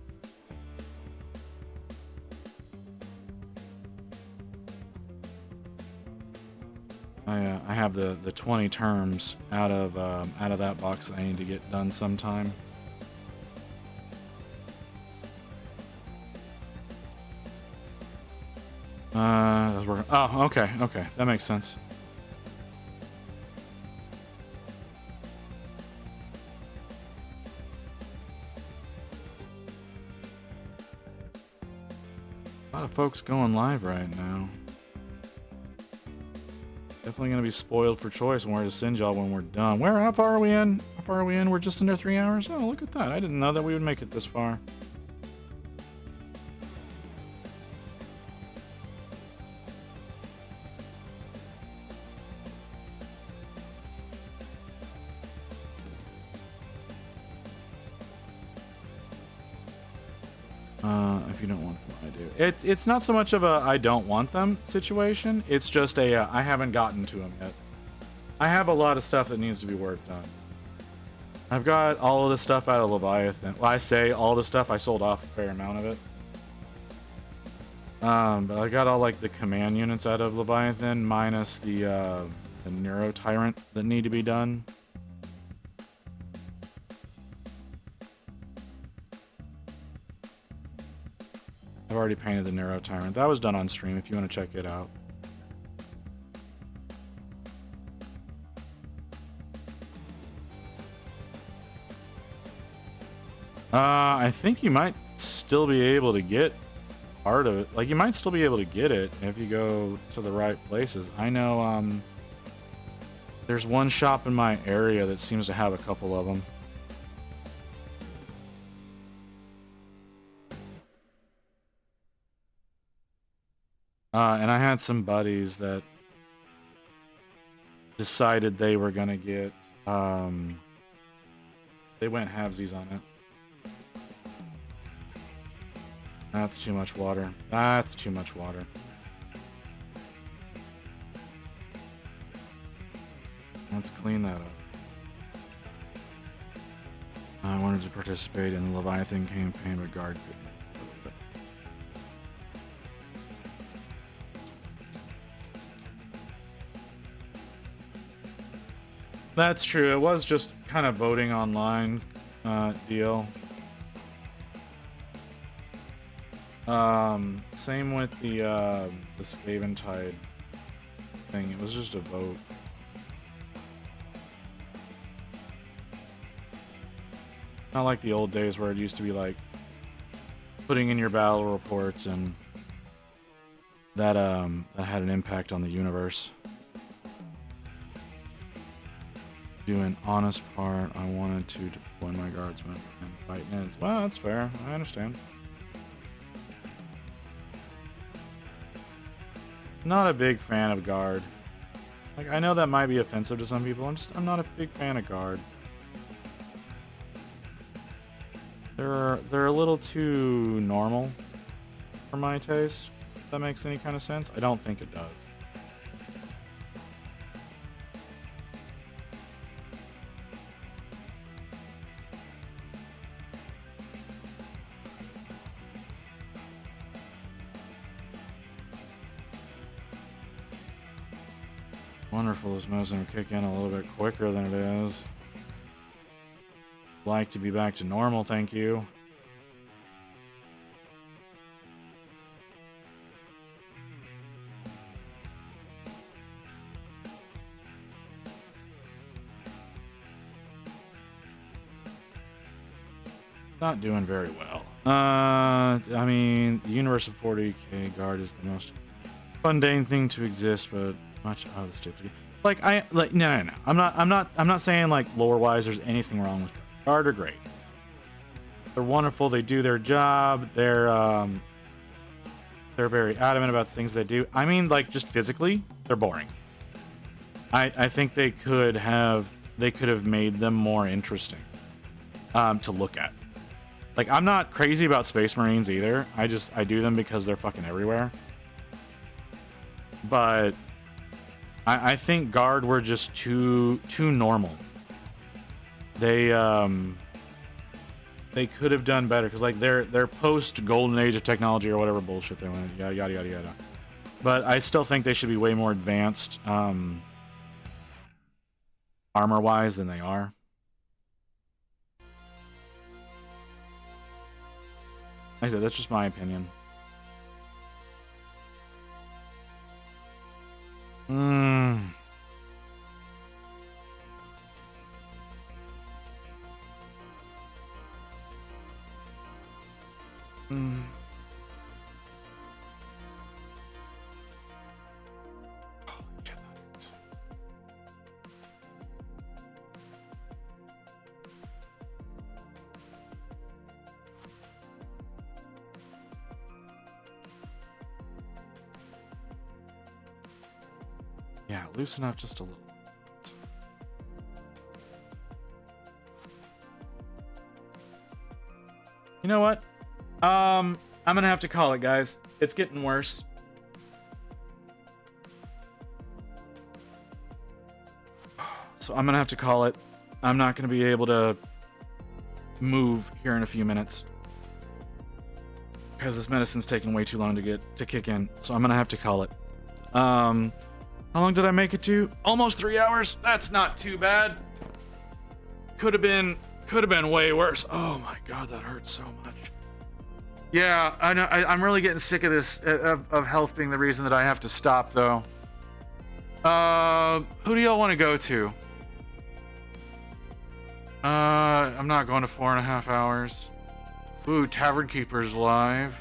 I have the 20 terms out of that box that I need to get done sometime. I was working. Oh, okay, that makes sense. A lot of folks going live right now. Definitely gonna be spoiled for choice on where to send y'all when we're done. How far are we in? How far are we in? We're just under 3 hours? Oh, look at that. I didn't know that we would make it this far. If you don't want them, I do. It's not so much of a I don't want them situation. It's just a I haven't gotten to them yet. I have a lot of stuff that needs to be worked on. I've got all of the stuff out of Leviathan. Well, I say all the stuff. I sold off a fair amount of it. But I got all like the command units out of Leviathan minus the Neuro Tyrant that need to be done. I've already painted the Neuro Tyrant. That was done on stream if you want to check it out. I think you might still be able to get part of it. Like, you might still be able to get it if you go to the right places. I know, there's one shop in my area that seems to have a couple of them. And I had some buddies that decided they were gonna get, they went halvesies on it. That's too much water. That's too much water. Let's clean that up. I wanted to participate in the Leviathan campaign, but guard couldn't. That's true. It was just kind of voting online deal. Same with the Skaventide thing. It was just a vote. Not like the old days where it used to be like putting in your battle reports and that had an impact on the universe. Do an honest part. I wanted to deploy my guardsmen and fight Nids. Well, that's fair. I understand. Not a big fan of guard. Like, I know that might be offensive to some people. I'm not a big fan of guard. They're a little too normal for my taste. If that makes any kind of sense. I don't think it does. Wonderful, this motion will kick in a little bit quicker than it is. Like to be back to normal, thank you. Not doing very well. I mean, the universe of 40k guard is the most mundane thing to exist, but much of the stupid. No. I'm not saying like lore wise there's anything wrong with guard are great. They're wonderful, they do their job, they're They're very adamant about the things they do. I mean, like, just physically, they're boring. I think they could have made them more interesting to look at. Like, I'm not crazy about Space Marines either. I do them because they're fucking everywhere. But I think Guard were just too normal. They could have done better because, like, they're post Golden Age of technology or whatever bullshit they went, yada yada yada yada. But I still think they should be way more advanced armor wise than they are. Like I said, that's just my opinion. Mm. Yeah, loosen up just a little. You know what? I'm gonna have to call it, guys. It's getting worse. So I'm gonna have to call it. I'm not gonna be able to move here in a few minutes because this medicine's taking way too long to kick in. So I'm gonna have to call it. How long did I make it to? Almost 3 hours. That's not too bad. Could have been way worse. Oh my god, that hurts so much. Yeah, I know. I'm really getting sick of this of health being the reason that I have to stop, though. Who do y'all want to go to? I'm not going to 4.5 hours. Ooh, Tavern Keeper's live.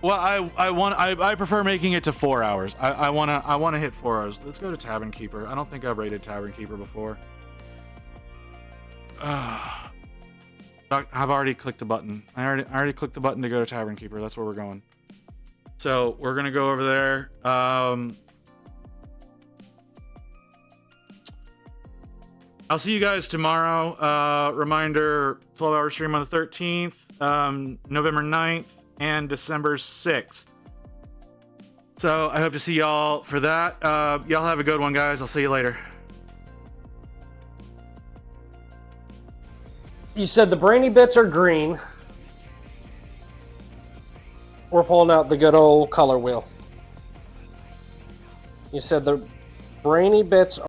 Well, I prefer making it to 4 hours. I wanna hit 4 hours. Let's go to Tavern Keeper. I don't think I've rated Tavern Keeper before. I've already clicked the button. I already clicked the button to go to Tavern Keeper. That's where we're going. So we're gonna go over there. I'll see you guys tomorrow. Reminder: 12-hour stream on the 13th, November 9th, and December 6th. So I hope to see y'all for that. Y'all have a good one, guys. I'll see you later. You said the brainy bits are green. We're pulling out the good old color wheel. You said the brainy bits